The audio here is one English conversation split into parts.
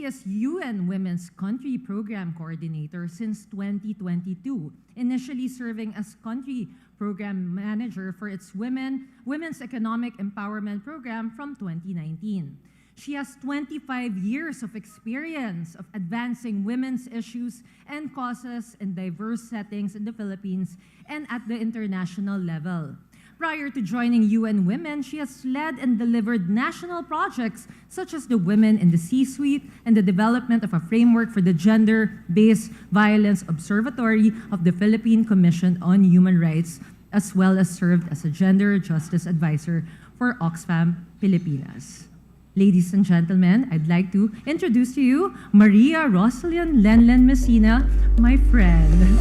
She is UN Women's Country Program Coordinator since 2022, initially serving as Country Program Manager for its Women's Economic Empowerment Program from 2019. She has 25 years of experience of advancing women's issues and causes in diverse settings in the Philippines and at the international level. Prior to joining UN Women, she has led and delivered national projects such as the Women in the C-Suite and the development of a framework for the Gender-Based Violence Observatory of the Philippine Commission on Human Rights, as well as served as a Gender Justice Advisor for Oxfam Pilipinas. Ladies and gentlemen, I'd like to introduce to you Maria Rosalind Lenlen Messina, my friend.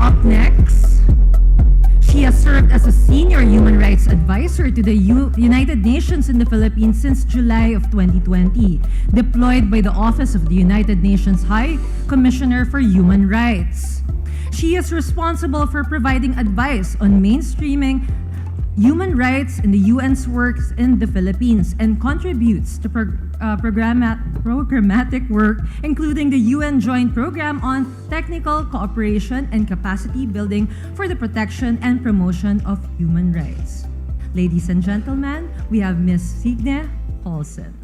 Up next, she has served as a senior human rights advisor to the United Nations in the Philippines since July of 2020, deployed by the Office of the United Nations High Commissioner for Human Rights. She is responsible for providing advice on mainstreaming human rights in the UN's works in the Philippines and contributes to programmatic work, including the UN Joint Program on Technical Cooperation and Capacity Building for the Protection and Promotion of Human Rights. Ladies and gentlemen, we have Ms. Signe Paulsen.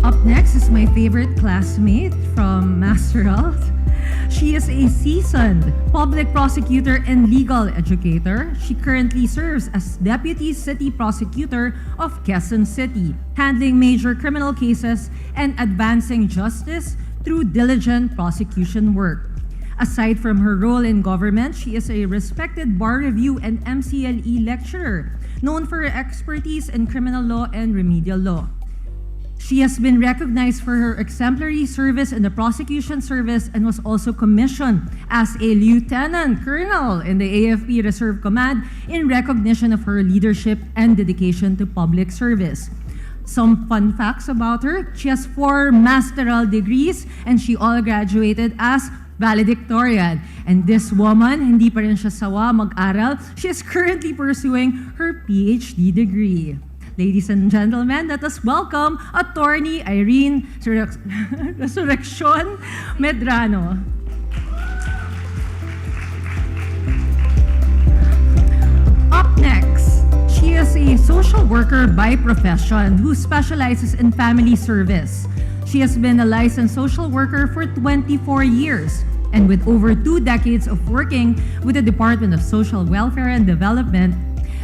Up next is my favorite classmate from Master Health. She is a seasoned public prosecutor and legal educator. She currently serves as Deputy City Prosecutor of Quezon City, handling major criminal cases and advancing justice through diligent prosecution work. Aside from her role in government, she is a respected bar review and MCLE lecturer, known for her expertise in criminal law and remedial law. She has been recognized for her exemplary service in the prosecution service and was also commissioned as a lieutenant colonel in the AFP Reserve Command in recognition of her leadership and dedication to public service. Some fun facts about her: she has 4 masteral degrees and she all graduated as valedictorian. And this woman, hindi pa rin siya sawa mag-aral. She is currently pursuing her PhD degree. Ladies and gentlemen, let us welcome Attorney Irene Resurrection Medrano. Up next, she is a social worker by profession who specializes in family service. She has been a licensed social worker for 24 years, and with over 2 decades of working with the Department of Social Welfare and Development,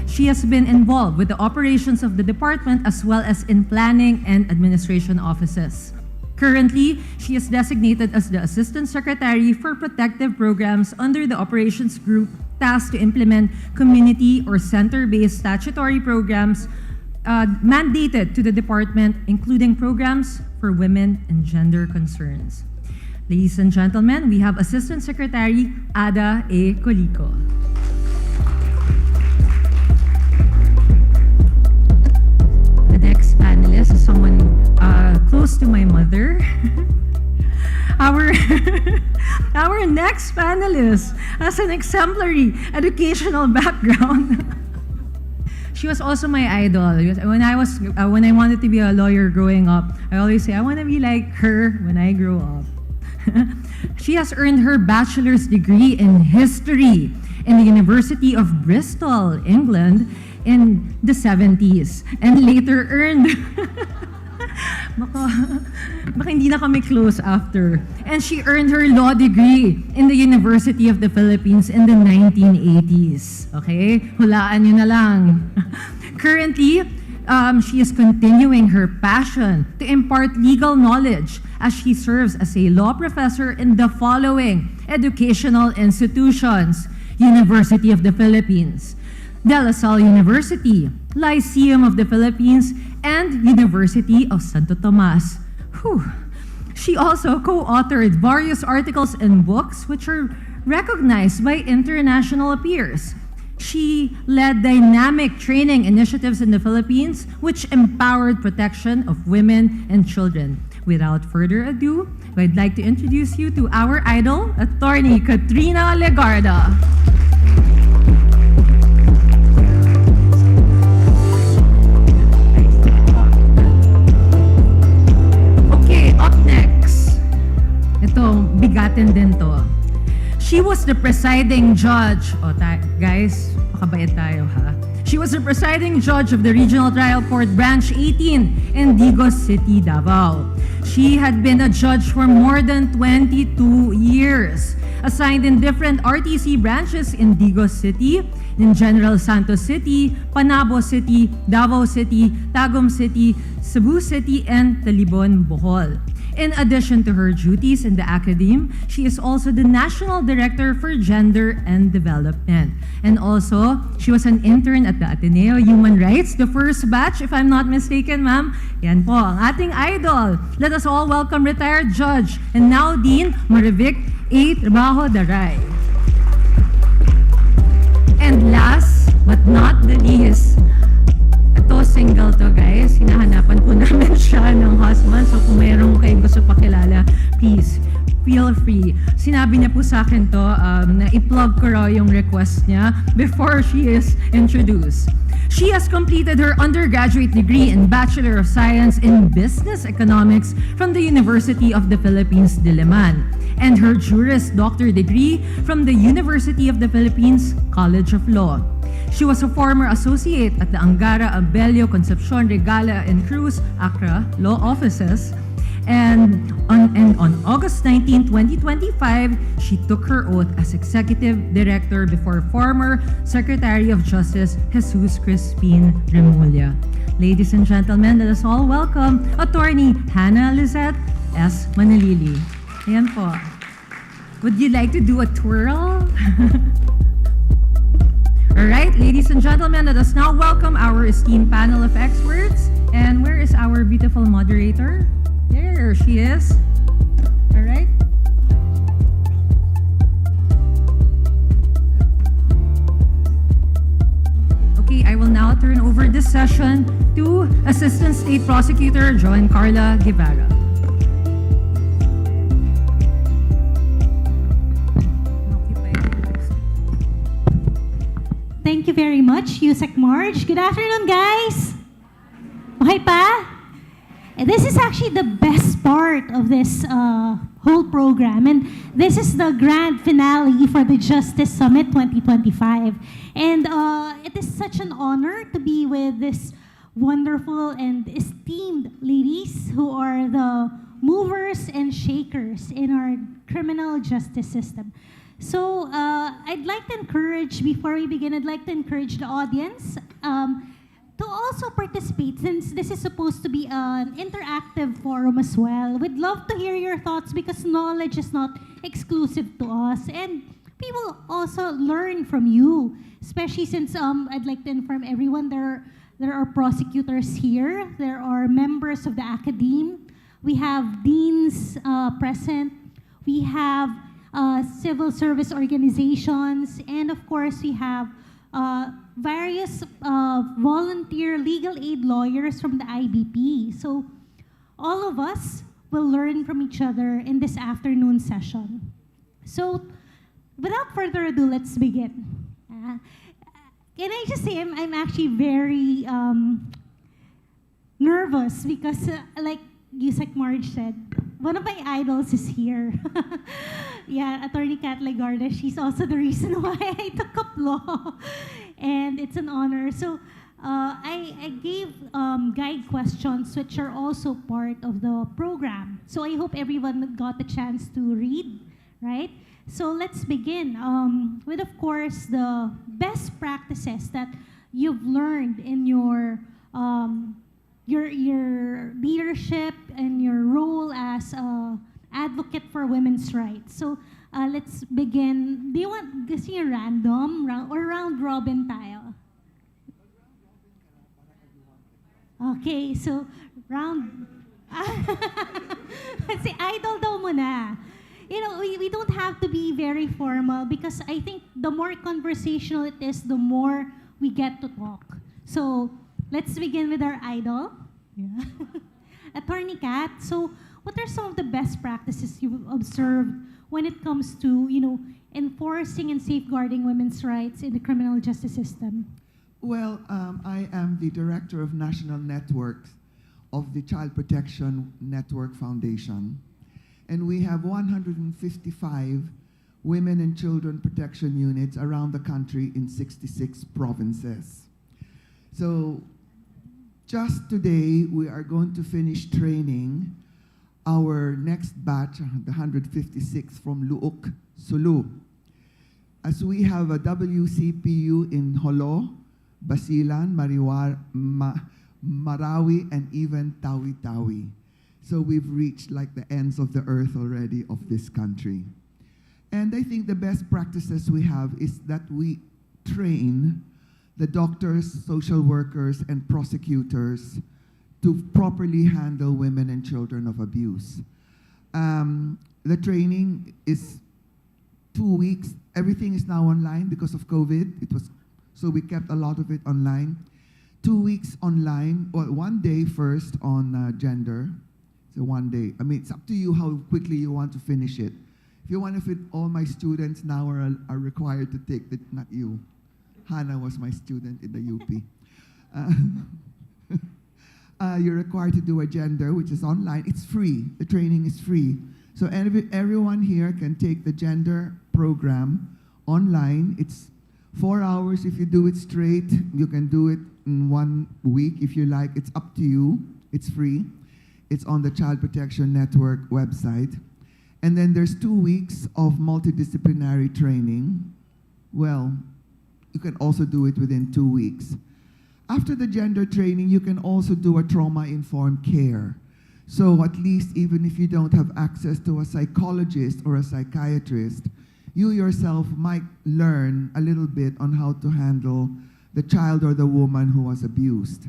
she has been involved with the operations of the department as well as in planning and administration offices. Currently, she is designated as the Assistant Secretary for Protective Programs under the Operations Group tasked to implement community or center-based statutory programs mandated to the department, including programs for women and gender concerns. Ladies and gentlemen, we have Assistant Secretary Ada A. Colico. The next panelist is someone close to my mother. Our next panelist has an exemplary educational background. She was also my idol. When I wanted to be a lawyer growing up, I always say I want to be like her when I grow up. She has earned her bachelor's degree in history in the University of Bristol, England, in the 70s, and later earned baka hindi na kami close after. And she earned her law degree in the University of the Philippines in the 1980s. Okay? Hulaan nyo na lang. Currently, she is continuing her passion to impart legal knowledge as she serves as a law professor in the following educational institutions: University of the Philippines, De La Salle University, Lyceum of the Philippines, and University of Santo Tomas. Whew. She also co-authored various articles and books which are recognized by international peers. She led dynamic training initiatives in the Philippines which empowered protection of women and children. Without further ado, I'd like to introduce you to our idol, Attorney Katrina Legarda. Okay, up next. Ito, bigatin din to. She was the presiding judge. Guys, pakabait tayo ha. She was the presiding judge of the Regional Trial Court Branch 18 in Digos City, Davao. She had been a judge for more than 22 years, assigned in different RTC branches in Digos City, in General Santos City, Panabo City, Davao City, Tagum City, Cebu City, and Talibon, Bohol. In addition to her duties in the academe, she is also the National Director for Gender and Development. And also, she was an intern at the Ateneo Human Rights, the first batch, if I'm not mistaken, ma'am. Yan po, ang ating idol. Let us all welcome retired judge and now Dean Marivic A. Trabajo Daray. And last but not the least, ito single to guys, hinahanapan po namin siya ng husband. So kung mayroong kayong gusto pakilala, please, feel free. Sinabi niya po sa akin to na i-plug ko raw yung request niya before she is introduced. She has completed her undergraduate degree in Bachelor of Science in Business Economics from the University of the Philippines, Diliman, and her Juris Doctor degree from the University of the Philippines College of Law. She was a former associate at the Angara, Abelio, Concepcion, Regala, and Cruz, Accra law offices. And on August 19, 2025, she took her oath as Executive Director before former Secretary of Justice Jesus Crispin Remulla. Ladies and gentlemen, let us all welcome Attorney Hannah Lizette S. Manalili. Ayan po. Would you like to do a twirl? All right, ladies and gentlemen, let us now welcome our esteemed panel of experts. And where is our beautiful moderator? There she is. All right. Okay, I will now turn over this session to Assistant State Prosecutor Joan Carla Guevara. Thank you very much, Yusek Marge. Good afternoon, guys. Okay pa? This is actually the best part of this whole program. And this is the grand finale for the Justice Summit 2025. And it is such an honor to be with this wonderful and esteemed ladies who are the movers and shakers in our criminal justice system. So I'd like to encourage, before we begin, I'd like to encourage the audience to also participate, since this is supposed to be an interactive forum as well. We'd love to hear your thoughts because knowledge is not exclusive to us, and we will also learn from you, especially since I'd like to inform everyone there are prosecutors here, there are members of the academe, we have deans present, we have civil service organizations, and of course we have various volunteer legal aid lawyers from the IBP. So all of us will learn from each other in this afternoon session. So without further ado, let's begin. Can I just say I'm actually very nervous because like Yusek Marge said, one of my idols is here. Yeah, Attorney Kat Legarda. She's also the reason why I took up law. And it's an honor. So I gave guide questions which are also part of the program. So I hope everyone got the chance to read, right? So let's begin with, of course, the best practices that you've learned in your leadership and your role as an advocate for women's rights. So let's begin. Do you want gusto niyo random or round robin tayo? Okay, so round. Si idol daw muna. You know, we don't have to be very formal because I think the more conversational it is, the more we get to talk. So let's begin with our idol. Yeah. Attorney Kat, so what are some of the best practices you've observed when it comes to, enforcing and safeguarding women's rights in the criminal justice system? Well, I am the director of national networks of the Child Protection Network Foundation, and we have 155 women and children protection units around the country in 66 provinces. So just today, we are going to finish training our next batch, the 156 from Luok, Sulu. As we have a WCPU in Holo, Basilan, Marawi, and even Tawi-Tawi. So we've reached like the ends of the earth already of this country. And I think the best practices we have is that we train the doctors, social workers, and prosecutors to properly handle women and children of abuse. The training is 2 weeks. Everything is now online because of COVID. So we kept a lot of it online. 2 weeks online, or 1 day first on gender. So 1 day. I mean, it's up to you how quickly you want to finish it. If you want to fit, all my students now are required to take it, not you. Hannah was my student in the UP. You're required to do a gender, which is online. It's free. The training is free. So everyone here can take the gender program online. It's 4 hours if you do it straight. You can do it in 1 week if you like. It's up to you. It's free. It's on the Child Protection Network website. And then there's 2 weeks of multidisciplinary training. Well, you can also do it within 2 weeks. After the gender training, you can also do a trauma-informed care. So at least even if you don't have access to a psychologist or a psychiatrist, you yourself might learn a little bit on how to handle the child or the woman who was abused.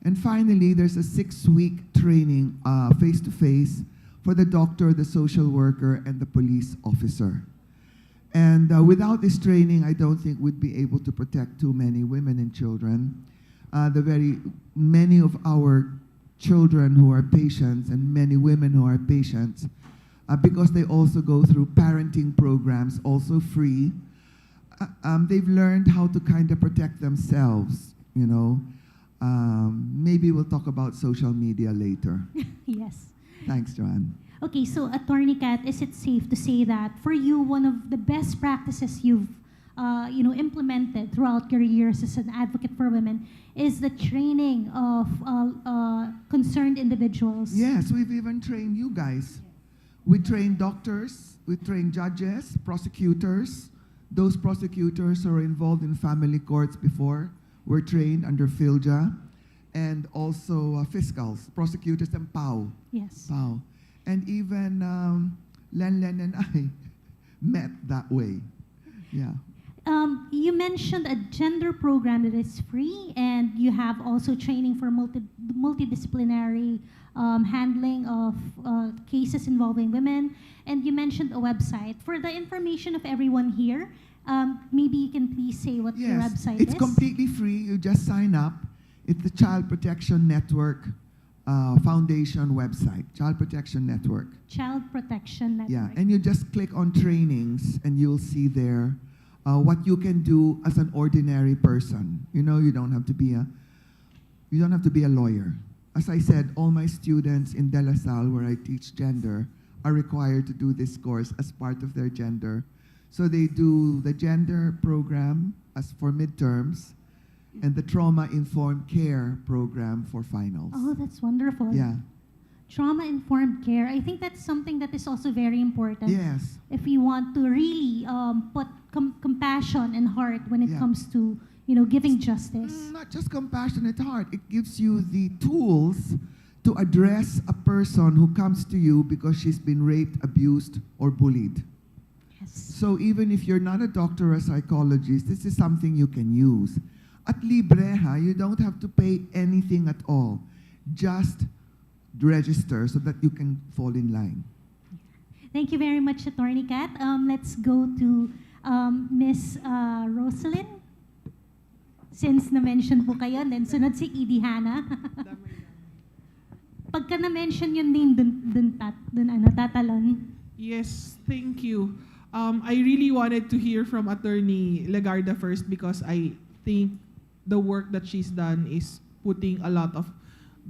And finally, there's a 6-week training face-to-face for the doctor, the social worker, and the police officer. And without this training, I don't think we'd be able to protect too many women and children. Many of our children who are patients and many women who are patients, because they also go through parenting programs, also free, they've learned how to kind of protect themselves, Maybe we'll talk about social media later. Yes. Thanks, Joanne. Okay, so Attorney Kat, is it safe to say that for you, one of the best practices you've implemented throughout your years as an advocate for women is the training of concerned individuals? Yes, we've even trained you guys. We train doctors, we train judges, prosecutors. Those prosecutors who are involved in family courts before were trained under FILJA, and also fiscals, prosecutors, and PAO. Yes. PAO. And even Len and I met that way. Yeah. You mentioned a gender program that is free, and you have also training for multidisciplinary handling of cases involving women, and you mentioned a website. For the information of everyone here, maybe you can please say what your website is. It's completely free. You just sign up. It's the Child Protection Network Foundation website, Child Protection Network. Child Protection Network. Yeah, and you just click on trainings, and you'll see there what you can do as an ordinary person. You don't have to be a lawyer. As I said, all my students in De La Salle, where I teach gender, are required to do this course as part of their gender. So they do the gender program as for midterms, and the trauma-informed care program for finals. Oh, that's wonderful. Yeah. Trauma-informed care. I think that's something that is also very important. Yes. If we want to really put compassion and heart when it comes to, giving justice. Not just compassionate heart. It gives you the tools to address a person who comes to you because she's been raped, abused, or bullied. Yes. So even if you're not a doctor or a psychologist, this is something you can use. At Libreha, you don't have to pay anything at all. Just register so that you can fall in line. Thank you very much, Attorney Kat. Let's go to Miss Rosalyn. Since na-mention po kayo, then sunod si Edie Hannah. pagka na-mention yung name, dun tatalon. Yes, thank you. I really wanted to hear from Attorney Legarda first because I think the work that she's done is putting a lot of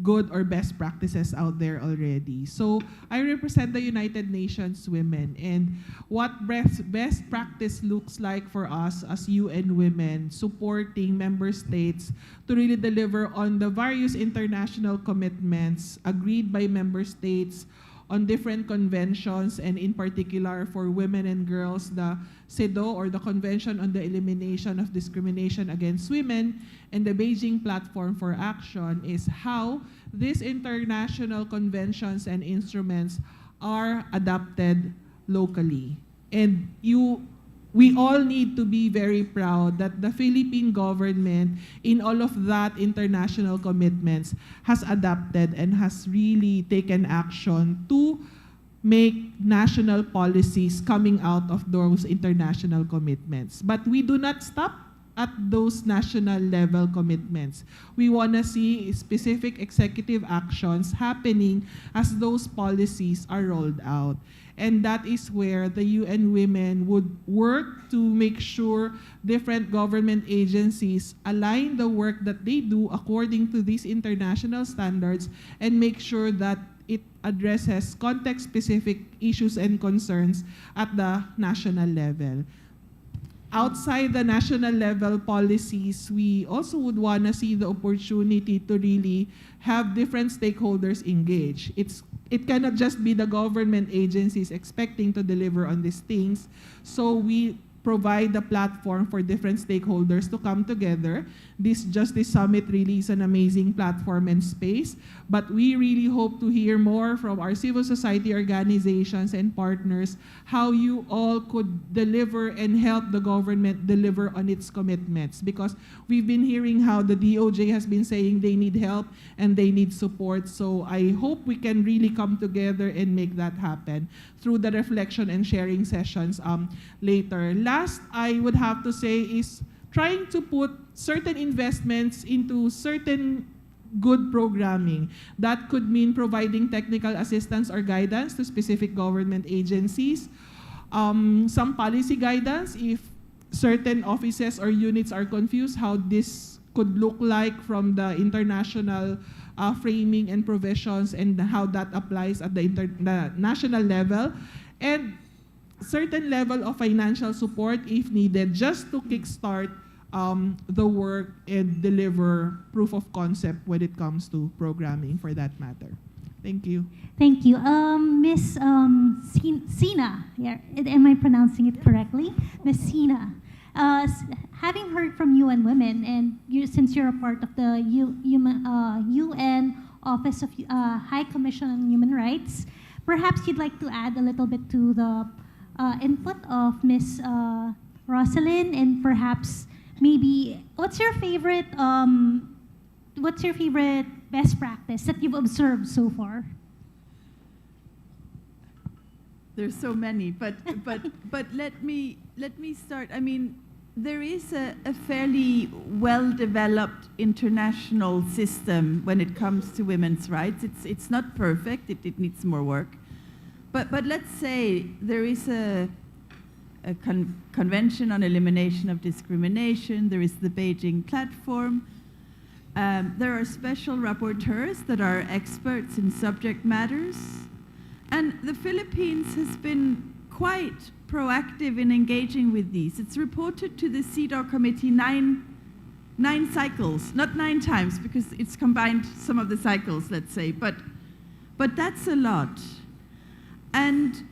good or best practices out there already. So I represent the United Nations Women, and what best practice looks like for us as UN Women supporting member states to really deliver on the various international commitments agreed by member states on different conventions, and in particular for women and girls, the CEDAW, or the Convention on the Elimination of Discrimination Against Women, and the Beijing Platform for Action, is how these international conventions and instruments are adopted locally. And we all need to be very proud that the Philippine government, in all of that international commitments, has adapted and has really taken action to make national policies coming out of those international commitments. But we do not stop at those national level commitments. We want to see specific executive actions happening as those policies are rolled out. And that is where the UN Women would work to make sure different government agencies align the work that they do according to these international standards and make sure that it addresses context-specific issues and concerns at the national level. Outside the national level policies, we also would want to see the opportunity to really have different stakeholders engage. It cannot just be the government agencies expecting to deliver on these things. So we provide the platform for different stakeholders to come together. This Justice Summit really is an amazing platform and space, but we really hope to hear more from our civil society organizations and partners how you all could deliver and help the government deliver on its commitments, because we've been hearing how the DOJ has been saying they need help and they need support. So I hope we can really come together and make that happen through the reflection and sharing sessions later. Last, I would have to say, is trying to put certain investments into certain good programming. That could mean providing technical assistance or guidance to specific government agencies, some policy guidance if certain offices or units are confused, how this could look like from the international framing and provisions and how that applies at the national level, and certain level of financial support if needed, just to kickstart the work and deliver proof of concept when it comes to programming, for that matter. Thank you. Thank you. Miss Sina, yeah, am I pronouncing it correctly? Miss Sina, having heard from UN Women, and since you're a part of the UN Office of High Commission on Human Rights, perhaps you'd like to add a little bit to the input of Miss Rosalind, and perhaps maybe what's your favorite best practice that you've observed so far? There's so many, but let me start. I mean, there is a fairly well-developed international system when it comes to women's rights. It's not perfect. It needs more work. But let's say there is a convention on elimination of discrimination. There is the Beijing platform. There are special rapporteurs that are experts in subject matters. And the Philippines has been quite proactive in engaging with these. It's reported to the CEDAW committee nine cycles, not 9 times, because it's combined some of the cycles, let's say, but that's a lot. And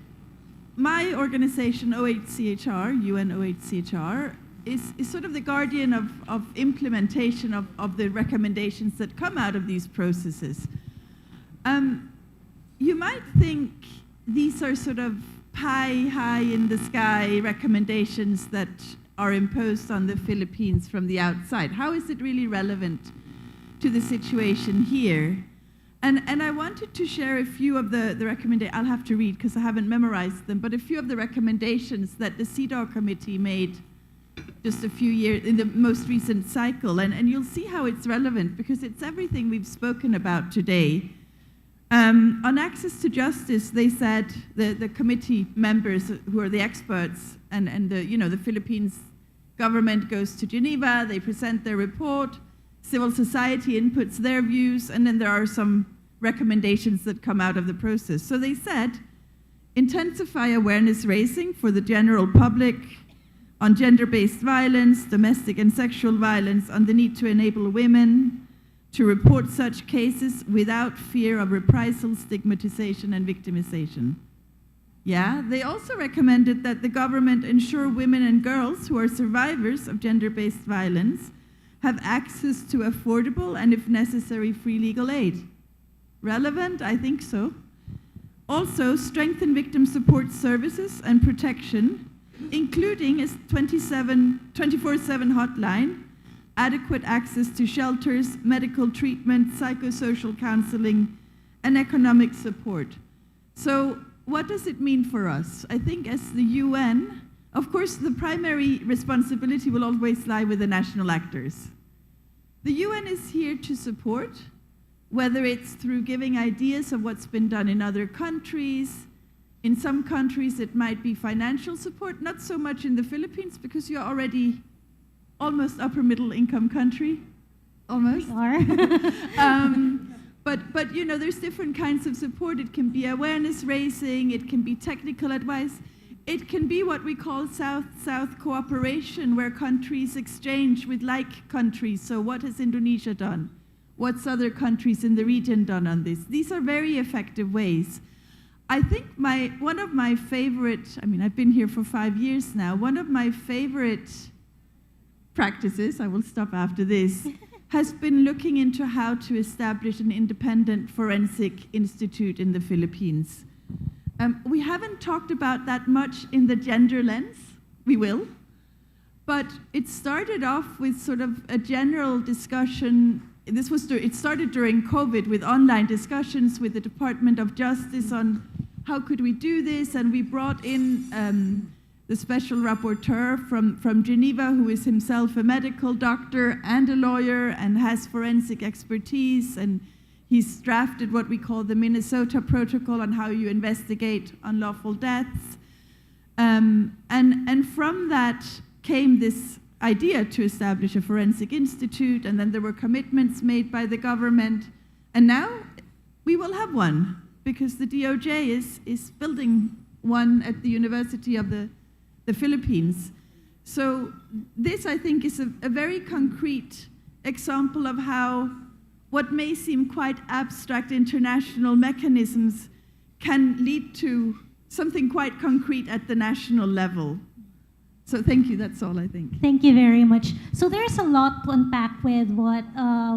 my organization, OHCHR, UN OHCHR, is sort of the guardian of implementation of the recommendations that come out of these processes. You might think these are sort of high in the sky recommendations that are imposed on the Philippines from the outside. How is it really relevant to the situation here? And I wanted to share a few of the recommendations. I'll have to read because I haven't memorized them, but a few of the recommendations that the CEDAW committee made just a few years in the most recent cycle. And you'll see how it's relevant, because it's everything we've spoken about today. On access to justice, they said, the committee members who are the experts, and the Philippines government goes to Geneva, they present their report, civil society inputs their views, and then there are some recommendations that come out of the process. So they said, intensify awareness raising for the general public on gender-based violence, domestic and sexual violence, on the need to enable women to report such cases without fear of reprisal, stigmatization, and victimization. Yeah, they also recommended that the government ensure women and girls who are survivors of gender-based violence have access to affordable and, if necessary, free legal aid. Relevant? I think so. Also, strengthen victim support services and protection, including a 24/7 hotline, adequate access to shelters, medical treatment, psychosocial counseling, and economic support. So what does it mean for us? I think as the UN, of course, the primary responsibility will always lie with the national actors. The UN is here to support, whether it's through giving ideas of what's been done in other countries. In some countries, it might be financial support, not so much in the Philippines, because you're already almost upper middle income country, almost. We are. But there's different kinds of support. It can be awareness raising, it can be technical advice, it can be what we call South-South cooperation, where countries exchange with like countries. So what has Indonesia done? What's other countries in the region done on this? These are very effective ways. I think one of my favorite, I've been here for 5 years now, one of my favorite practices, I will stop after this, has been looking into how to establish an independent forensic institute in the Philippines. We haven't talked about that much in the gender lens. We will. But it started off with sort of a general discussion. It started during COVID with online discussions with the Department of Justice on how could we do this, and we brought in the special rapporteur from Geneva, who is himself a medical doctor and a lawyer and has forensic expertise, and he's drafted what we call the Minnesota Protocol on how you investigate unlawful deaths. And from that came this idea to establish a forensic institute, and then there were commitments made by the government, and now we will have one, because the DOJ is building one at the University of the Philippines. So this, I think, is a very concrete example of how what may seem quite abstract international mechanisms can lead to something quite concrete at the national level. So thank you, that's all I think. Thank you very much. So there's a lot to unpack with what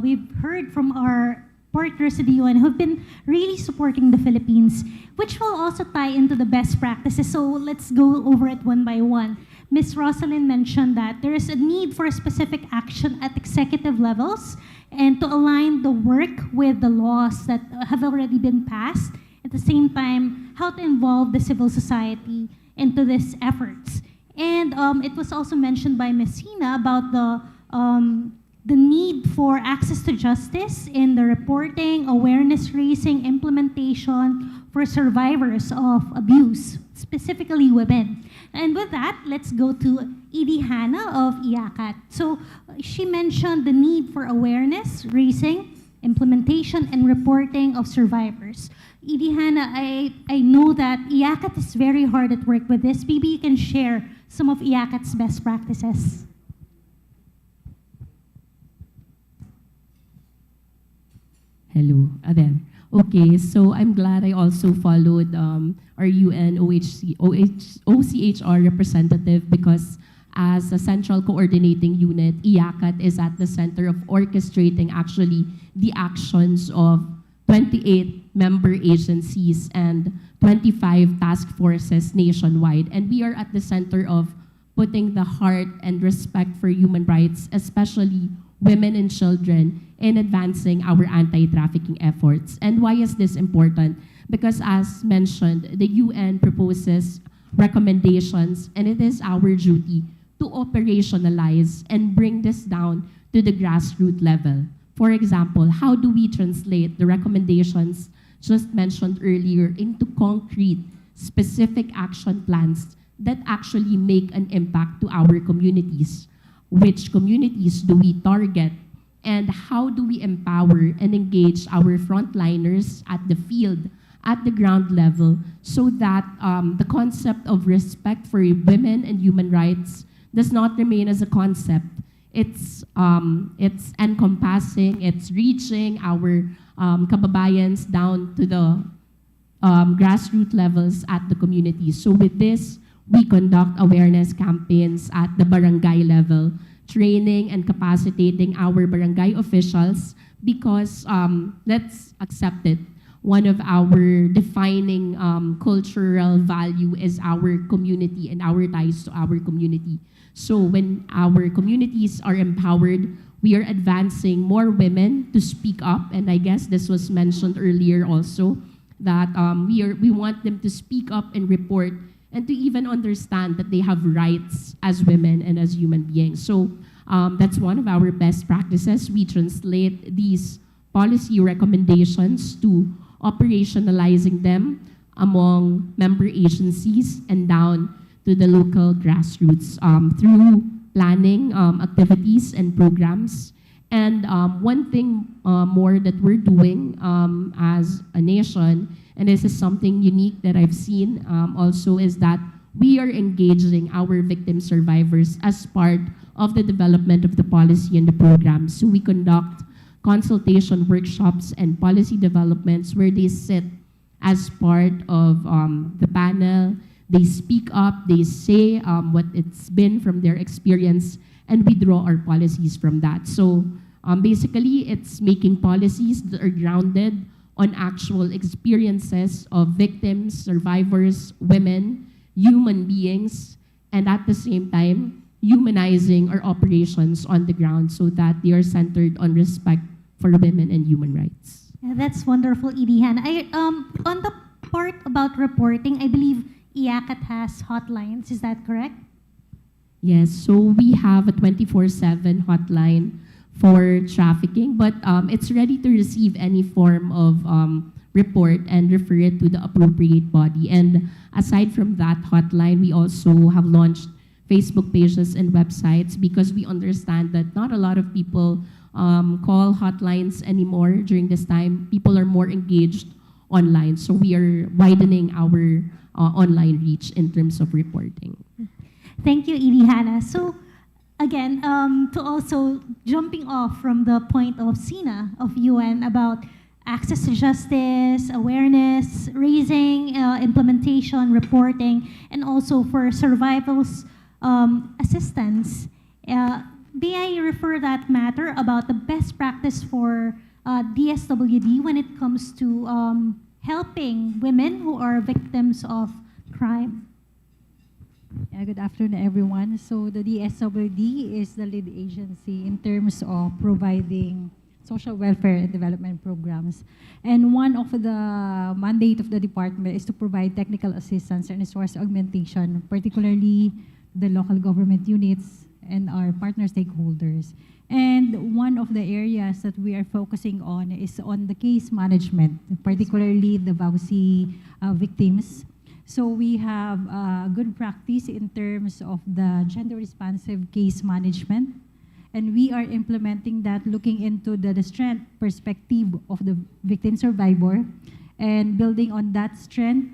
we've heard from our partners at the UN who've been really supporting the Philippines, which will also tie into the best practices. So let's go over it one by one. Ms. Rosalind mentioned that there is a need for specific action at executive levels and to align the work with the laws that have already been passed. At the same time, how to involve the civil society into these efforts. And it was also mentioned by Ms. Hina about the need for access to justice in the reporting, awareness raising, implementation for survivors of abuse, specifically women. And with that, let's go to Edie Hanna of IACAT. So she mentioned the need for awareness raising, implementation, and reporting of survivors. Edie Hanna, I know that IACAT is very hard at work with this. Maybe you can share some of IACAT's best practices. Hello, there. Okay, so I'm glad I also followed our UN OCHR representative, because as a central coordinating unit, IACAT is at the center of orchestrating actually the actions of 28 member agencies and 25 task forces nationwide. And we are at the center of putting the heart and respect for human rights, especially women and children, in advancing our anti-trafficking efforts. And why is this important? Because as mentioned, the UN proposes recommendations, and it is our duty to operationalize and bring this down to the grassroots level. For example, how do we translate the recommendations just mentioned earlier, into concrete, specific action plans that actually make an impact to our communities. Which communities do we target? And how do we empower and engage our frontliners at the field, at the ground level, so that the concept of respect for women and human rights does not remain as a concept. It's encompassing, it's reaching our kababayans down to the grassroots levels at the community. So with this, we conduct awareness campaigns at the barangay level, training and capacitating our barangay officials because, let's accept it, one of our defining cultural value is our community and our ties to our community. So when our communities are empowered, we are advancing more women to speak up, and I guess this was mentioned earlier also, that we want them to speak up and report and to even understand that they have rights as women and as human beings. So that's one of our best practices. We translate these policy recommendations to operationalizing them among member agencies and down to the local grassroots through planning activities and programs. And one thing more that we're doing as a nation, and this is something unique that I've seen also, is that we are engaging our victim survivors as part of the development of the policy and the program. So we conduct consultation workshops and policy developments where they sit as part of the panel. They speak up, they say what it's been from their experience, and we draw our policies from that. So basically, it's making policies that are grounded on actual experiences of victims, survivors, women, human beings, and at the same time, humanizing our operations on the ground so that they are centered on respect for women and human rights. Yeah, that's wonderful, Edihan. On the part about reporting, I believe IACAT has hotlines. Is that correct? Yes, so we have a 24/7 hotline for trafficking, but it's ready to receive any form of report and refer it to the appropriate body. And aside from that hotline, we also have launched Facebook pages and websites because we understand that not a lot of people call hotlines anymore during this time. People are more engaged online, so we are widening our online reach in terms of reporting. Thank you, Edihana. So again, to also jumping off from the point of SINA, of UN, about access to justice, awareness, raising, implementation, reporting, and also for survival's assistance. May I refer that matter about the best practice for DSWD when it comes to helping women who are victims of crime? Yeah, good afternoon, everyone. So the DSWD is the lead agency in terms of providing social welfare and development programs. And one of the mandate of the department is to provide technical assistance and resource augmentation, particularly the local government units and our partner stakeholders. And one of the areas that we are focusing on is on the case management, particularly the VAUSI victims. So we have good practice in terms of the gender-responsive case management, and we are implementing that, looking into the strength perspective of the victim survivor, and building on that strength,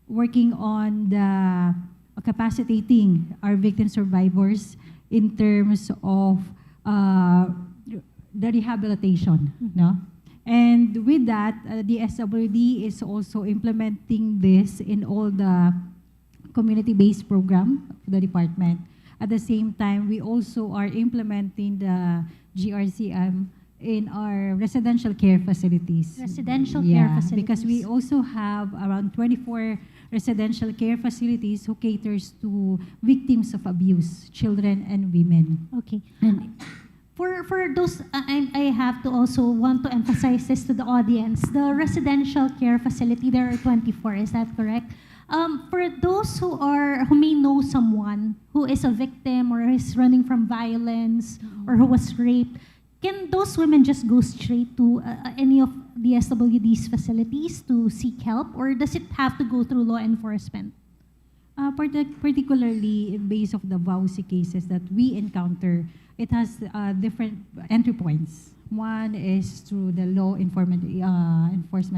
working on the capacitating our victim survivors in terms of the rehabilitation, no? And with that, the SWD is also implementing this in all the community-based program of the department. At the same time, we also are implementing the GRCM in our residential care facilities. Residential care facilities. Because we also have around 24 residential care facilities who caters to victims of abuse, children and women. Okay. And For those, I have to also want to emphasize this to the audience. The residential care facility, there are 24, is that correct? For those who may know someone who is a victim or is running from violence or who was raped, can those women just go straight to any of the SWD's facilities to seek help, or does it have to go through law enforcement? Particularly based of the VAUSI cases that we encounter, it has different entry points. One is through the law enforcement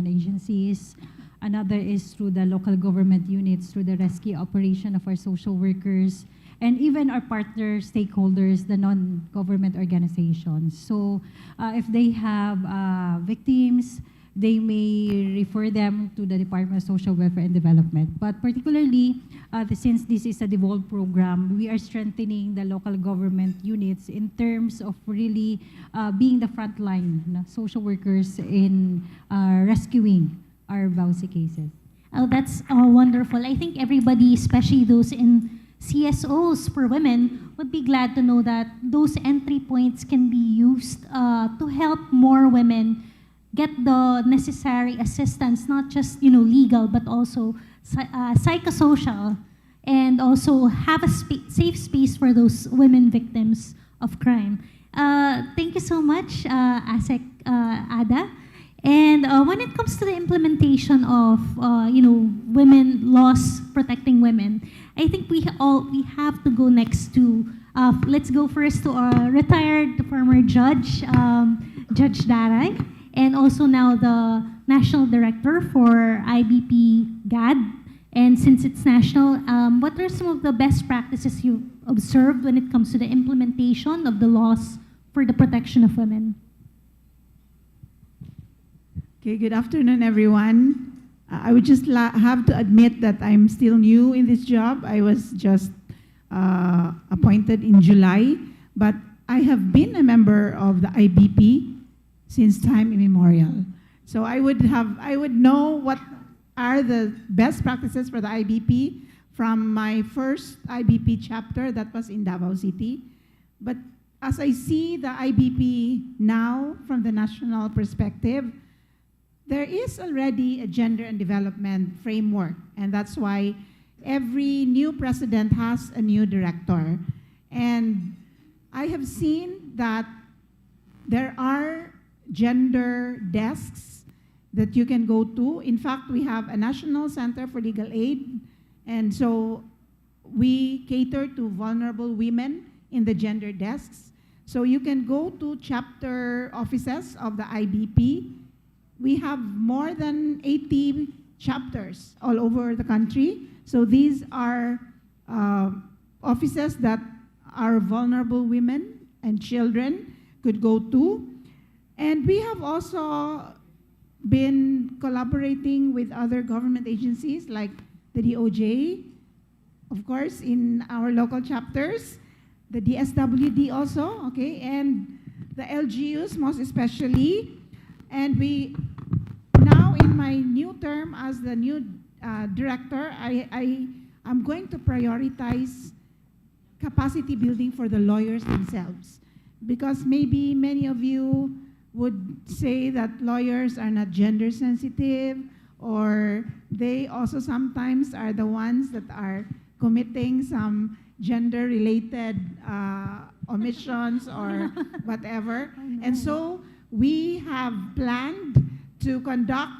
agencies. Another is through the local government units, through the rescue operation of our social workers, and even our partner stakeholders, the non-government organizations. So if they have victims, they may refer them to the Department of Social Welfare and Development. But particularly, since this is a devolved program, we are strengthening the local government units in terms of really being the frontline social workers in rescuing our VAUSI cases. Oh, that's wonderful. I think everybody, especially those in CSOs for women, would be glad to know that those entry points can be used to help more women get the necessary assistance, not just legal, but also psychosocial, and also have a safe space for those women victims of crime. Thank you so much, ASEC Ada. And when it comes to the implementation of women laws protecting women, I think we have to go next to let's go first to our retired former judge, Judge Daray, and also now the national director for IBP GAD. And since it's national, what are some of the best practices you've observed when it comes to the implementation of the laws for the protection of women? Okay, good afternoon, everyone. I would just have to admit that I'm still new in this job. I was just appointed in July, but I have been a member of the IBP since time immemorial. So I would know what are the best practices for the IBP from my first IBP chapter that was in Davao City. But as I see the IBP now from the national perspective, there is already a gender and development framework, and that's why every new president has a new director. And I have seen that there are gender desks that you can go to. In fact, we have a National Center for Legal Aid, and so we cater to vulnerable women in the gender desks. So you can go to chapter offices of the IBP. We have more than 80 chapters all over the country. So these are offices that our vulnerable women and children could go to. And we have also been collaborating with other government agencies like the DOJ, of course, in our local chapters, the DSWD also, okay, and the LGUs most especially. And we, now in my new term as the new director, I'm going to prioritize capacity building for the lawyers themselves. Because maybe many of you would say that lawyers are not gender sensitive, or they also sometimes are the ones that are committing some gender-related omissions or whatever. And so we have planned to conduct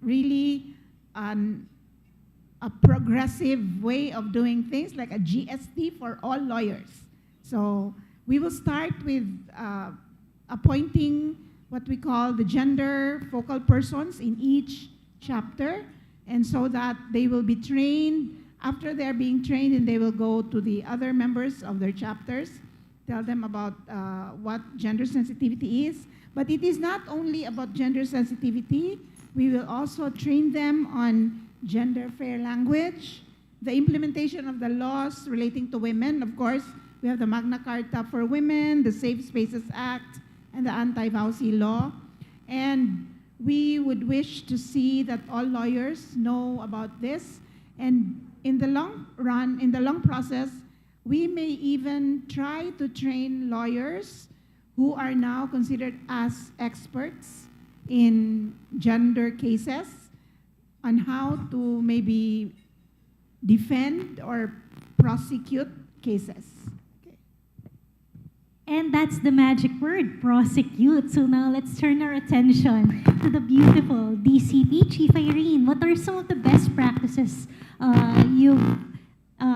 really a progressive way of doing things, like a GST for all lawyers. So we will start with appointing what we call the gender focal persons in each chapter, and so that they will be trained. After they're being trained, and they will go to the other members of their chapters, tell them about what gender sensitivity is. But it is not only about gender sensitivity. We will also train them on gender fair language, the implementation of the laws relating to women. Of course, we have the Magna Carta for women, the Safe Spaces Act, and the Anti-VAUSI law. And we would wish to see that all lawyers know about this. And in the long run, in the long process, we may even try to train lawyers who are now considered as experts in gender cases on how to maybe defend or prosecute cases. Okay. And that's the magic word, prosecute. So now let's turn our attention to the beautiful DCP. Chief Irene, what are some of the best practices you've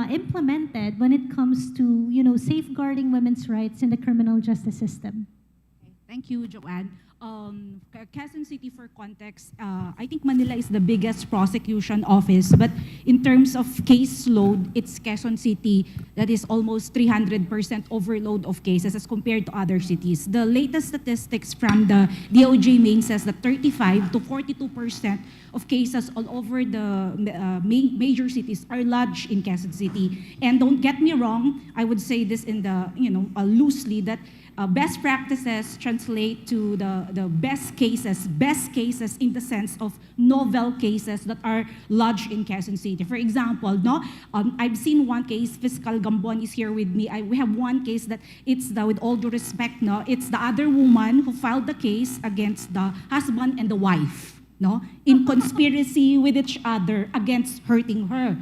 implemented when it comes to, safeguarding women's rights in the criminal justice system? Thank you, Joanne. Quezon City, for context, I think Manila is the biggest prosecution office, but in terms of caseload, it's Quezon City that is almost 300% overload of cases as compared to other cities. The latest statistics from the DOJ main says that 35 to 42% of cases all over the major cities are lodged in Quezon City. And don't get me wrong, I would say this in the, loosely, that best practices translate to the best cases in the sense of novel cases that are lodged in Quezon City. For example, I've seen one case, Fiscal Gambon is here with me. We have one case that with all due respect, it's the other woman who filed the case against the husband and the wife. In conspiracy with each other against hurting her.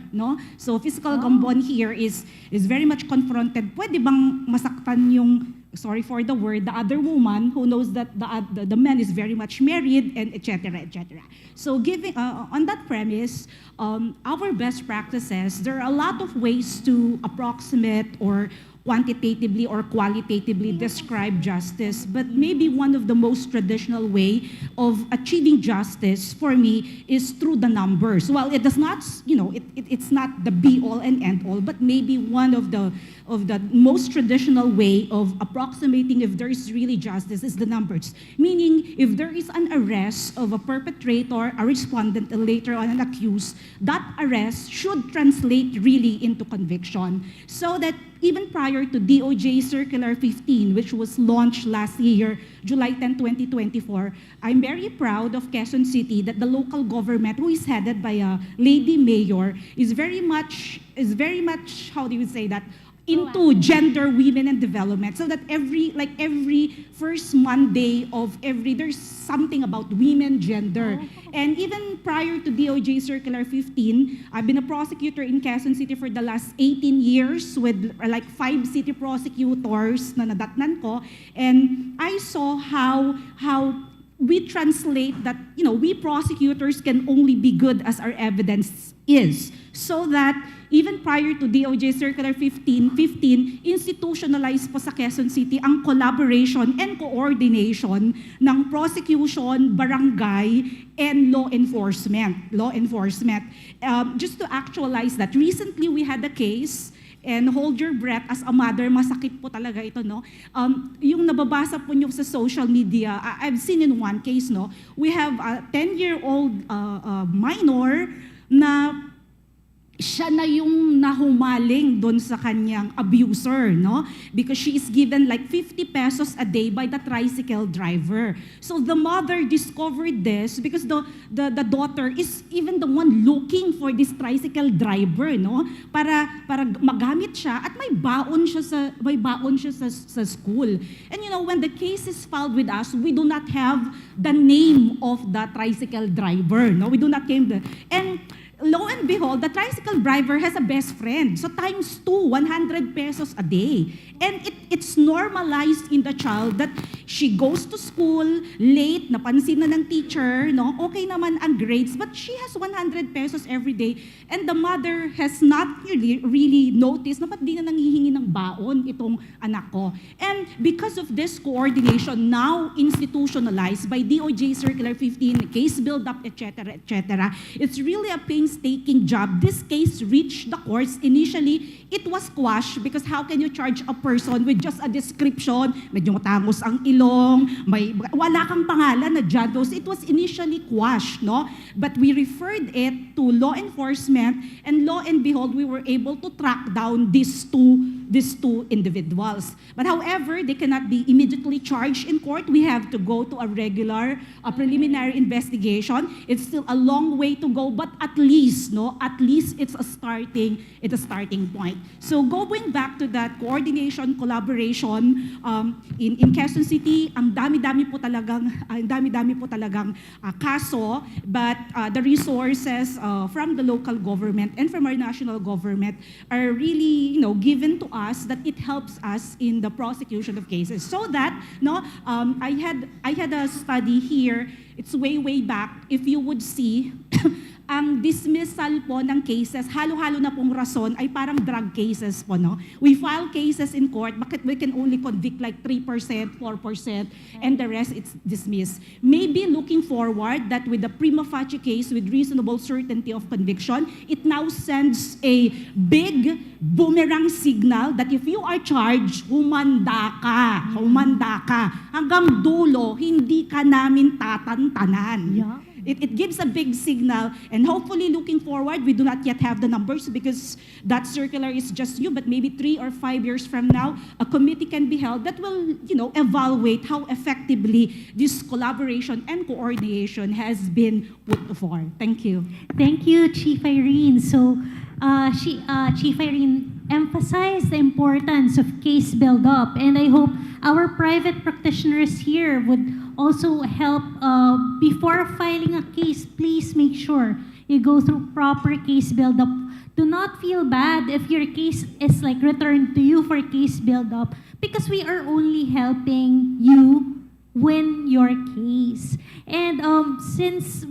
So Fiscal Gambon here is very much confronted. Pwede bang masaktan yung, sorry for the word, the other woman who knows that the man is very much married, and etc., etc. So giving on that premise, our best practices, there are a lot of ways to approximate or quantitatively or qualitatively describe justice, but maybe one of the most traditional way of achieving justice for me is through the numbers. Well, it does not, it's not the be all and end all, but maybe one of the most traditional way of approximating if there is really justice is the numbers. Meaning, if there is an arrest of a perpetrator, a respondent, and later on an accused, that arrest should translate really into conviction. So that even prior to DOJ Circular 15, which was launched last year, July 10, 2024, I'm very proud of Quezon City that the local government, who is headed by a lady mayor, is very much, how do you say that, into gender, women, and development, so that every first Monday of there's something about women, gender. And even prior to DOJ Circular 15, I've been a prosecutor in Quezon City for the last 18 years with 5 city prosecutors na nadatnan ko, and I saw how we translate that, we prosecutors can only be good as our evidence is. So that even prior to DOJ Circular 15, institutionalized po sa Quezon City ang collaboration and coordination ng prosecution, barangay, and law enforcement. Just to actualize that, recently we had a case, and hold your breath as a mother, masakit po talaga ito, yung nababasa po nyo sa social media, I've seen in one case, we have a 10-year-old minor na siya na yung nahumaling doon sa kanyang abuser, because she is given 50 pesos a day by the tricycle driver. So the mother discovered this because the daughter is even the one looking for this tricycle driver, para magamit siya at may baon siya sa school. And when the case is filed with us, we do not have the name of the tricycle driver, we do not name and lo and behold, the tricycle driver has a best friend. So times 2, 100 pesos a day. And it's normalized in the child that she goes to school late, napansin na ng teacher, okay naman ang grades, but she has 100 pesos every day. And the mother has not really noticed na ba't di na nanghihingi ng baon itong anak ko. And because of this coordination, now institutionalized by DOJ Circular 15, case build-up, etc., it's really a painstaking job. This case reached the courts. Initially, it was quashed because how can you charge a person with just a description, medyo matangos ang ilong, wala kang pangalan na John Doe. It was initially quashed, But we referred it to law enforcement, and lo and behold, we were able to track down these two individuals. But however, they cannot be immediately charged in court. We have to go to a regular preliminary investigation. It's still a long way to go, but at least it's a starting point. So going back to that coordination, collaboration, in Quezon City, ang dami-dami po talagang kaso, but the resources from the local government and from our national government are really, given to us that it helps us in the prosecution of cases. So that, no, I had a study here. It's way back. If you would see, ang dismissal po ng cases, halo-halo na pong rason ay parang drug cases po, no? We file cases in court, bakit we can only convict like 3%, 4%, and the rest it's dismissed. Maybe looking forward that with the prima facie case with reasonable certainty of conviction, it now sends a big boomerang signal that if you are charged, humanda ka. Hanggang dulo, hindi ka namin tatantanan. Yeah. It gives a big signal, and hopefully looking forward, we do not yet have the numbers because that circular is just new, but maybe 3 or 5 years from now, a committee can be held that will, evaluate how effectively this collaboration and coordination has been put forth. Thank you. Thank you, Chief Irene. So, Chief Irene emphasized the importance of case build-up, and I hope our private practitioners here would also help before filing a case. Please make sure you go through proper case build-up. Do not feel bad if your case is like returned to you for case build-up because we are only helping you win your case. And since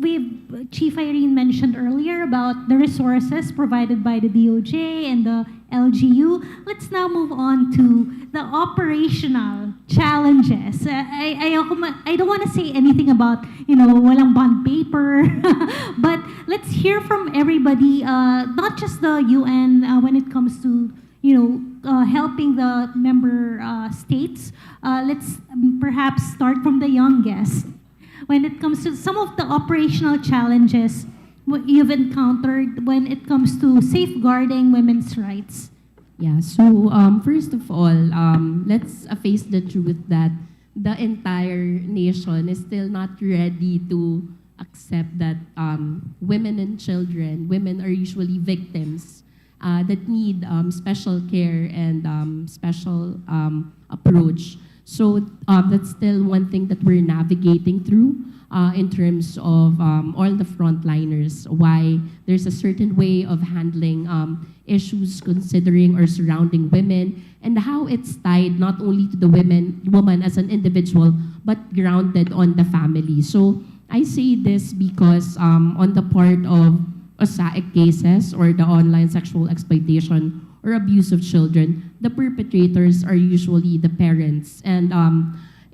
Chief Irene mentioned earlier about the resources provided by the DOJ and the LGU, let's now move on to the operational challenges. I don't want to say anything about, walang bond paper, but let's hear from everybody, not just the UN when it comes to helping the member states. Let's perhaps start from the youngest. When it comes to some of the operational challenges what you've encountered when it comes to safeguarding women's rights. Yeah, so first of all, let's face the truth that the entire nation is still not ready to accept that women and children, women are usually victims that need special care and special approach. So that's still one thing that we're navigating through in terms of all the frontliners, why there's a certain way of handling issues considering or surrounding women, and how it's tied not only to the woman as an individual, but grounded on the family. So I say this because on the part of OSAIC cases or the online sexual exploitation or abuse of children, the perpetrators are usually the parents. And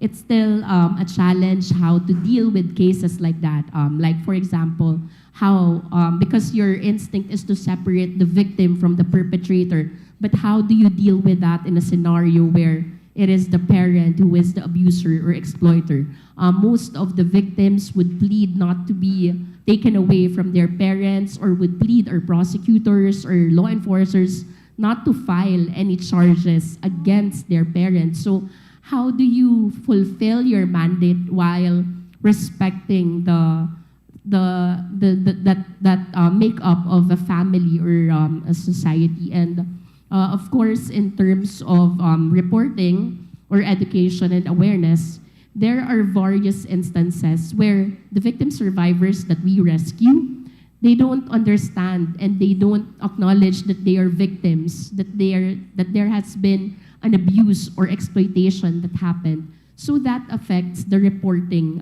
it's still a challenge how to deal with cases like that. Like, for example, how, because your instinct is to separate the victim from the perpetrator, but how do you deal with that in a scenario where it is the parent who is the abuser or exploiter? Most of the victims would plead not to be taken away from their parents, or would plead, or prosecutors or law enforcers not to file any charges against their parents. So how do you fulfill your mandate while respecting that makeup of a family or a society? And of course, in terms of reporting or education and awareness, there are various instances where the victim survivors that we rescue, they don't understand and they don't acknowledge that they are victims, that there has been an abuse or exploitation that happened. So that affects the reporting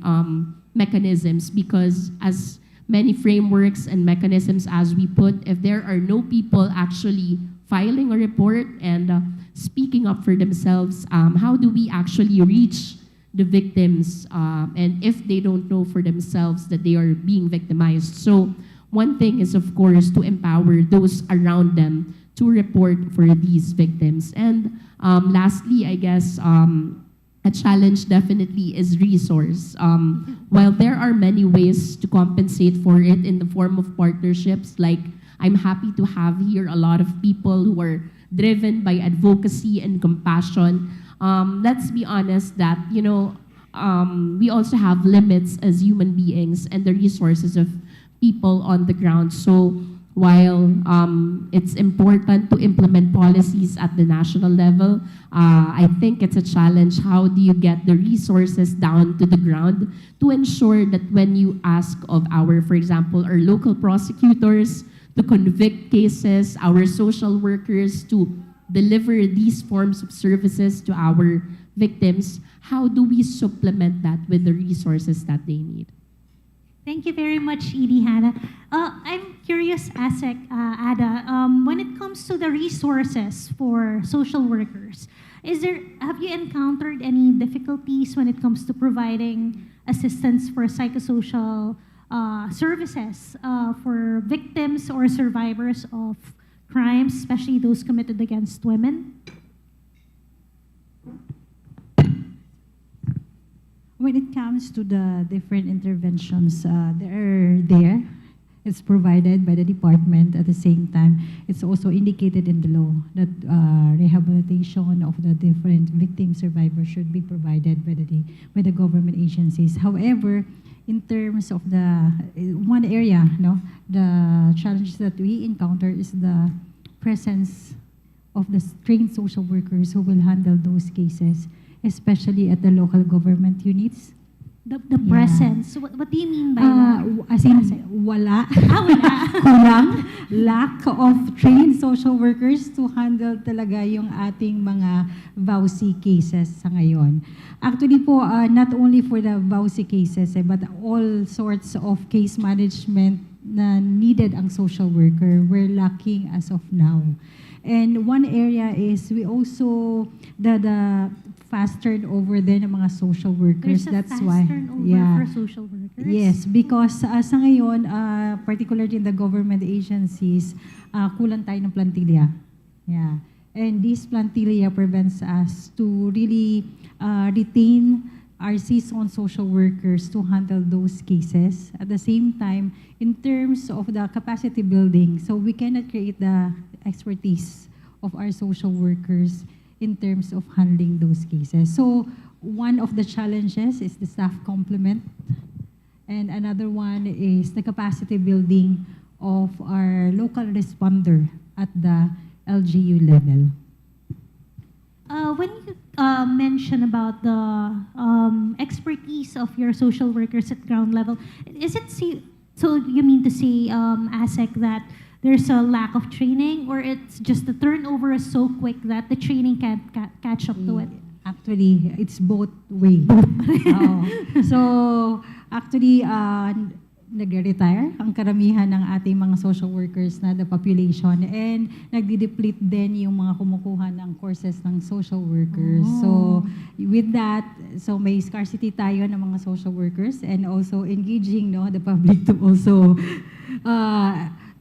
mechanisms, because as many frameworks and mechanisms as we put, if there are no people actually filing a report and speaking up for themselves, how do we actually reach the victims and if they don't know for themselves that they are being victimized? So one thing is, of course, to empower those around them to report for these victims. And lastly, I guess a challenge definitely is resource. While there are many ways to compensate for it in the form of partnerships, like I'm happy to have here a lot of people who are driven by advocacy and compassion. Let's be honest that, we also have limits as human beings and the resources of people on the ground. So while it's important to implement policies at the national level, I think it's a challenge. How do you get the resources down to the ground to ensure that when you ask of our, for example, our local prosecutors to convict cases, our social workers to deliver these forms of services to our victims, how do we supplement that with the resources that they need? Thank you very much, Edie Hannah. I'm curious, Asek, Ada, when it comes to the resources for social workers, have you encountered any difficulties when it comes to providing assistance for psychosocial services for victims or survivors of crimes, especially those committed against women? When it comes to the different interventions, they're there. It's provided by the department. At the same time, it's also indicated in the law that rehabilitation of the different victim survivors should be provided by the government agencies. However, in terms of the one area, no, the challenge that we encounter is the presence of the trained social workers who will handle those cases, especially at the local government units. The presence. What do you mean by that? As in, wala. Wala. Kulang. Lack of trained social workers to handle talaga yung ating mga VAUSI cases sa ngayon. Actually po, not only for the VAUSI cases, but all sorts of case management na needed ang social worker, we're lacking as of now. And one area is we also, the fast turnover din ng mga social workers. There's a That's fast why. turnover for social workers? Yes, because sa ngayon, particularly in the government agencies, kulang tayo ng plantilla. Yeah. And this plantilla prevents us to really retain our seasoned social workers to handle those cases. At the same time, in terms of the capacity building, so we cannot create the expertise of our social workers in terms of handling those cases. So one of the challenges is the staff complement, and another one is the capacity building of our local responder at the LGU level. When you mention about the expertise of your social workers at ground level, is it so you mean to say, ASEC, that there's a lack of training, or it's just the turnover is so quick that the training can't catch up to it? Actually, it's both way. So, actually, nagre-retire ang karamihan ng ating mga social workers na the population, and nagdi-deplete din yung mga kumukuha ng courses ng social workers. So, with that, so may scarcity tayo ng mga social workers, and also engaging the public to also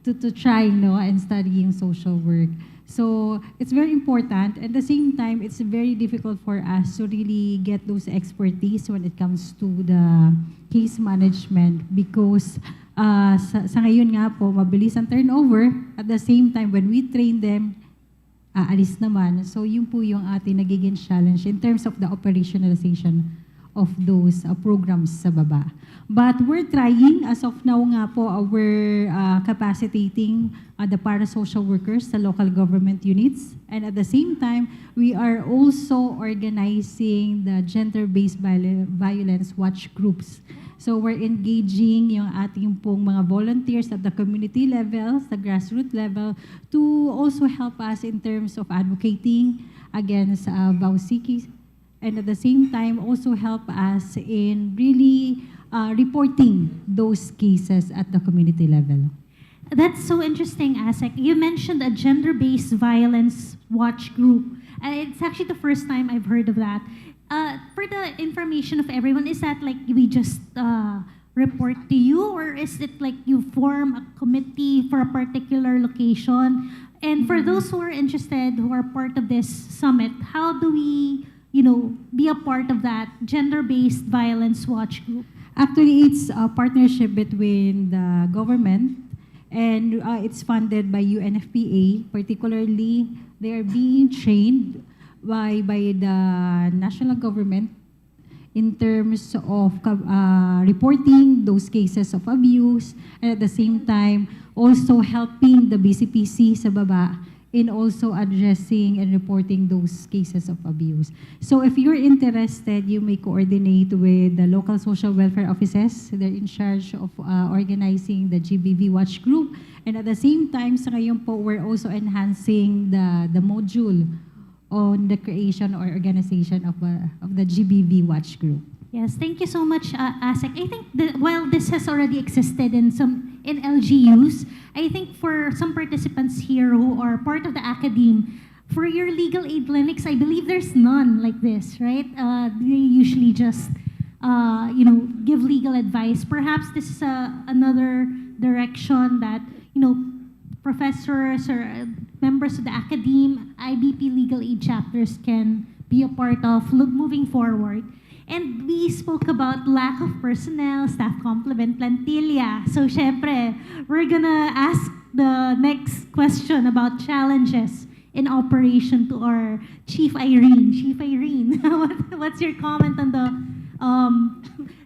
to try and studying social work. So it's very important. At the same time, it's very difficult for us to really get those expertise when it comes to the case management, because sa ngayon nga po, mabilis ang turnover. At the same time, when we train them, aalis naman. So yun po yung ating nagiging challenge in terms of the operationalization of those programs sa baba. But we're trying, as of now nga po, we're capacitating the parasocial workers sa local government units. And at the same time, we are also organizing the gender-based violence watch groups. So we're engaging yung ating pong mga volunteers at the community level, sa grassroots level, to also help us in terms of advocating against VAUSI, and at the same time also help us in really reporting those cases at the community level. That's so interesting, Asek. You mentioned a gender-based violence watch group. It's actually the first time I've heard of that. For the information of everyone, is that like we just report to you, or is it like you form a committee for a particular location? And for those who are interested, who are part of this summit, how do we be a part of that gender-based violence watch group? Actually, it's a partnership between the government, and it's funded by UNFPA. Particularly, they are being trained by the national government in terms of reporting those cases of abuse, and at the same time, also helping the BCPC sa baba in also addressing and reporting those cases of abuse. So if you're interested, you may coordinate with the local social welfare offices. They're in charge of organizing the GBV Watch Group. And at the same time, sa ngayon po, we're also enhancing the module on the creation or organization of the GBV Watch Group. Yes, thank you so much, Asek. I think while this has already existed in LGUs, I think for some participants here who are part of the academe, for your legal aid clinics, I believe there's none like this, right? They usually just, give legal advice. Perhaps this is another direction that, professors or members of the academe, IBP legal aid chapters can be a part of moving forward. And we spoke about lack of personnel, staff complement, plantilla. So, syempre, we're gonna ask the next question about challenges in operation to our Chief Irene. Chief Irene, what's your comment on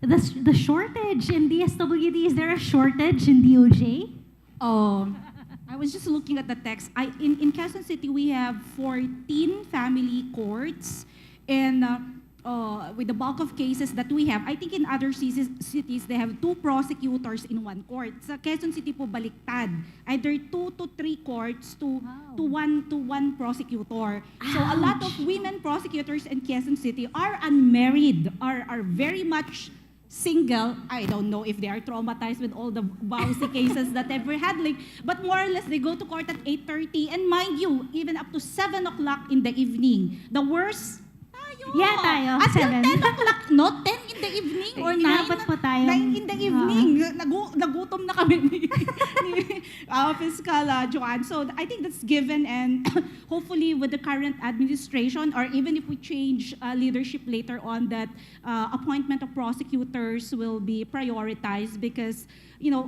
the shortage in DSWD? Is there a shortage in DOJ? I was just looking at the text. In Quezon City, we have 14 family courts, and with the bulk of cases that we have, I think in other cities, they have 2 prosecutors in 1 court. Sa Quezon City po, baliktad. Either 2 to 3 courts to one prosecutor. So a lot of women prosecutors in Quezon City are unmarried, are very much single. I don't know if they are traumatized with all the bousy cases that they've been handling, but more or less they go to court at 8:30, and mind you, even up to 7 o'clock in the evening. The worst, tayo. Until 7. 10 o'clock, no? 10 in the evening or 9? Inaabot po tayo. 9 in the evening. Nagutom na kami ni Fiscal Joanne. So I think that's given, and hopefully with the current administration, or even if we change leadership later on, that appointment of prosecutors will be prioritized, because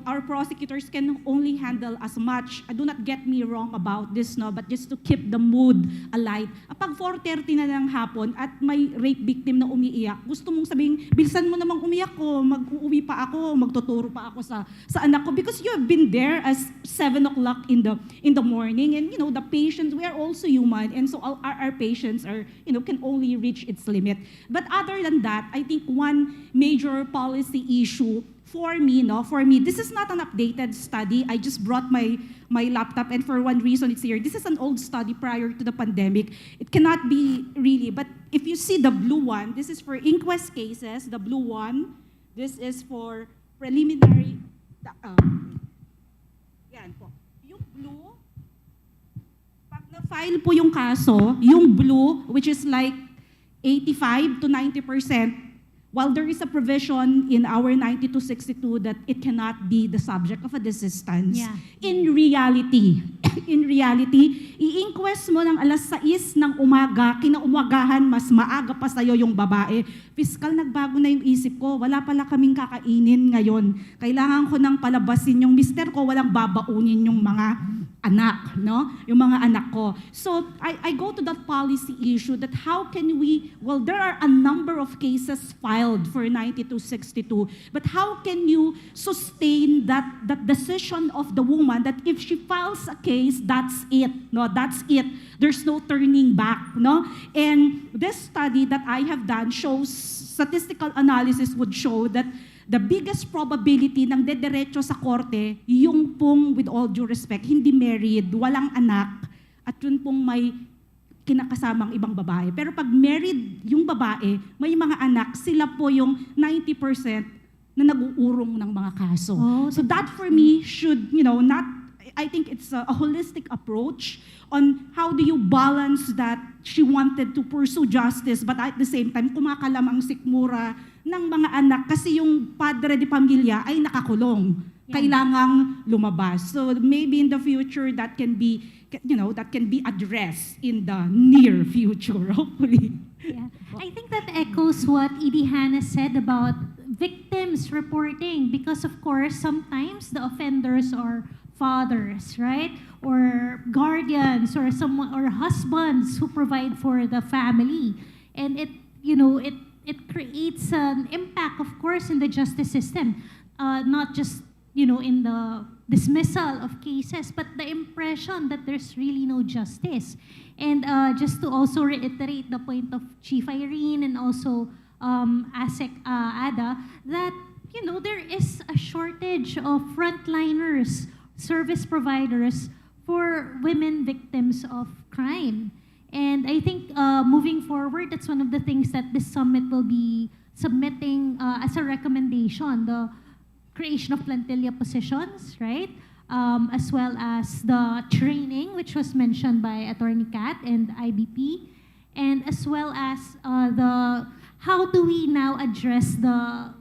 our prosecutors can only handle as much. Do not get me wrong about this, no, but just to keep the mood alight. Pag 4:30 na ng hapon at may rape victim na umiiyak, gusto mong sabihin, bilisan mo namang umiyak ko, mag-uuwi pa ako, magtuturo pa ako sa anak ko, because you have been there as 7 o'clock in the morning, and the patients, we are also human, and so our patients are, can only reach its limit. But other than that, I think one major policy issue for me, this is not an updated study. I just brought my laptop, and for one reason it's here. This is an old study prior to the pandemic. It cannot be really, but if you see the blue one, this is for inquest cases, the blue one. This is for preliminary, yan po. Yung blue, pag na-file po yung kaso, yung blue, which is like 85 to 90%, while there is a provision in our 9262 that it cannot be the subject of a desistance, in reality, i-inquest mo ng alas 6 ng umaga, kinaumagahan, mas maaga pa sa'yo yung babae. Fiscal, nagbago na yung isip ko, wala pala kaming kakainin ngayon. Kailangan ko nang palabasin yung mister ko, walang babaunin yung mga anak, no? Yung mga anak ko. So, I go to that policy issue that how can we, there are a number of cases filed for 9262, but how can you sustain that decision of the woman that if she files a case, that's it, no? That's it. There's no turning back, no? And this study that I have done shows, statistical analysis would show that the biggest probability ng dediretso sa korte, yung pong, with all due respect, hindi married, walang anak, at yun pong may kinakasamang ibang babae. Pero pag married yung babae, may mga anak, sila po yung 90% na nag-uurong ng mga kaso. So that for me should, I think it's a holistic approach on how do you balance that she wanted to pursue justice, but at the same time, kumakalam ang sikmura ng mga anak kasi yung padre de pamilya ay nakakulong. Kailangang lumabas. So maybe in the future that can be, addressed in the near future, hopefully. Yeah. I think that echoes what Edie Hannah said about victims reporting, because of course sometimes the offenders are fathers, right? Or guardians, or someone, or husbands who provide for the family. And it creates an impact, of course, in the justice system, not just in the dismissal of cases, but the impression that there's really no justice. And just to also reiterate the point of Chief Irene and also ASEC Ada, that there is a shortage of frontliners, service providers for women victims of crime. And I think moving forward, that's one of the things that this summit will be submitting as a recommendation, the creation of plantilla positions, right? As well as the training, which was mentioned by Attorney Kat and IBP, and as well as how do we now address the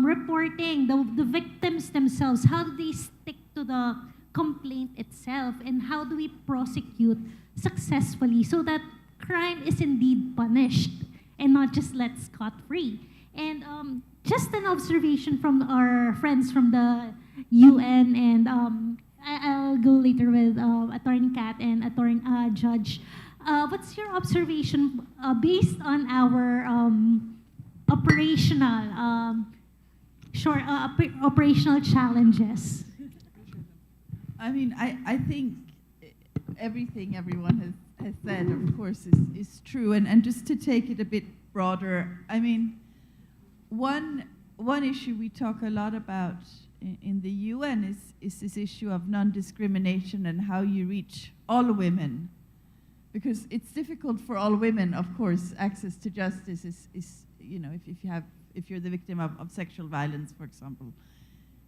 reporting, the victims themselves, how do they stick to the complaint itself, and how do we prosecute successfully so that crime is indeed punished and not just let scot-free. And just an observation from our friends from the UN, and I'll go later with Attorney Kat and Attorney Judge. What's your observation based on our operational challenges? I mean, I think everything everyone has said, of course, is true. And just to take it a bit broader, I mean, one issue we talk a lot about in the UN is this issue of non-discrimination and how you reach all women. Because it's difficult for all women, of course. Access to justice is if you're the victim of sexual violence, for example,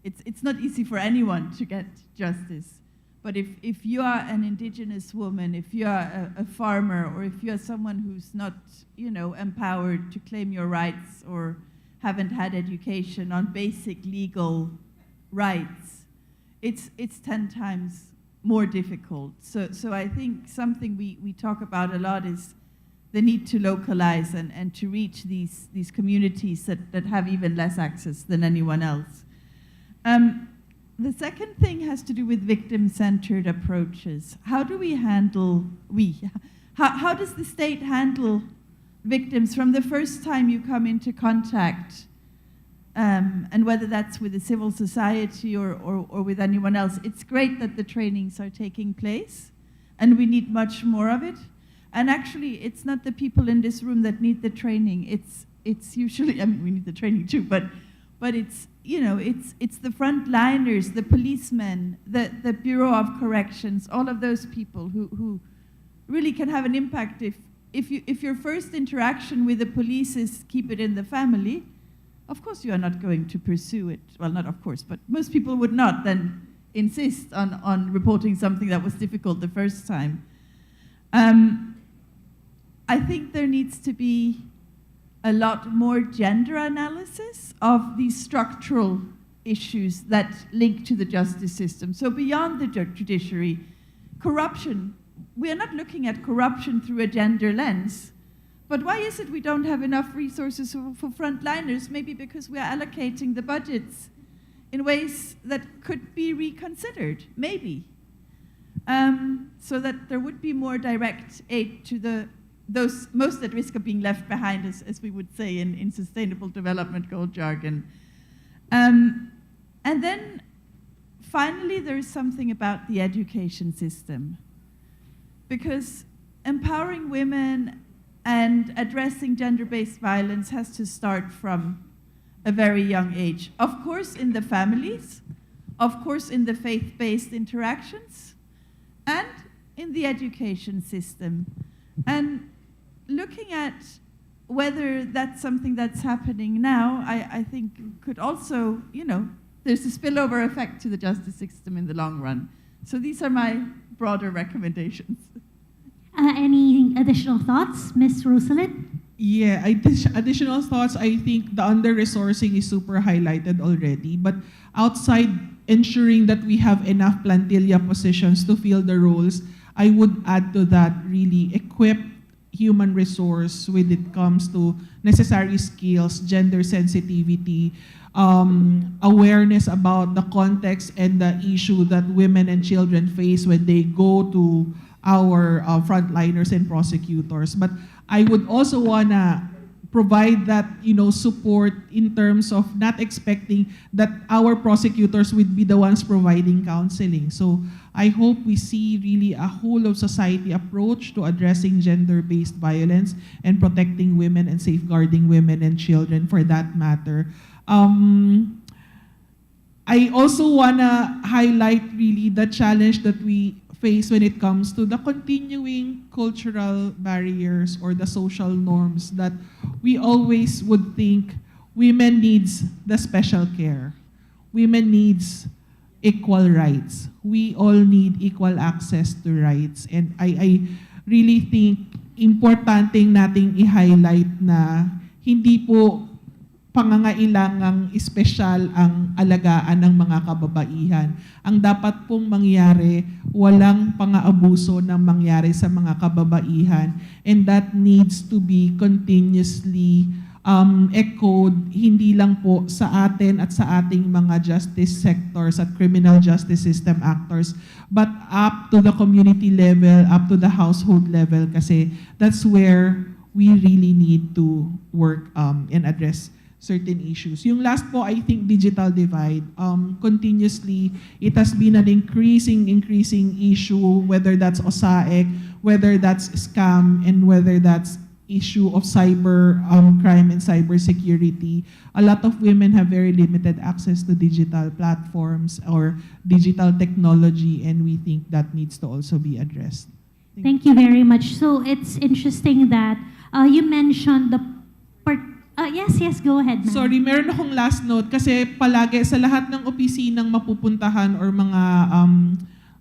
it's not easy for anyone to get justice. But if you are an indigenous woman, if you are a farmer, or if you are someone who's not, empowered to claim your rights or haven't had education on basic legal rights, it's 10 times more difficult. So I think something we talk about a lot is the need to localize and to reach these communities that have even less access than anyone else. The second thing has to do with victim-centered approaches. How do we handle, how does the state handle victims from the first time you come into contact, and whether that's with the civil society or with anyone else? It's great that the trainings are taking place, and we need much more of it. And actually, it's not the people in this room that need the training. It's usually, I mean, we need the training too, but it's, it's the frontliners, the policemen, the Bureau of Corrections, all of those people who really can have an impact if your first interaction with the police is keep it in the family. Of course you are not going to pursue it. Well, not of course, but most people would not then insist on reporting something that was difficult the first time. I think there needs to be a lot more gender analysis of these structural issues that link to the justice system. So beyond the judiciary, corruption, we are not looking at corruption through a gender lens. But why is it we don't have enough resources for frontliners? Maybe because we are allocating the budgets in ways that could be reconsidered, maybe. So that there would be more direct aid to those most at risk of being left behind, as we would say in sustainable development goal jargon. And then finally, there is something about the education system. Because empowering women and addressing gender-based violence has to start from a very young age. Of course, in the families, of course, in the faith-based interactions, and in the education system. And looking at whether that's something that's happening now, I think could also, there's a spillover effect to the justice system in the long run. So these are my broader recommendations. Any additional thoughts, Ms. Rosalind? Yeah, additional thoughts. I think the under-resourcing is super highlighted already. But outside ensuring that we have enough plantilla positions to fill the roles, I would add to that really equip human resource when it comes to necessary skills, gender sensitivity, awareness about the context and the issue that women and children face when they go to our frontliners and prosecutors. But I would also wanna provide that, support in terms of not expecting that our prosecutors would be the ones providing counseling. So I hope we see really a whole of society approach to addressing gender-based violence and protecting women and safeguarding women and children for that matter. I also want to highlight really the challenge that we face when it comes to the continuing cultural barriers or the social norms that we always would think women needs the special care. Women needs equal rights. We all need equal access to rights. And I really think importante nating i-highlight na hindi po pangangailangang espesyal ang alagaan ng mga kababaihan. Ang dapat pong mangyari, walang pang-aabuso na mangyari sa mga kababaihan, and that needs to be continuously echoed, hindi lang po sa atin at sa ating mga justice sectors at criminal justice system actors, but up to the community level, up to the household level, kasi that's where we really need to work and address certain issues. Yung last po, I think digital divide. Continuously, it has been an increasing issue, whether that's OSAEC, whether that's scam, and whether that's issue of cyber crime and cyber security. A lot of women have very limited access to digital platforms or digital technology, and we think that needs to also be addressed. Thank you very much. So it's interesting that you mentioned the yes, go ahead, ma'am. Sorry, meron akong last note kasi palagi sa lahat ng opisinang mapupuntahan or mga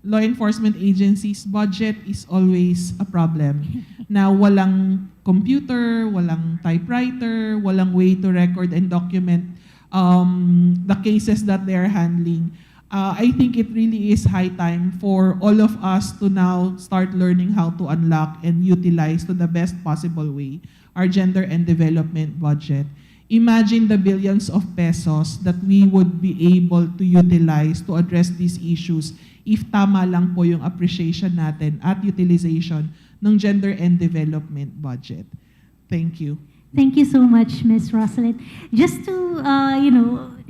law enforcement agencies, budget is always a problem. Na walang computer, walang typewriter, walang way to record and document the cases that they're handling. I think it really is high time for all of us to now start learning how to unlock and utilize to the best possible way our gender and development budget. Imagine the billions of pesos that we would be able to utilize to address these issues if tama lang po yung appreciation natin at utilization ng gender and development budget. Thank you. Thank you so much, Ms. Rosalind. Just to,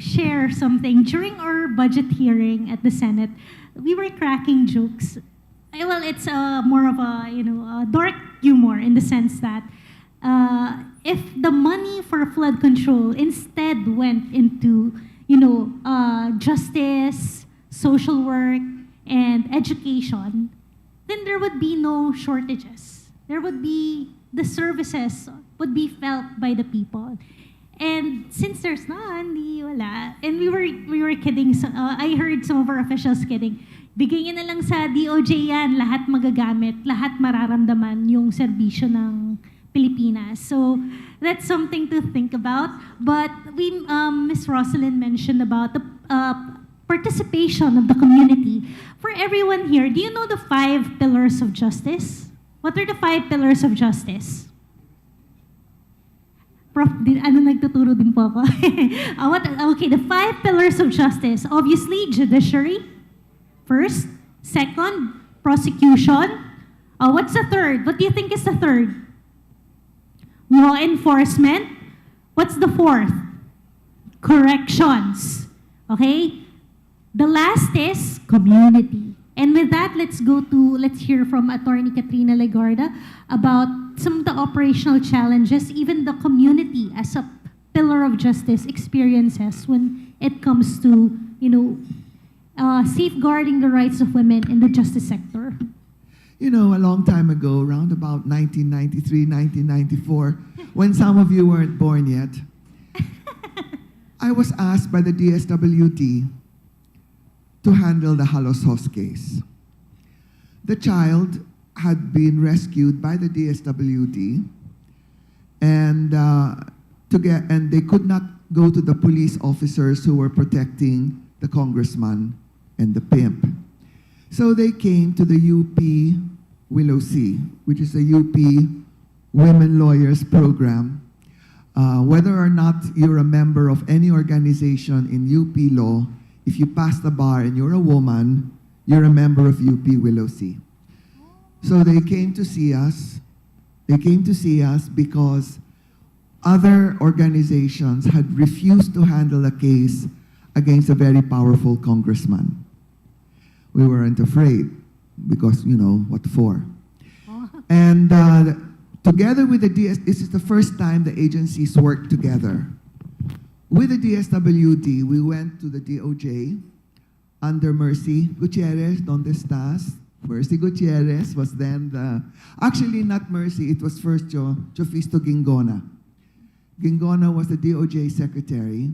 share something, during our budget hearing at the Senate, we were cracking jokes. Well, it's more of a, dark humor in the sense that if the money for flood control instead went into, justice, social work, and education, then there would be no shortages. There would be, the services would be felt by the people. And since there's none, di wala. And we were kidding. I heard some of our officials kidding. Bigyan na lang sa DOJ yan, lahat magagamit, lahat mararamdaman yung serbisyo ng Pilipinas. So that's something to think about. But Ms. Rosalind mentioned about the participation of the community. For everyone here, do you know the 5 pillars of justice? What are the 5 pillars of justice? Prof, nagtuturo din po ako. Okay, the 5 pillars of justice. Obviously, judiciary, first. Second, prosecution. What's the third? What do you think is the third? Law enforcement. What's the fourth? Corrections. Okay? The last is community. And with that, let's hear from Attorney Katrina Legarda about some of the operational challenges even the community as a pillar of justice experiences when it comes to, safeguarding the rights of women in the justice sector. A long time ago, around about 1993, 1994, when some of you weren't born yet, I was asked by the DSWD to handle the Halos Hos case. The child had been rescued by the DSWD, and they could not go to the police officers who were protecting the congressman and the pimp. So they came to the UP Willow C, which is a UP Women Lawyers Program. Whether or not you're a member of any organization in UP law, if you pass the bar and you're a woman, you're a member of UP Willow C. So they came to see us. They came to see us because other organizations had refused to handle a case against a very powerful congressman. We weren't afraid because, what for? And together with the this is the first time the agencies worked together. With the DSWD, we went to the DOJ under Mercy Gutierrez, donde estás? Mercy Gutierrez was then actually not Mercy, it was first Jofisto Gingona. Gingona was the DOJ secretary,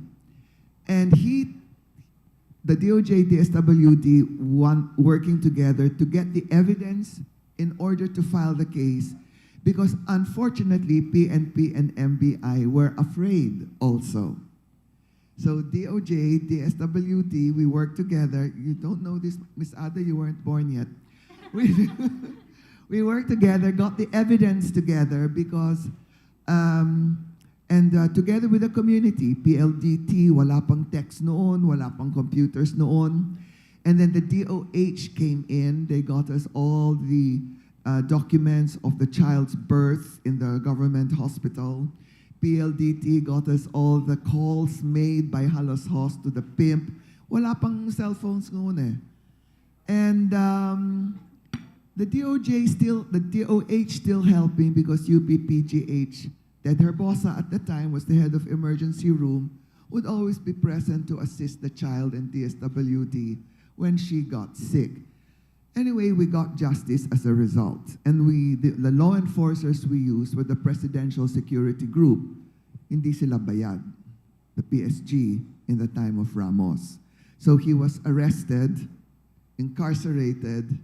and the DOJ, DSWD, working together to get the evidence in order to file the case, because unfortunately, PNP and MBI were afraid also. So DOJ, DSWD, we worked together. You don't know this, Miss Ada, you weren't born yet. We worked together, got the evidence together because, together with the community, PLDT, wala pang text noon, wala pang computers noon. And then the DOH came in, they got us all the documents of the child's birth in the government hospital. PLDT got us all the calls made by Halos Host to the pimp. Wala pang cell phones noon eh. And the DOH still helping because UPPGH, Ted Herbosa at the time was the head of emergency room, would always be present to assist the child and DSWD when she got sick. Anyway, we got justice as a result. And the law enforcers we used were the Presidential Security Group, hindi sila bayad, the PSG in the time of Ramos. So he was arrested, incarcerated,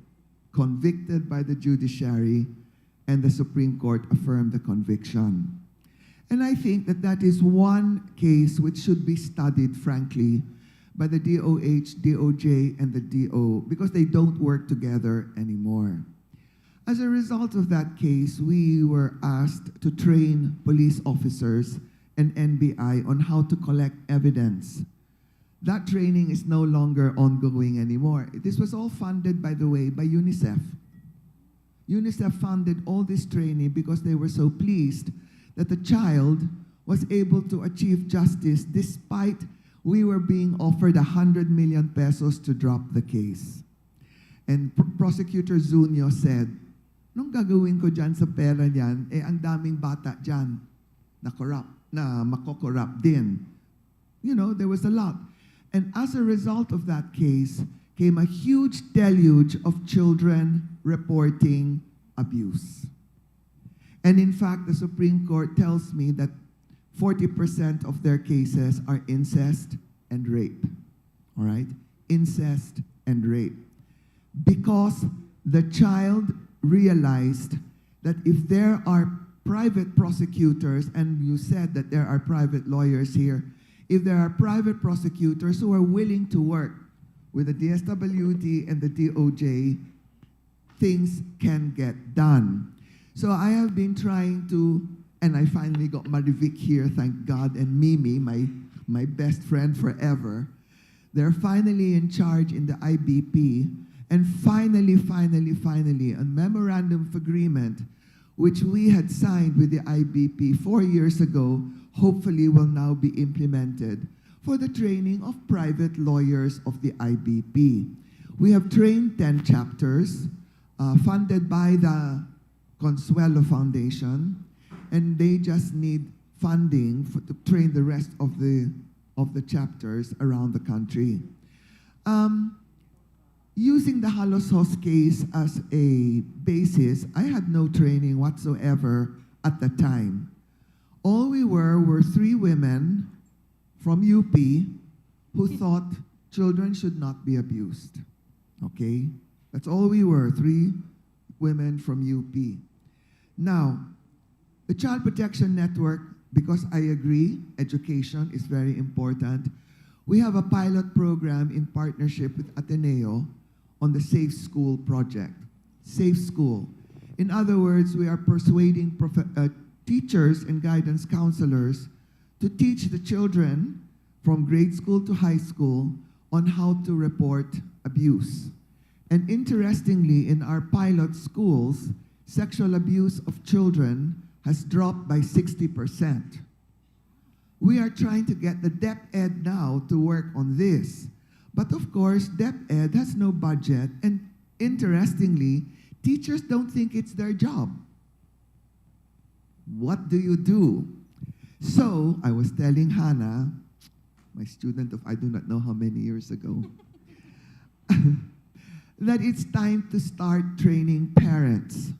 convicted by the judiciary, and the Supreme Court affirmed the conviction. And I think that is one case which should be studied, frankly, by the DOH, DOJ, and the DO, because they don't work together anymore. As a result of that case, we were asked to train police officers and NBI on how to collect evidence. That training is no longer ongoing anymore. This was all funded, by the way, by UNICEF. UNICEF funded all this training because they were so pleased that the child was able to achieve justice despite we were being offered 100 million pesos to drop the case. And Prosecutor Zunio said, nung gagawin ko dyan sa pera niyan, ang daming bata dyan na mako-corrupt din. There was a lot. And as a result of that case, came a huge deluge of children reporting abuse. And in fact, the Supreme Court tells me that 40% of their cases are incest and rape. All right? Incest and rape. Because the child realized that if there are private prosecutors, and you said that there are private lawyers here, if there are private prosecutors who are willing to work with the DSWD and the DOJ, things can get done. So I have been trying to, and I finally got Marivic here, thank God, and Mimi, my best friend forever. They're finally in charge in the IBP, and finally, a memorandum of agreement, which we had signed with the IBP 4 years ago, hopefully will now be implemented for the training of private lawyers of the IBP. We have trained 10 chapters, funded by the Consuelo Foundation, and they just need funding to train the rest of the chapters around the country. Using the Halos Host case as a basis, I had no training whatsoever at the time. All we were 3 women from UP who thought children should not be abused. Okay? That's all we were, 3 women from UP. Now, the Child Protection Network, because I agree, education is very important. We have a pilot program in partnership with Ateneo on the Safe School project. Safe School. In other words, we are persuading teachers and guidance counselors to teach the children from grade school to high school on how to report abuse. And interestingly, in our pilot schools, sexual abuse of children has dropped by 60%. We are trying to get the DepEd now to work on this. But of course, DepEd has no budget, and interestingly, teachers don't think it's their job. What do you do? So, I was telling Hannah, my student of I do not know how many years ago, that it's time to start training parents.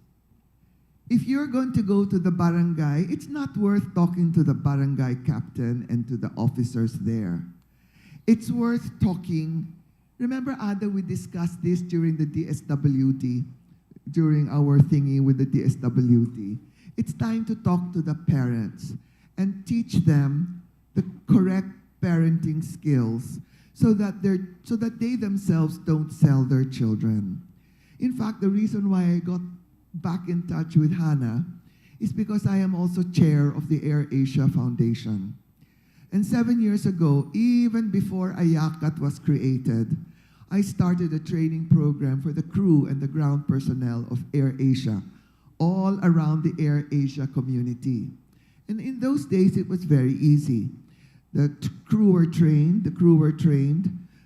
If you're going to go to the barangay, it's not worth talking to the barangay captain and to the officers there. It's worth talking. Remember, Ada, we discussed this during the DSWD, during our thingy with the DSWD. It's time to talk to the parents and teach them the correct parenting skills so that they themselves don't sell their children. In fact, the reason why I got back in touch with Hannah is because I am also chair of the Air Asia Foundation. And 7 years ago, even before IACAT was created, I started a training program for the crew and the ground personnel of Air Asia, all around the Air Asia community. And in those days, it was very easy. The crew were trained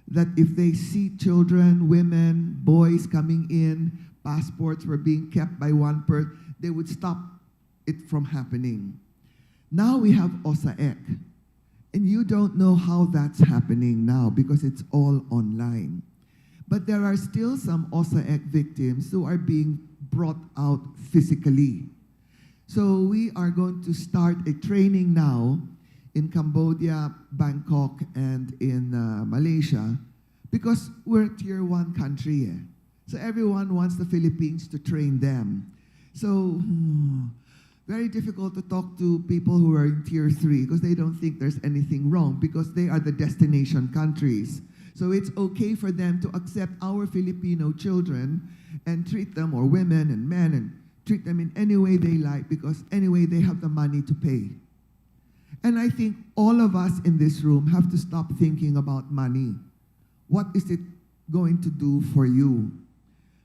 that if they see children, women, boys coming in, passports were being kept by one person, they would stop it from happening. Now we have OSAEC. And you don't know how that's happening now because it's all online. But there are still some OSAEC victims who are being brought out physically. So we are going to start a training now in Cambodia, Bangkok, and in Malaysia because we're a tier 1 country. So everyone wants the Philippines to train them. So very difficult to talk to people who are in tier 3 because they don't think there's anything wrong because they are the destination countries. So it's okay for them to accept our Filipino children and treat them, or women and men, and treat them in any way they like because anyway they have the money to pay. And I think all of us in this room have to stop thinking about money. What is it going to do for you?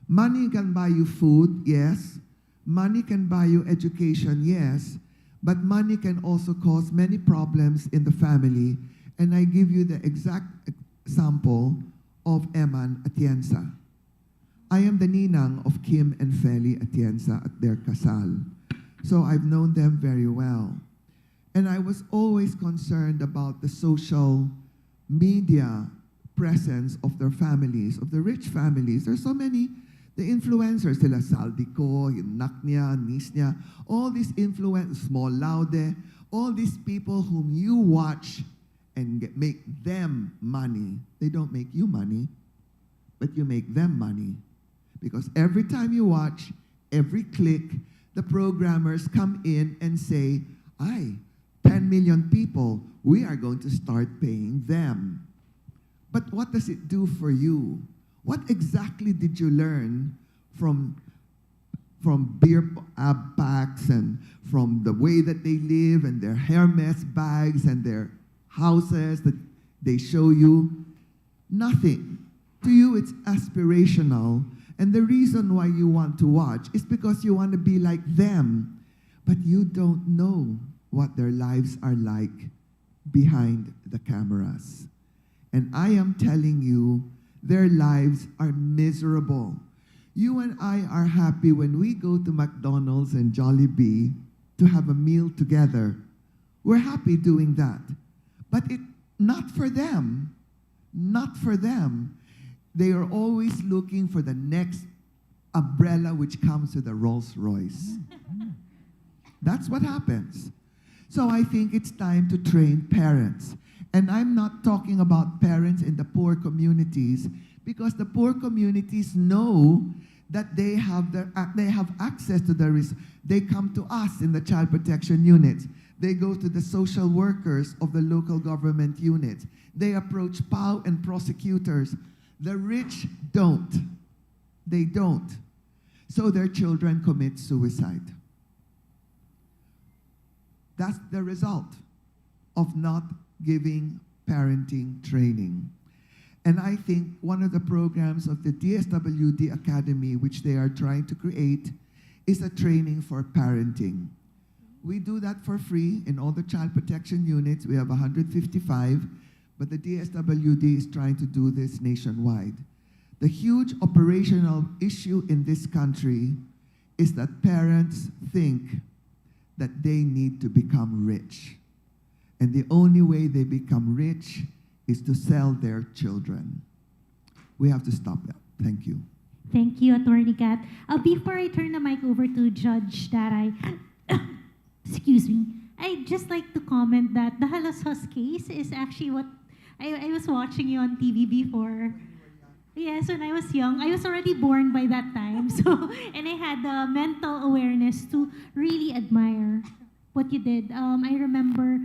Money can buy you food, yes. Money can buy you education, yes. But money can also cause many problems in the family. And I give you the exact example of Eman Atienza. I am the ninang of Kim and Feli Atienza at their kasal. So I've known them very well. And I was always concerned about the social media presence of their families, of the rich families. There's so many, the influencers, sila Saldico, Naknya, Nisnya, all these influencers, Small Laude, all these people whom you watch and make them money. They don't make you money, but you make them money. Because every time you watch, every click, the programmers come in and say, 10 million people, we are going to start paying them. But what does it do for you? What exactly did you learn from beer packs and from the way that they live and their Hermes bags and their houses that they show you? Nothing. To you, it's aspirational. And the reason why you want to watch is because you want to be like them. But you don't know what their lives are like behind the cameras. And I am telling you, their lives are miserable. You and I are happy when we go to McDonald's and Jollibee to have a meal together. We're happy doing that. But not for them. Not for them. They are always looking for the next umbrella which comes with a Rolls Royce. That's what happens. So I think it's time to train parents. And I'm not talking about parents in the poor communities because the poor communities know that they have access to the resources. They come to us in the child protection units. They go to the social workers of the local government units. They approach POW and prosecutors. The rich don't. They don't. So their children commit suicide. That's the result of not giving parenting training. And I think one of the programs of the DSWD Academy, which they are trying to create, is a training for parenting. We do that for free in all the child protection units. We have 155, but the DSWD is trying to do this nationwide. The huge operational issue in this country is that parents think that they need to become rich. And the only way they become rich is to sell their children. We have to stop that. Thank you. Thank you, Attorney Kat. Before I turn the mic over to Judge Daray, excuse me, I'd just like to comment that the Halos case is actually what I was watching you on TV before. Yes, when I was young, I was already born by that time. So, and I had the mental awareness to really admire what you did. I remember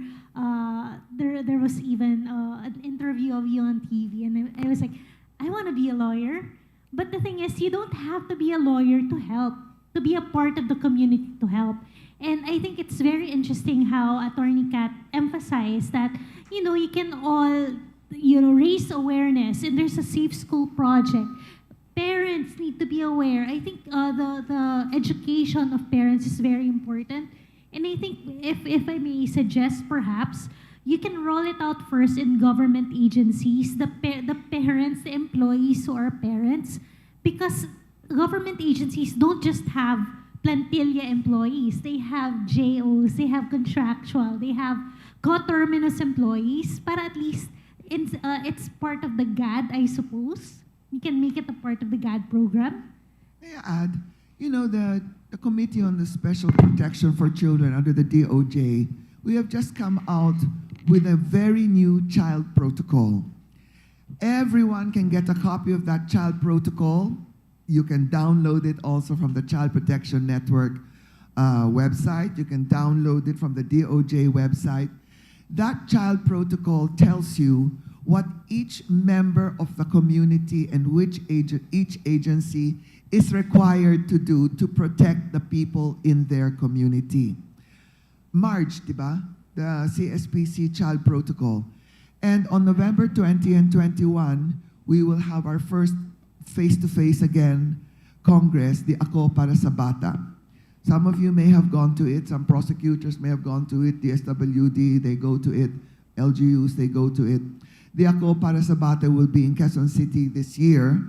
there was even an interview of you on TV, and I was like, I want to be a lawyer. But the thing is, you don't have to be a lawyer to help, to be a part of the community to help. And I think it's very interesting how Attorney Kat emphasized that, you can all, raise awareness, and there's a Safe School project. Parents need to be aware. I think the education of parents is very important. And I think if I may suggest, perhaps, you can roll it out first in government agencies, the parents, the employees who are parents, because government agencies don't just have plantilla employees. They have JOs, they have contractual, they have coterminous employees, but at least it's part of the GAD, I suppose. You can make it a part of the GAD program. May I add, the Committee on the Special Protection for Children under the DOJ, we have just come out with a very new child protocol. Everyone can get a copy of that child protocol. You can download it also from the Child Protection Network website. You can download it from the DOJ website. That child protocol tells you what each member of the community and each agency is required to do to protect the people in their community. March, diba? The CSPC Child Protocol. And on November 20 and 21, we will have our first face-to-face again Congress, the Ako Para sa Bata. Some of you may have gone to it, some prosecutors may have gone to it, the SWD, they go to it, LGUs, they go to it. The Ako Para sa Bata will be in Quezon City this year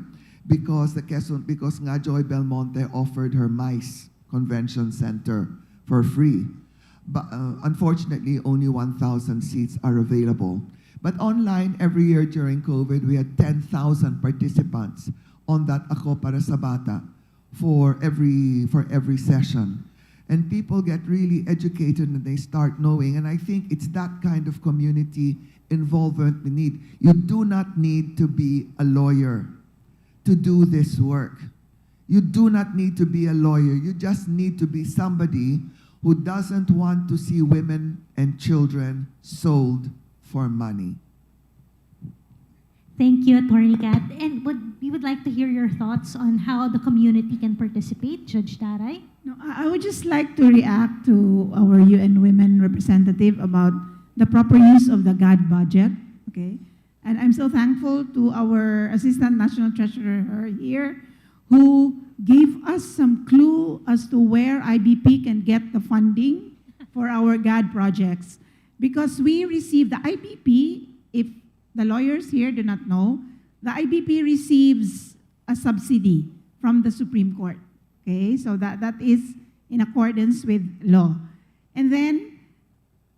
because nga Joy Belmonte offered her MICE Convention Center for free. But unfortunately, only 1,000 seats are available. But online, every year during COVID, we had 10,000 participants on that Ako Para sa Bata for every session. And people get really educated and they start knowing. And I think it's that kind of community involvement we need. You do not need to be a lawyer to do this work. You do not need to be a lawyer. You just need to be somebody who doesn't want to see women and children sold for money. Thank you, Attorney Kat. And we would like to hear your thoughts on how the community can participate. Judge Daray? No, I would just like to react to our UN Women representative about the proper use of the GAD budget. Okay, and I'm so thankful to our Assistant National Treasurer here, who gave us some clue as to where IBP can get the funding for our GAD projects. Because we receive the IBP, if the lawyers here do not know, the IBP receives a subsidy from the Supreme Court. Okay, so that is in accordance with law. And then,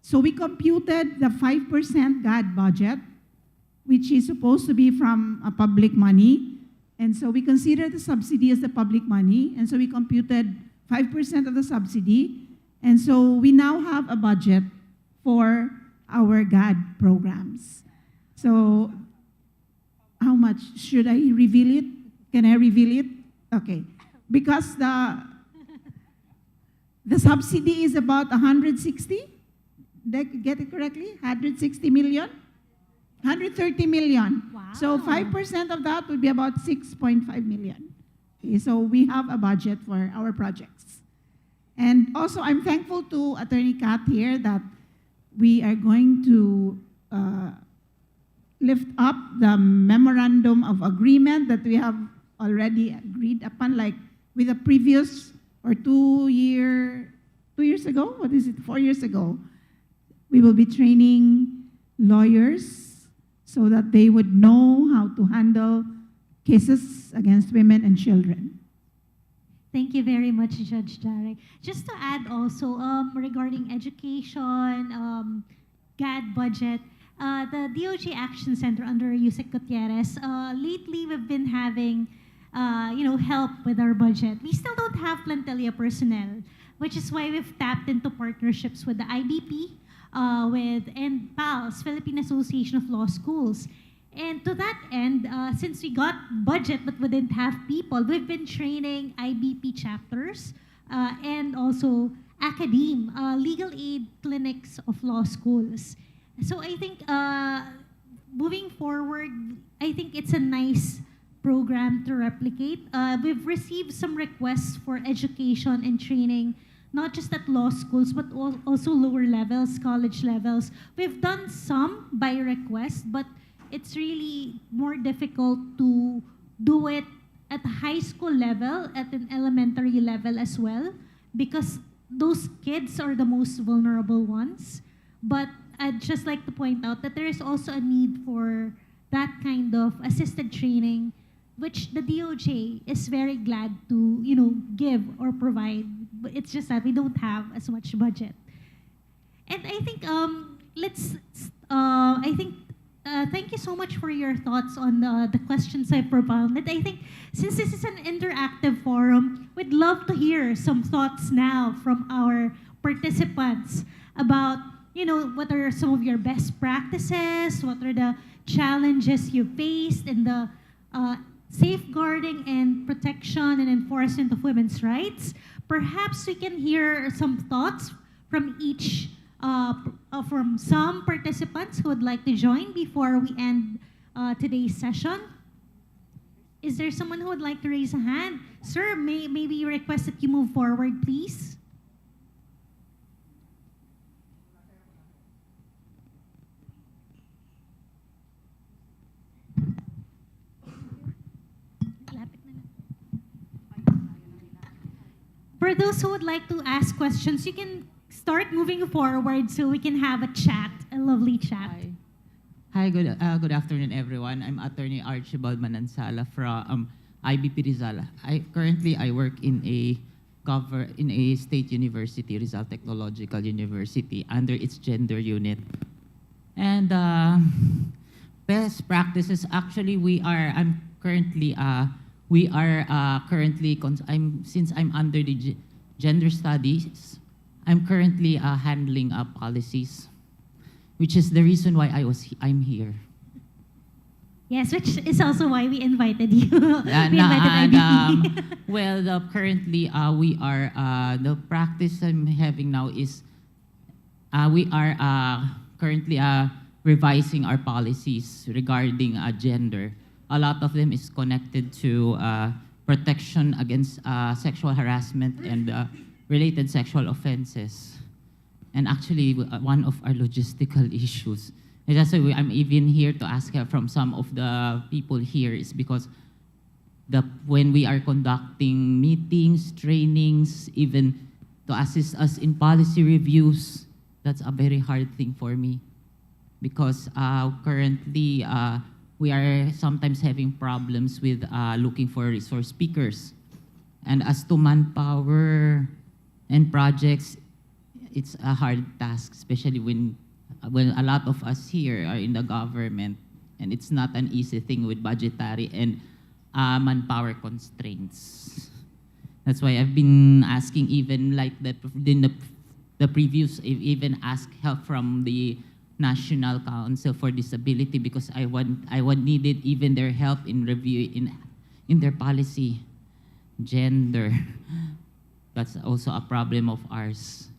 so we computed the 5% GAD budget, which is supposed to be from public money. And so we consider the subsidy as the public money. And so we computed 5% of the subsidy. And so we now have a budget for our GAD programs. So how much? Should I reveal it? Can I reveal it? Okay. Because the subsidy is about 160. Did I get it correctly? 160 million? 130 million. Wow. So 5% of that would be about 6.5 million. Okay, so we have a budget for our projects. And also, I'm thankful to Attorney Kat here that we are going to lift up the memorandum of agreement that we have already agreed upon, like with the previous or 2 year 2 years ago? What is it? 4 years ago. We will be training lawyers so that they would know how to handle cases against women and children. Thank you very much, Judge Jare. Just to add also, regarding education, GAD budget, the DOJ Action Center under Yusek Gutierrez, lately we've been having, help with our budget. We still don't have Plantelia personnel, which is why we've tapped into partnerships with the IBP, and PALS, Philippine Association of Law Schools. And to that end, since we got budget but we didn't have people, we've been training IBP chapters and also legal aid clinics of law schools. So I think moving forward, I think it's a nice program to replicate. We've received some requests for education and training, not just at law schools, but also lower levels, college levels. We've done some by request, but it's really more difficult to do it at high school level, at an elementary level as well, because those kids are the most vulnerable ones. But I'd just like to point out that there is also a need for that kind of assisted training, which the DOJ is very glad to, give or provide. But it's just that we don't have as much budget. And I think thank you so much for your thoughts on the questions I propounded. I think since this is an interactive forum, we'd love to hear some thoughts now from our participants about, what are some of your best practices, what are the challenges you faced in the safeguarding and protection and enforcement of women's rights. Perhaps we can hear some thoughts from each from some participants who would like to join before we end today's session. Is there someone who would like to raise a hand? Sir, maybe you request that you move forward, please. For those who would like to ask questions, you can start moving forward so we can have a chat, a lovely chat. Hi, good afternoon, everyone. I'm Attorney Archibald Manansala from IBP Rizal. I work in a state university, Rizal Technological University, under its gender unit. And best practices, actually, since I'm under the gender studies, I'm currently handling policies, which is the reason why I'm here. Yes, which is also why we invited you. We invited IBP. Currently we are the practice I'm having now is we are currently revising our policies regarding gender. A lot of them is connected to protection against sexual harassment and related sexual offenses. And actually, one of our logistical issues. And that's why I'm even here to ask help from some of the people here is because when we are conducting meetings, trainings, even to assist us in policy reviews, that's a very hard thing for me. Because currently, we are sometimes having problems with looking for resource speakers. And as to manpower and projects, it's a hard task, especially when a lot of us here are in the government, and it's not an easy thing with budgetary and manpower constraints. That's why I've been asking, even like the previous, even ask help from the National Council for Disability, because I needed even their help in review in their policy. Gender, that's also a problem of ours,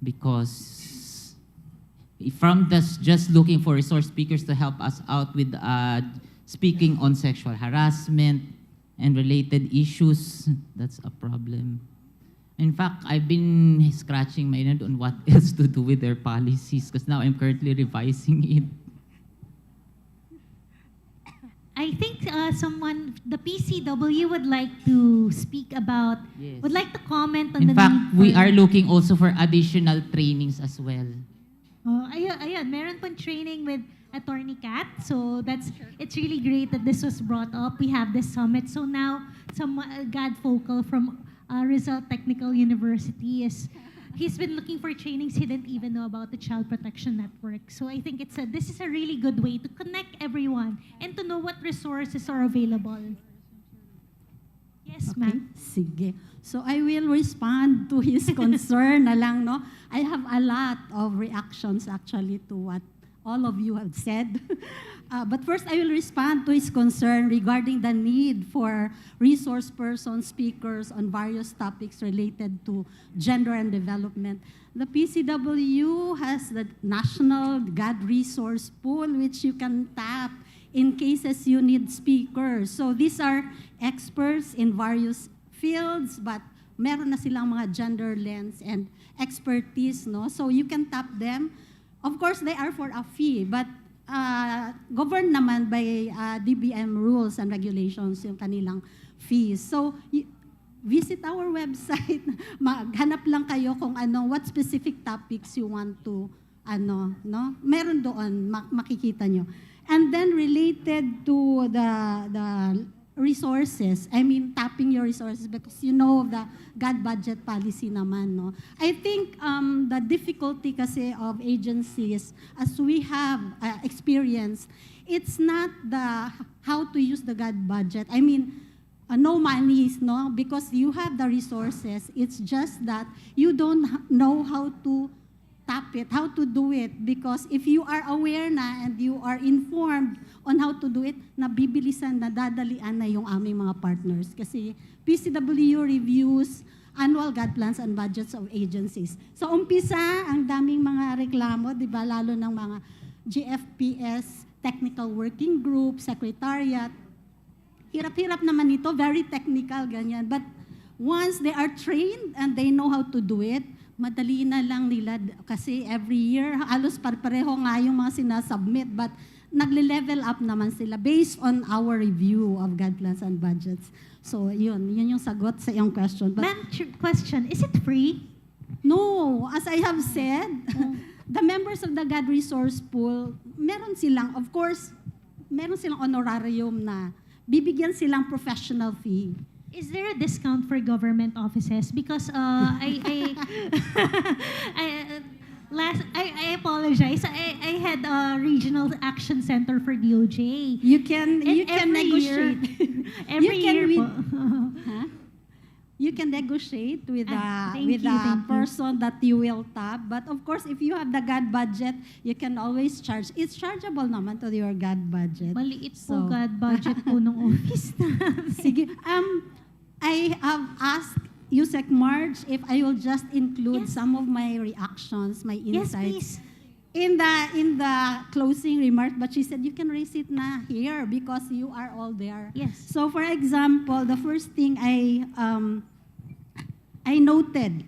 because from this just looking for resource speakers to help us out with speaking on sexual harassment and related issues, that's a problem. In fact, I've been scratching my head on what else to do with their policies, because now I'm currently revising it. I I think the PCW would like to speak about, Yes. would like to comment on In the fact, need we for- are looking also for additional trainings as well. Oh, ayun, meron pong training with Attorney Kat. So it's really great that this was brought up. We have this summit. So now, some God Focal from Rizal Technical University he's been looking for trainings he didn't even know about the Child Protection Network. So I think this is a really good way to connect everyone and to know what resources are available. Yes, Okay, ma'am. sige. So I will respond to his concern na lang, no? I have a lot of reactions actually to what all of you have said. But first, I will respond to his concern regarding the need for resource persons, speakers on various topics related to gender and development. The PCW has the National God Resource Pool, which you can tap in cases you need speakers. So these are experts in various fields, but meron na silang mga gender lens and expertise, no? So you can tap them. Of course, they are for a fee, but governed naman by DBM rules and regulations yung kanilang fees. So visit our website. Maghanap lang kayo kung what specific topics you want to no? Meron doon makikita nyo. And then related to the resources, I mean tapping your resources because you know the God budget policy naman, no? I think the difficulty kasi of agencies, as we have experienced, it's not the how to use the God budget. I mean, no monies, no? Because you have the resources. It's just that you don't know how to tap it, how to do it. Because if you are aware na and you are informed on how to do it, nabibilisan, nadadalian na yung aming mga partners. Kasi PCW reviews annual God plans and budgets of agencies. So umpisa, ang daming mga reklamo, di ba, lalo ng mga GFPS, Technical Working Group, Secretariat. Hirap-hirap naman ito, very technical, ganyan. But once they are trained and they know how to do it, madali na lang nila kasi every year, halos pareho nga yung mga sinasubmit, but nagle-level up naman sila based on our review of God plans and budgets. So yun yung sagot sa iyong question. But Ma'am, question, is it free? no, as I have said, the members of the God Resource Pool, meron silang, of course, meron silang honorarium na bibigyan silang professional fee. Is there a discount for government offices? Because I apologize. I had a regional action center for DOJ. You can And every year- negotiate. Every You can year po. Huh? You can negotiate with thank the you. person that you will tap. But of course, if you have the God budget, you can always charge. It's chargeable naman to your God budget. Maliit So- po God budget po ng office namin. Sige. I have asked Yusek Marge if I will just include Yes. some of my reactions, my Yes, insights. please. In the closing remark, but she said you can raise it na here because you are all there. Yes. So for example, the first thing I noted,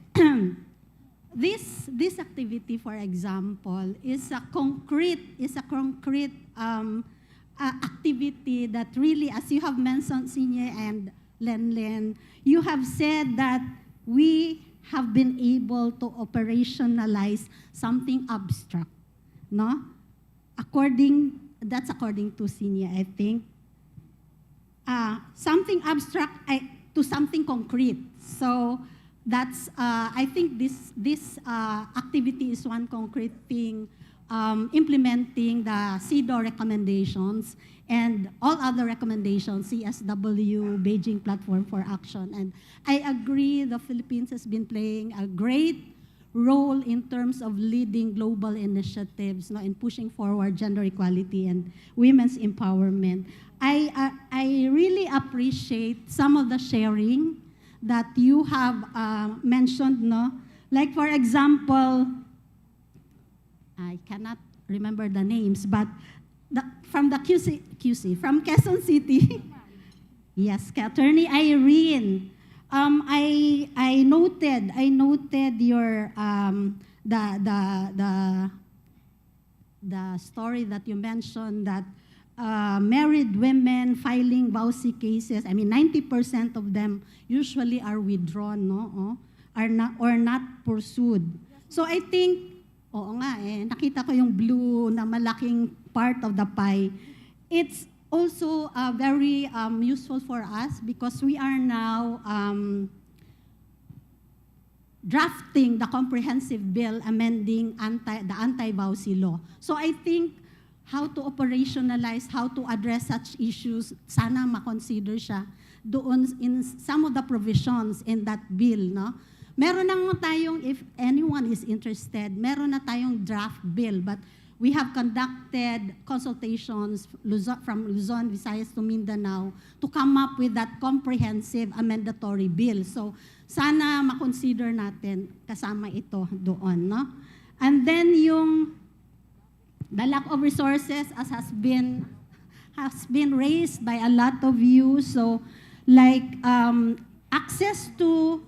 this activity, for example, is a concrete activity that really, as you have mentioned, Sinye and Len, you have said that we have been able to operationalize something abstract, no? That's according to Sinye, I think. Something abstract to something concrete. So that's, I think this activity is one concrete thing, implementing the CEDAW recommendations and all other recommendations, CSW, Beijing Platform for Action. And I agree the Philippines has been playing a great role in terms of leading global initiatives, no, in pushing forward gender equality and women's empowerment. I really appreciate some of the sharing that you have mentioned, no? Like for example, I cannot remember the names, but from the QC, from Quezon City. Yes, Attorney Irene. I noted your the story that you mentioned that married women filing vowsy cases. I mean, 90% of them usually are withdrawn, no? Are not or not pursued. So I think, oo nga nakita ko yung blue na malaking part of the pie. It's also very useful for us because we are now drafting the comprehensive bill amending the anti-vowsy law. So I think how to operationalize, how to address such issues, sana makonsider siya doon in some of the provisions in that bill, no? Meron na tayong, if anyone is interested, meron na tayong draft bill, but we have conducted consultations from Luzon, Visayas to Mindanao to come up with that comprehensive amendatory bill. So sana makonsider natin kasama ito doon, no? And then yung the lack of resources, as has been raised by a lot of you. So, like access to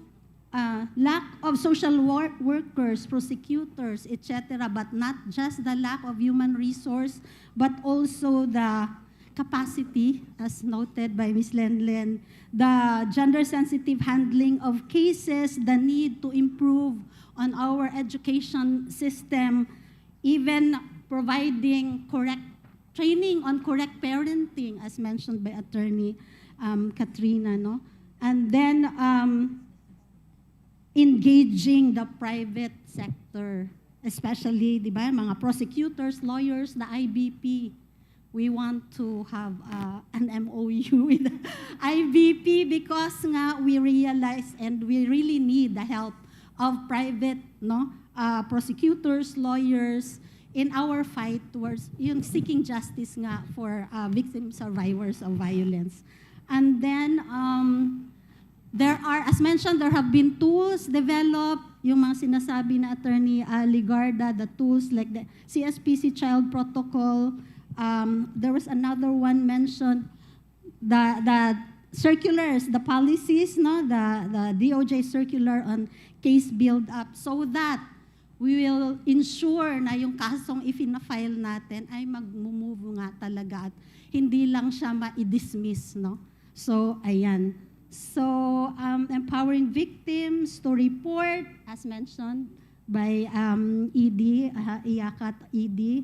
lack of social workers, prosecutors, etc. But not just the lack of human resource, but also the capacity, as noted by Ms. Lenlen, the gender-sensitive handling of cases, the need to improve on our education system, even providing correct training on correct parenting, as mentioned by Attorney Katrina, no? And then engaging the private sector, especially, di ba, mga prosecutors, lawyers, the IBP. We want to have an MOU with the IBP because nga we realize and we really need the help of private, no, prosecutors, lawyers, in our fight towards yung seeking justice nga for victim survivors of violence. And then, there are, as mentioned, there have been tools developed, yung mga sinasabi na Attorney Ligarda, the tools like the CSPC Child Protocol. There was another one mentioned, the circulars, the policies, no, the DOJ circular on case build-up, so that we will ensure na yung kasong ifina-file natin ay mag-move nga talaga at hindi lang siya ma-dismiss, no? So, ayan. So, empowering victims to report, as mentioned by ED, IACAT ED.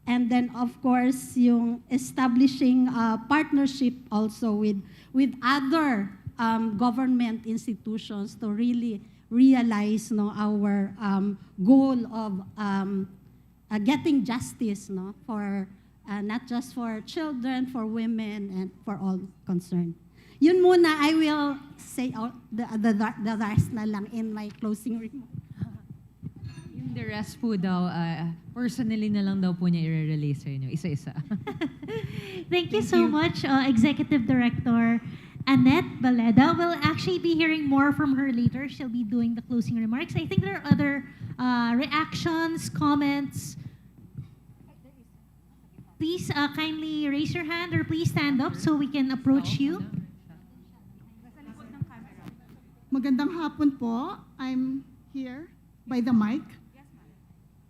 And then, of course, yung establishing partnership also with other government institutions to really realize, no, our goal of getting justice, no, for not just for children, for women, and for all concerned. Yun muna, I will say the rest na lang in my closing remarks. Yung the rest po daw, personally na lang daw po niya i-release sa inyo, isa-isa. Thank you so much, Executive Director Annette Baleda. We'll actually be hearing more from her later. She'll be doing the closing remarks. I think there are other reactions, comments. Please kindly raise your hand or please stand up so we can approach you. Magandang hapon po. I'm here by the mic.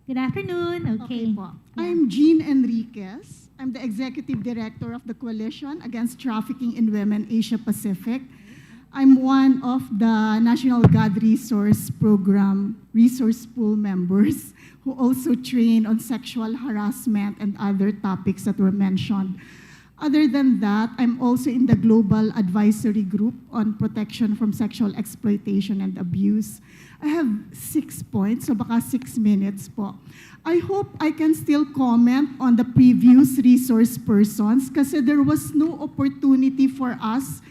Good afternoon. Okay. Po. I'm Jean Enriquez. I'm the Executive Director of the Coalition Against Trafficking in Women Asia Pacific. I'm one of the National God Resource Program Resource Pool members who also train on sexual harassment and other topics that were mentioned. Other than that, I'm also in the Global Advisory Group on Protection from Sexual Exploitation and Abuse. I have 6 points, so baka 6 minutes po. I hope I can still comment on the previous resource persons kasi there was no opportunity for us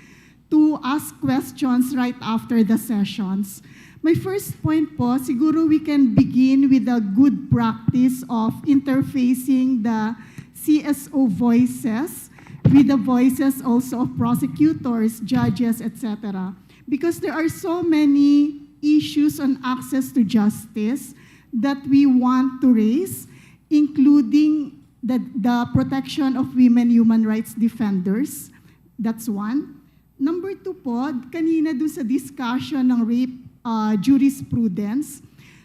to ask questions right after the sessions. My first point po, siguro we can begin with the good practice of interfacing the CSO voices with the voices also of prosecutors, judges, etc. Because there are so many issues on access to justice that we want to raise, including the protection of women human rights defenders. That's one. Number 2 po, kanina dun sa discussion ng rape jurisprudence,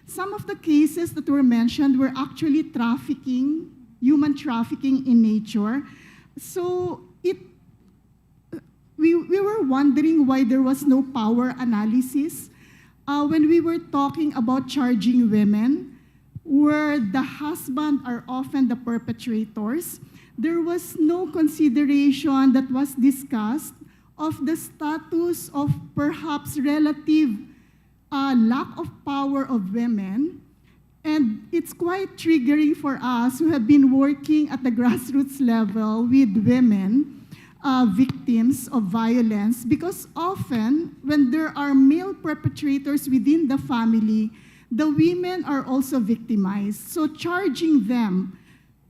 some of the cases that were mentioned were actually trafficking, human trafficking in nature. So we were wondering why there was no power analysis when we were talking about charging women, where the husband are often the perpetrators. There was no consideration that was discussed of the status of perhaps relative lack of power of women. And it's quite triggering for us who have been working at the grassroots level with women, victims of violence, because often when there are male perpetrators within the family, the women are also victimized. So charging them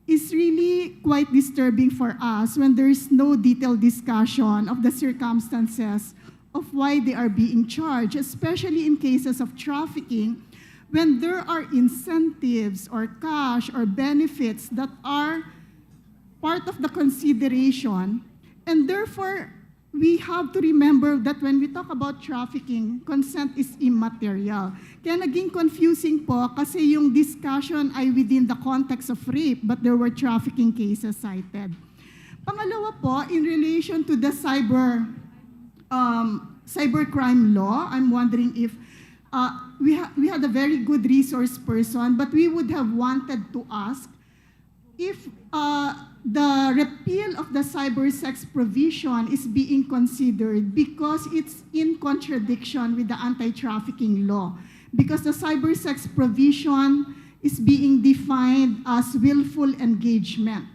is really quite disturbing for us when there is no detailed discussion of the circumstances of why they are being charged, especially in cases of trafficking, when there are incentives or cash or benefits that are part of the consideration. And therefore, we have to remember that when we talk about trafficking, consent is immaterial. Kaya naging confusing po kasi yung discussion ay within the context of rape, but there were trafficking cases cited. Pangalawa po, in relation to the cybercrime law, I'm wondering if we had a very good resource person, but we would have wanted to ask if the repeal of the cyber sex provision is being considered because it's in contradiction with the anti-trafficking law. Because the cyber sex provision is being defined as willful engagement.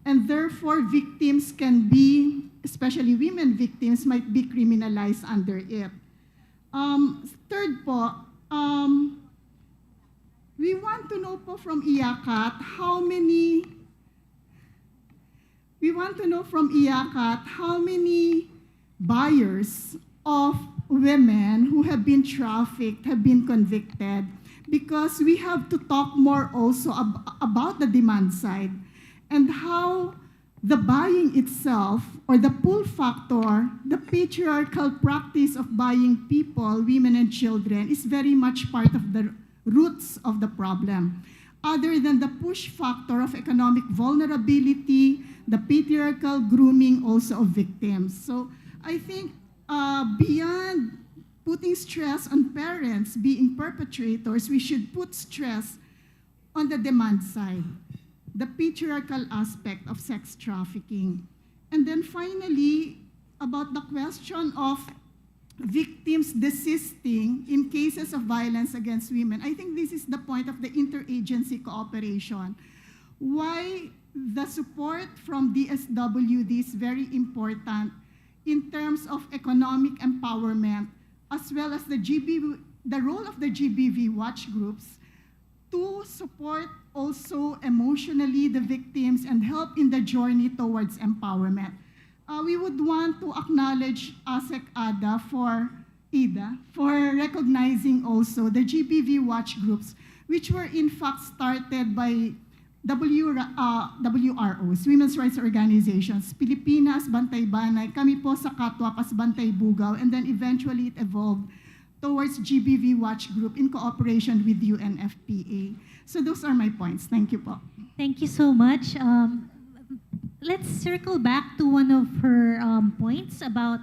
And therefore, victims can be, especially women victims, might be criminalized under it. Third po, we want to know po from IACAT how many buyers of women who have been trafficked have been convicted, because we have to talk more also about the demand side and how the buying itself, or the pull factor, the patriarchal practice of buying people, women and children, is very much part of the roots of the problem. Other than the push factor of economic vulnerability, the patriarchal grooming also of victims. So I think beyond putting stress on parents being perpetrators, we should put stress on the demand side, the patriarchal aspect of sex trafficking. And then finally, about the question of victims desisting in cases of violence against women. I think this is the point of the interagency cooperation. Why the support from DSWD is very important in terms of economic empowerment, as well as the role of the GBV watch groups to support also emotionally the victims and help in the journey towards empowerment. We would want to acknowledge ASEC ADA for recognizing also the GBV watch groups, which were in fact started by WROs, Women's Rights Organizations, Pilipinas, Bantay Banay, kami po sa Katwapas, Bantay Bugaw, and then eventually it evolved towards GBV Watch Group in cooperation with UNFPA. So those are my points. Thank you po. Thank you so much. Let's circle back to one of her points about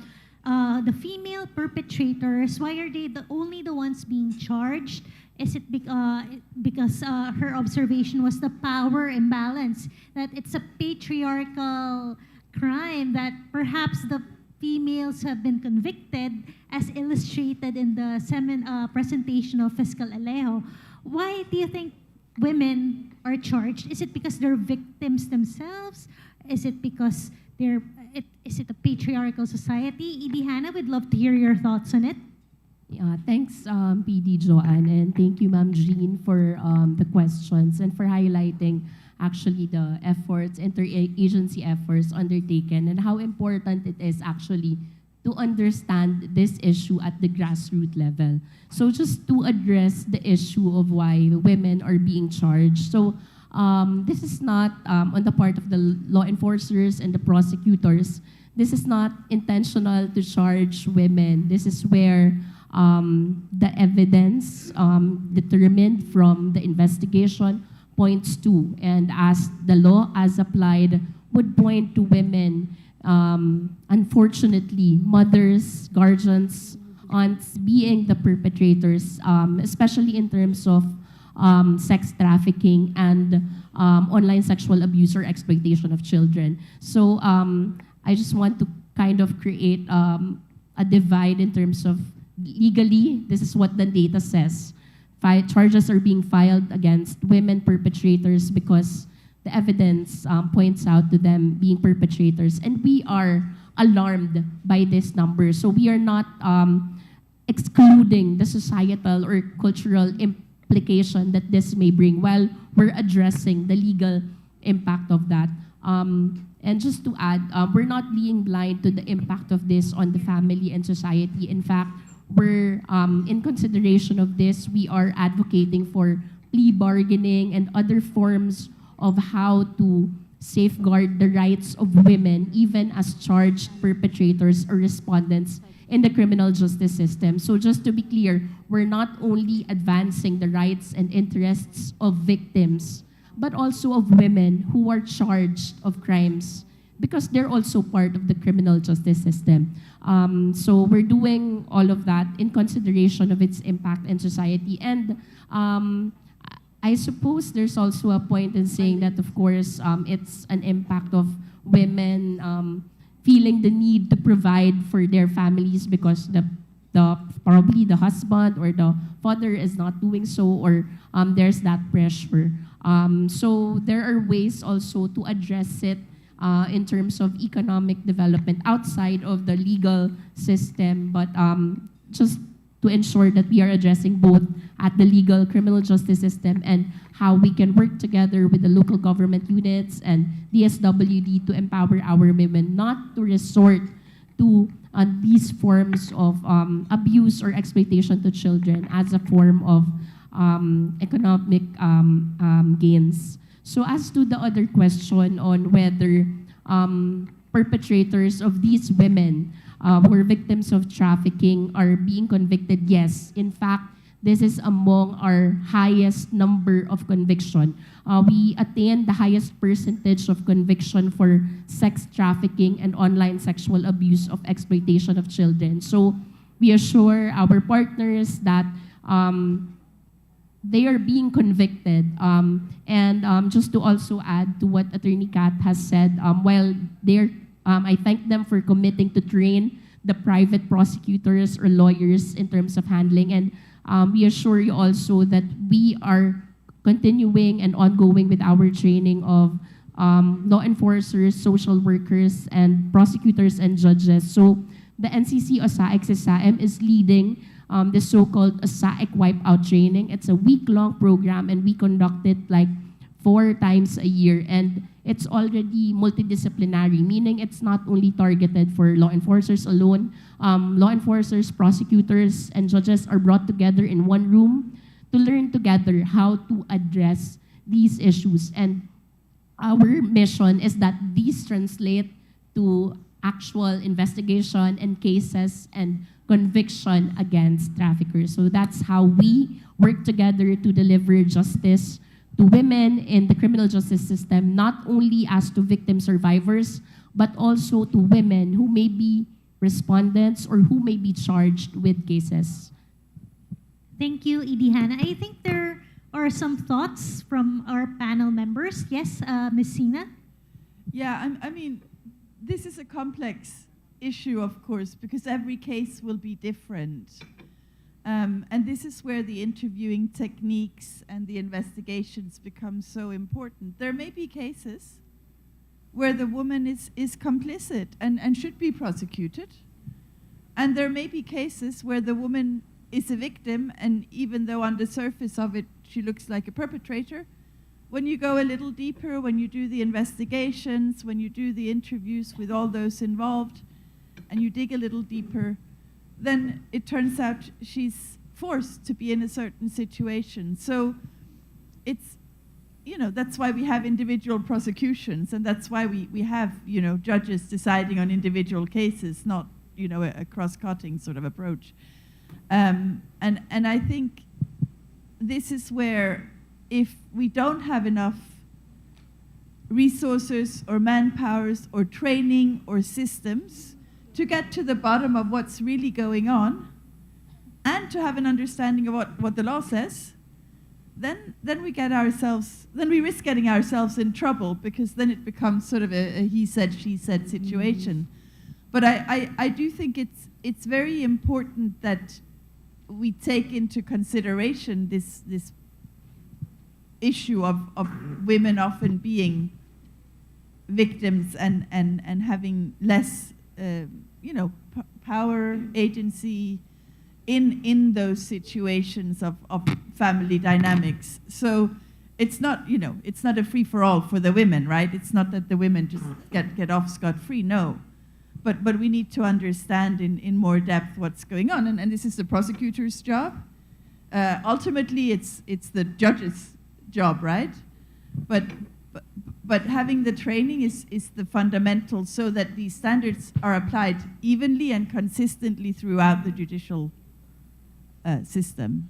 the female perpetrators. Why are they only the ones being charged? Is it because her observation was the power imbalance, that it's a patriarchal crime, that perhaps the females have been convicted, as illustrated in the presentation of Fiscal Alejo? Why do you think women are charged? Is it because they're victims themselves? Is it because is it a patriarchal society? Edie Hannah, we'd love to hear your thoughts on it. Yeah, thanks, PD Joanne, and thank you, Ma'am Jean, for the questions and for highlighting actually the efforts, interagency efforts undertaken, and how important it is actually to understand this issue at the grassroots level. So just to address the issue of why women are being charged. So this is not on the part of the law enforcers and the prosecutors. This is not intentional to charge women. This is where the evidence determined from the investigation points to, and as the law as applied would point to women, unfortunately, mothers, guardians, aunts being the perpetrators, especially in terms of sex trafficking and online sexual abuse or exploitation of children. So I just want to kind of create a divide in terms of legally, this is what the data says. Charges are being filed against women perpetrators because the evidence points out to them being perpetrators. And we are alarmed by this number. So we are not excluding the societal or cultural implication that this may bring while we're addressing the legal impact of that. And just to add, we're not being blind to the impact of this on the family and society. In fact, we're, in consideration of this, we are advocating for plea bargaining and other forms of how to safeguard the rights of women, even as charged perpetrators or respondents in the criminal justice system. So just to be clear, we're not only advancing the rights and interests of victims, but also of women who are charged of crimes because they're also part of the criminal justice system. So we're doing all of that in consideration of its impact in society. And I suppose there's also a point in saying that, of course, it's an impact of women feeling the need to provide for their families because probably the husband or the father is not doing so, or there's that pressure. So there are ways also to address it in terms of economic development outside of the legal system, but just to ensure that we are addressing both at the legal criminal justice system and how we can work together with the local government units and DSWD to empower our women not to resort to these forms of abuse or exploitation to children as a form of economic gains. So as to the other question on whether perpetrators of these women who are victims of trafficking are being convicted, yes. In fact, this is among our highest number of conviction. We attain the highest percentage of conviction for sex trafficking and online sexual abuse of exploitation of children. So we assure our partners that they are being convicted. And just to also add to what Attorney Kat has said, while they're, I thank them for committing to train the private prosecutors or lawyers in terms of handling. And we assure you also that we are continuing and ongoing with our training of law enforcers, social workers, and prosecutors and judges. So the NCC OSAIC SISAM is leading the so-called OSAIC Wipeout Training. It's a week-long program, and we conduct it like 4 times a year. And it's already multidisciplinary, meaning it's not only targeted for law enforcers alone. Law enforcers, prosecutors, and judges are brought together in one room to learn together how to address these issues. And our mission is that these translate to actual investigation and cases and conviction against traffickers. So that's how we work together to deliver justice to women in the criminal justice system, not only as to victim survivors, but also to women who may be respondents or who may be charged with cases. Thank you, Idihana. I think there are some thoughts from our panel members. Yes, Ms. Sina? Yeah, I mean, this is a complex issue, of course, because every case will be different. And this is where the interviewing techniques and the investigations become so important. There may be cases where the woman is complicit and should be prosecuted. And there may be cases where the woman is a victim, and even though on the surface of it she looks like a perpetrator, when you go a little deeper, when you do the investigations, when you do the interviews with all those involved, and you dig a little deeper, then it turns out she's forced to be in a certain situation. So it's, you know, that's why we have individual prosecutions, and that's why we have, you know, judges deciding on individual cases, not, you know, a cross-cutting sort of approach. And I think this is where, if we don't have enough resources or manpowers or training or systems to get to the bottom of what's really going on and to have an understanding of what the law says, then we risk getting ourselves in trouble, because then it becomes sort of a he said, she said situation. But I do think it's very important that we take into consideration this issue of women often being victims and having less power, agency in those situations of family dynamics. So it's not a free-for-all for the women, right? It's not that the women just get off scot-free, no. But we need to understand in more depth what's going on, and this is the prosecutor's job. Ultimately, it's the judge's job, right? But having the training is the fundamental, so that these standards are applied evenly and consistently throughout the judicial system.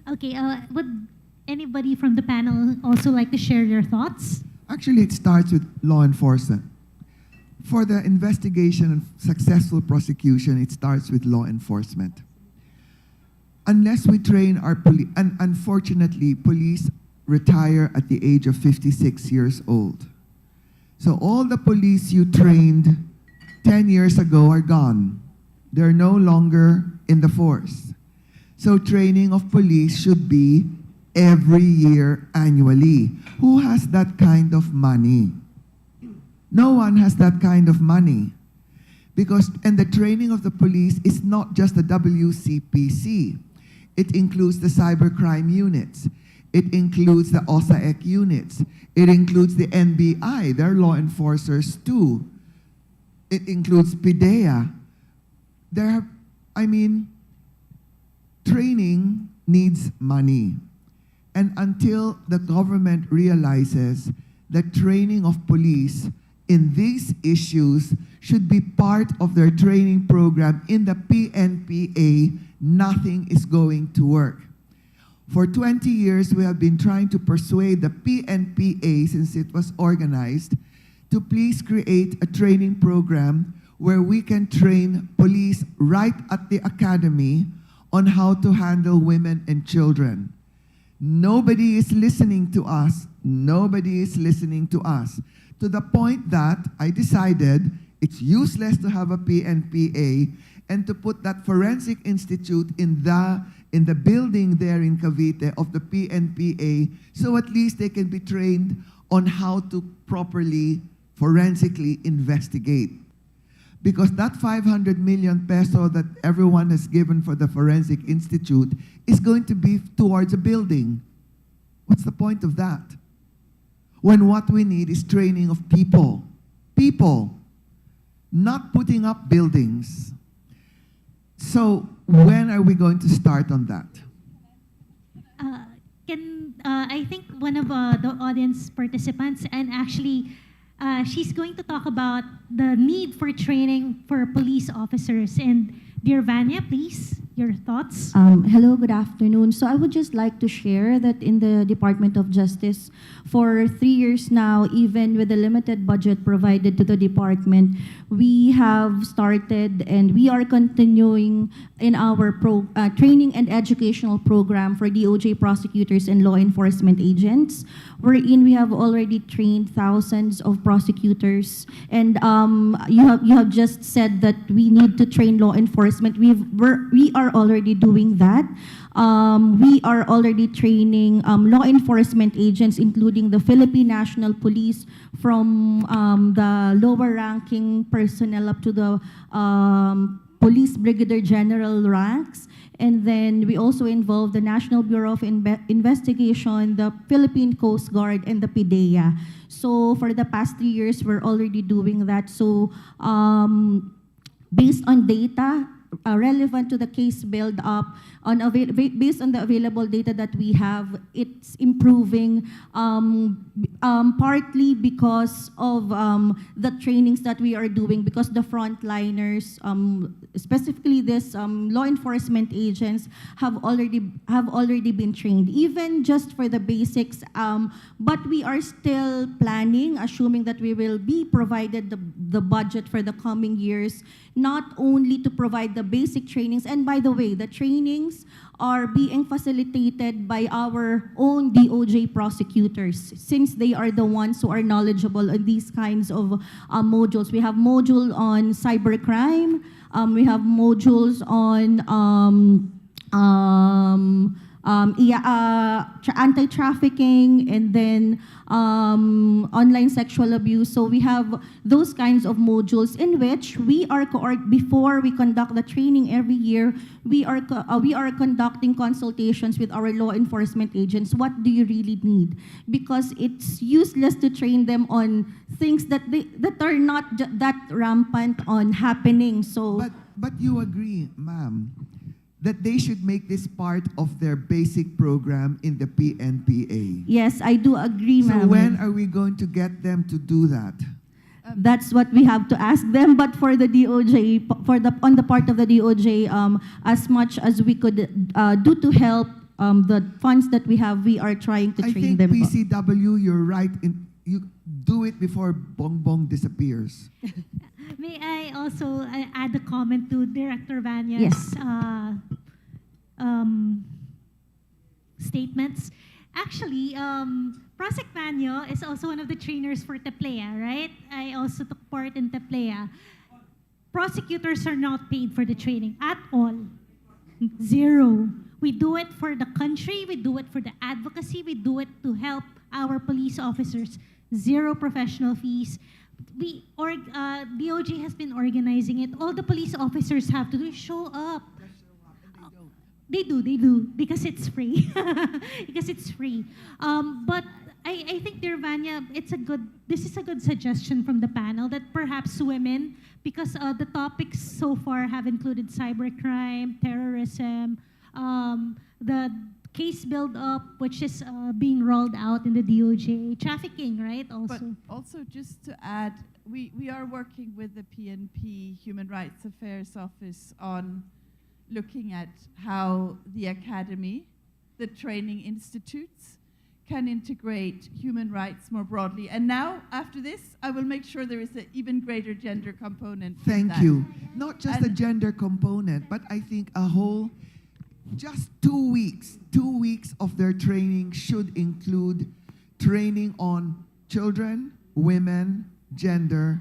Okay, would anybody from the panel also like to share your thoughts? Actually, it starts with law enforcement. For the investigation and successful prosecution, it starts with law enforcement. Unless we train our police, and unfortunately, police retire at the age of 56 years old. So all the police you trained 10 years ago are gone. They're no longer in the force. So training of police should be every year annually. Who has that kind of money? No one has that kind of money. And the training of the police is not just the WCPC. It includes the cybercrime units. It includes the OSAEC units. It includes the NBI, they're law enforcers too. It includes PIDEA. Training needs money. And until the government realizes that training of police in these issues should be part of their training program in the PNPA, nothing is going to work. For 20 years, we have been trying to persuade the PNPA, since it was organized, to please create a training program where we can train police right at the academy on how to handle women and children. Nobody is listening to us. Nobody is listening to us. To the point that I decided it's useless to have a PNPA and to put that forensic institute in the building there in Cavite of the PNPA, so at least they can be trained on how to properly forensically investigate. Because that 500 million peso that everyone has given for the Forensic Institute is going to be towards a building. What's the point of that? When what we need is training of people. People, not putting up buildings. So when are we going to start on that? I think one of the audience participants, and actually she's going to talk about the need for training for police officers. And dear Vanya, please, your thoughts. Hello, good afternoon. So I would just like to share that in the Department of Justice, for 3 years now, even with the limited budget provided to the department, we have started and we are continuing in our training and educational program for DOJ prosecutors and law enforcement agents, wherein we have already trained thousands of prosecutors. And you have just said that we need to train law enforcement. We are already doing that. We are already training law enforcement agents, including the Philippine National Police, from the lower ranking personnel up to the Police Brigadier General ranks. And then we also involve the National Bureau of Investigation, the Philippine Coast Guard, and the PIDEA. So for the past 3 years, we're already doing that. So based on data, relevant to the case build up based on the available data that we have. It's improving partly because of the trainings that we are doing, because the frontliners, specifically this law enforcement agents, have already been trained, even just for the basics. But we are still planning, assuming that we will be provided the budget for the coming years, not only to provide the basic trainings. And by the way, the trainings are being facilitated by our own DOJ prosecutors, since they are the ones who are knowledgeable in these kinds of modules. We have module on cybercrime, we have modules on anti-trafficking, and then online sexual abuse. So we have those kinds of modules in which we are, before we conduct the training every year, we are conducting consultations with our law enforcement agents. What do you really need? Because it's useless to train them on things that are not that rampant on happening. So, but you agree, ma'am, that they should make this part of their basic program in the PNPA. Yes, I do agree, ma'am. So when are we going to get them to do that? That's what we have to ask them. But for the DOJ, on the part of the DOJ, as much as we could do to help the funds that we have, we are trying to train them. I think PCW, you're right. You do it before Bong Bong disappears. May I also add a comment to Director Vanya's statements? Actually, Prosec Vanyo is also one of the trainers for Teplea, right? I also took part in Teplea. Prosecutors are not paid for the training at all. Zero. We do it for the country, we do it for the advocacy, we do it to help our police officers. Zero professional fees. DOJ has been organizing it. All the police officers have to do is show up. They do, because it's free. Because it's free. But I think, dear Vanya, this is a good suggestion from the panel that perhaps women, because the topics so far have included cybercrime, terrorism, the case build-up, which is being rolled out in the DOJ, trafficking, right, also. But also, just to add, we are working with the PNP Human Rights Affairs Office on looking at how the academy, the training institutes, can integrate human rights more broadly. And now, after this, I will make sure there is an even greater gender component. Thank you. Not just a gender component, but I think a whole, just 2 weeks of their training should include training on children, women, gender,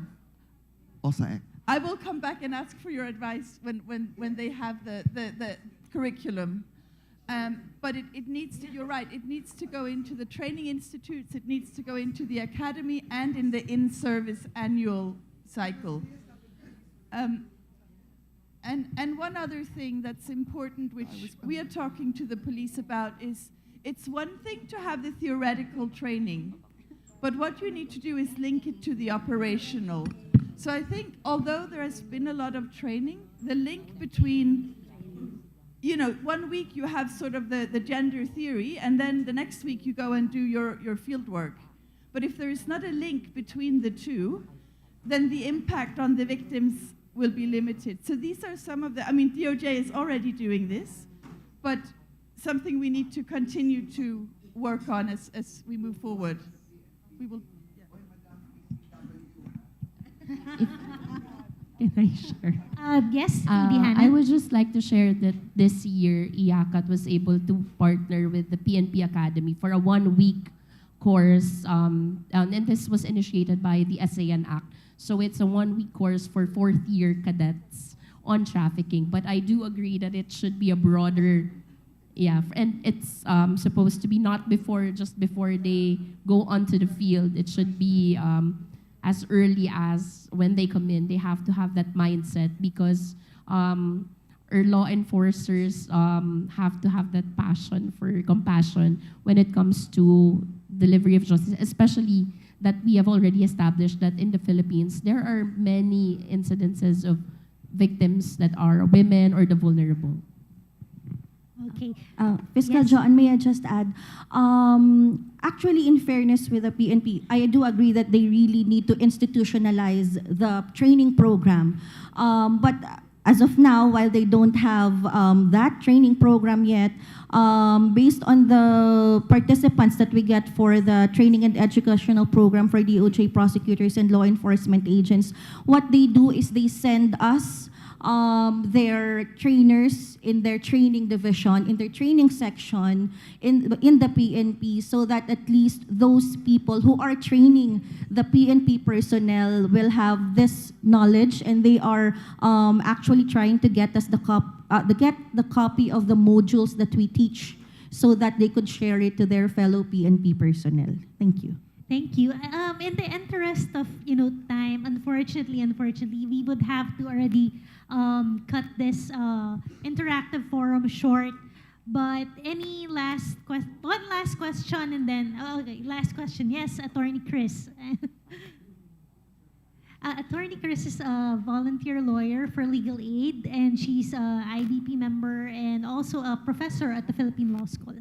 OSAEC. I will come back and ask for your advice when they have the curriculum. But it needs to, you're right, it needs to go into the training institutes, it needs to go into the academy and in the in-service annual cycle. And one other thing that's important, which we are talking to the police about, is it's one thing to have the theoretical training, but what you need to do is link it to the operational. So I think, although there has been a lot of training, the link between, 1 week you have sort of the gender theory, and then the next week you go and do your field work. But if there is not a link between the two, then the impact on the victims will be limited. So these are some of the, DOJ is already doing this, but something we need to continue to work on as we move forward. We will. Can I share? Yes, Hannah. I would just like to share that this year, IACAT was able to partner with the PNP Academy for a 1-week course, and this was initiated by the SAN Act. So it's a 1-week course for 4th-year cadets on trafficking. But I do agree that it should be a broader, and it's supposed to be not just before they go onto the field. It should be as early as when they come in. They have to have that mindset, because our law enforcers have to have that passion for compassion when it comes to delivery of justice, especially that we have already established that in the Philippines, there are many incidences of victims that are women or the vulnerable. Okay. Fiscal Yes. Joan, may I just add? Actually, in fairness with the PNP, I do agree that they really need to institutionalize the training program. But as of now, while they don't have that training program yet, based on the participants that we get for the training and educational program for DOJ prosecutors and law enforcement agents, what they do is they send us their trainers in their training division, in their training section, in the PNP, so that at least those people who are training the PNP personnel will have this knowledge, and they are actually trying to get us the copy of the modules that we teach, so that they could share it to their fellow PNP personnel. Thank you. Thank you. In the interest of time, unfortunately, we would have to already cut this interactive forum short. But any last question? One last question, and then okay, last question. Yes, Attorney Chris. Attorney Chris is a volunteer lawyer for legal aid, and she's a IBP member and also a professor at the Philippine Law School.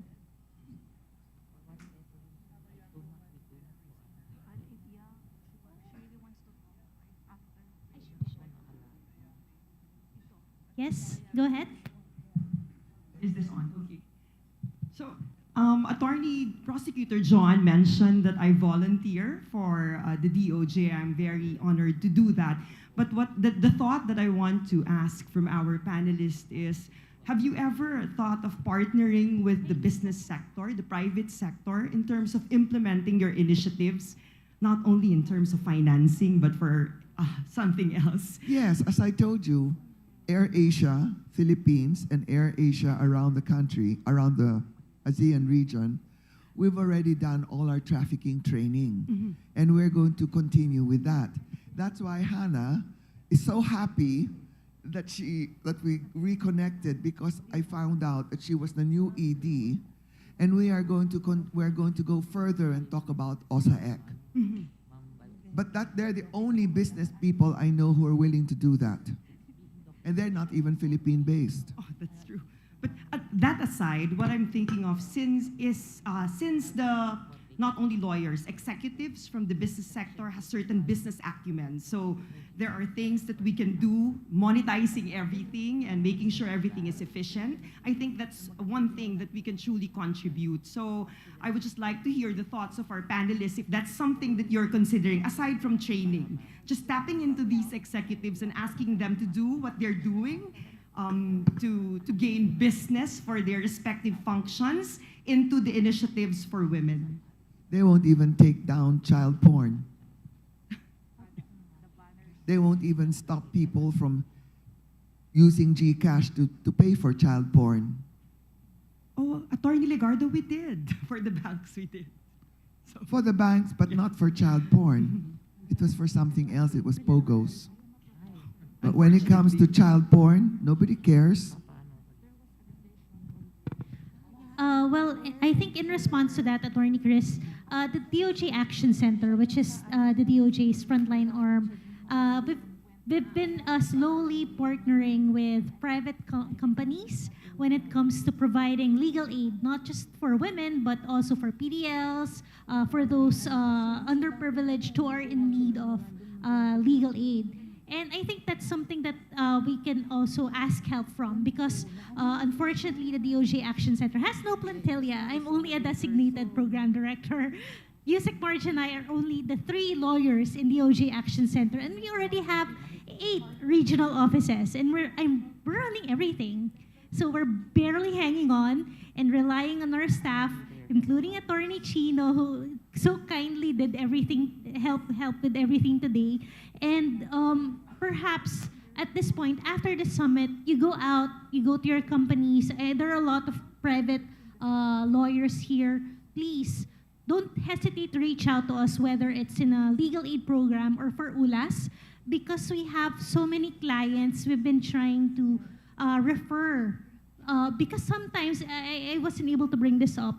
Yes, go ahead. Is this on? Okay. So, Attorney Prosecutor John mentioned that I volunteer for the DOJ. I'm very honored to do that. But what the thought that I want to ask from our panelists is, have you ever thought of partnering with the business sector, the private sector, in terms of implementing your initiatives, not only in terms of financing, but for something else? Yes, as I told you, AirAsia, Philippines, and AirAsia around the country, around the ASEAN region, we've already done all our trafficking training. And we're going to continue with that. That's why Hannah is so happy that we reconnected, because I found out that she was the new ED, and we're going to go further and talk about OSAEC. But they're the only business people I know who are willing to do that. And they're not even Philippine-based. Oh, that's true. But that aside, what I'm thinking of, since the not only lawyers, executives from the business sector has certain business acumen. So there are things that we can do, monetizing everything and making sure everything is efficient. I think that's one thing that we can truly contribute. So I would just like to hear the thoughts of our panelists, if that's something that you're considering, aside from training, just tapping into these executives and asking them to do what they're doing, to gain business for their respective functions into the initiatives for women. They won't even take down child porn. They won't even stop people from using GCash to pay for child porn. Oh, Attorney Legardo, we did. For the banks, we did. So, For the banks, but not for child porn. It was for something else. It was POGOs. But when it comes to child porn, nobody cares. Well, I think in response to that, Attorney Chris, the DOJ Action Center, which is the DOJ's frontline arm, we've been slowly partnering with private companies when it comes to providing legal aid, not just for women, but also for PDLs, for those underprivileged who are in need of legal aid. And I think that's something that we can also ask help from, because unfortunately the DOJ Action Center has no plantilla. I'm only a designated program director. Yusek March and I are only the 3 lawyers in DOJ Action Center, and we already have 8 regional offices, and we're running everything. So we're barely hanging on and relying on our staff, including Attorney Chino, who so kindly did everything, help with everything today. And perhaps at this point, after the summit, you go out, you go to your companies. There are a lot of private lawyers here. Please, don't hesitate to reach out to us, whether it's in a legal aid program or for ULAS, because we have so many clients we've been trying to refer. Because sometimes, I wasn't able to bring this up,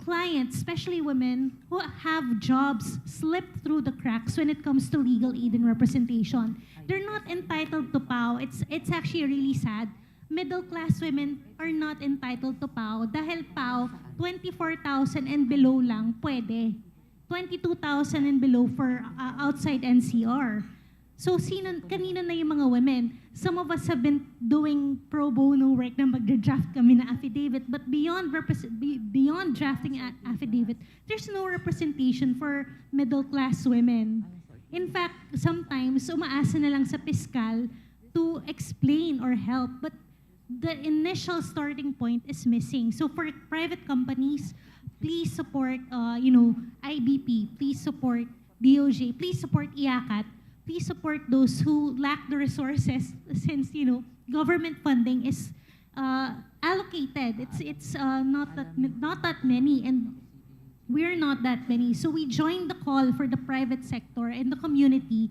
clients, especially women who have jobs, slip through the cracks when it comes to legal aid and representation. They're not entitled to PAO. It's actually really sad. Middle-class women are not entitled to PAO dahil PAO, 24,000 and below lang pwede. 22,000 and below for outside NCR. So kanino na yung mga women? Some of us have been doing pro bono work na magda-draft kami na affidavit, but beyond drafting affidavit, there's no representation for middle-class women. In fact, sometimes umaasa na lang sa piskal to explain or help, but the initial starting point is missing. So for private companies, please support, IBP, please support DOJ, please support IACAT, please support those who lack the resources since, government funding is allocated. It's not that many, and we're not that many. So we join the call for the private sector and the community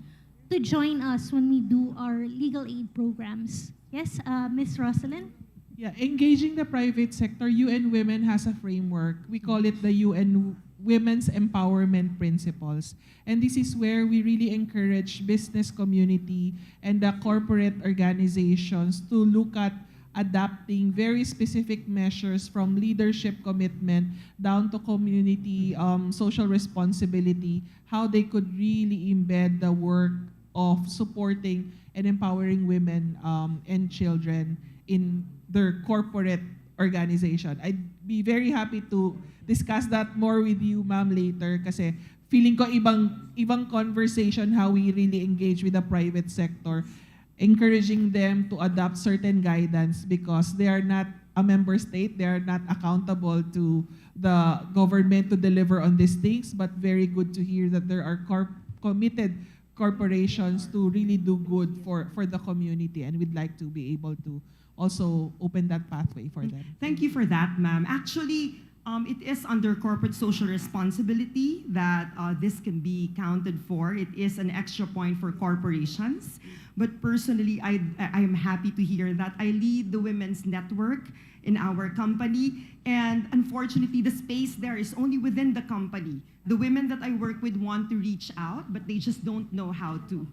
to join us when we do our legal aid programs. Yes, Ms. Rosalind? Yeah, engaging the private sector, UN Women has a framework. We call it the UN Women's Empowerment Principles. And this is where we really encourage business community and the corporate organizations to look at adapting very specific measures from leadership commitment down to community social responsibility, how they could really embed the work of supporting and empowering women and children in their corporate organization. I'd be very happy to discuss that more with you, ma'am, later kasi feeling ko ibang conversation how we really engage with the private sector, encouraging them to adopt certain guidance because they are not a member state, they are not accountable to the government to deliver on these things, but very good to hear that there are committed corporations to really do good for the community, and we'd like to be able to also open that pathway for them. Thank you for that, ma'am. Actually, it is under corporate social responsibility that this can be counted for. It is an extra point for corporations. But personally, I am happy to hear that I lead the women's network in our company. And unfortunately, the space there is only within the company. The women that I work with want to reach out, but they just don't know how to.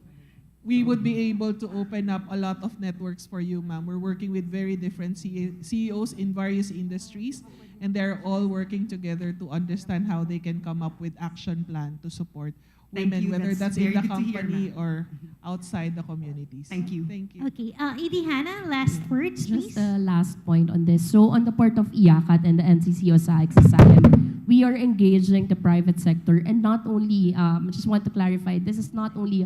We would be able to open up a lot of networks for you, ma'am. We're working with very different CEOs in various industries, and they're all working together to understand how they can come up with action plan to support women, whether that's in the company or outside the communities. Thank you. Thank you. Okay, Edie Hannah, last words, please. Just a last point on this. So on the part of IACAT and the NCC OSAIC SIM, we are engaging the private sector, and not only, I just want to clarify, this is not only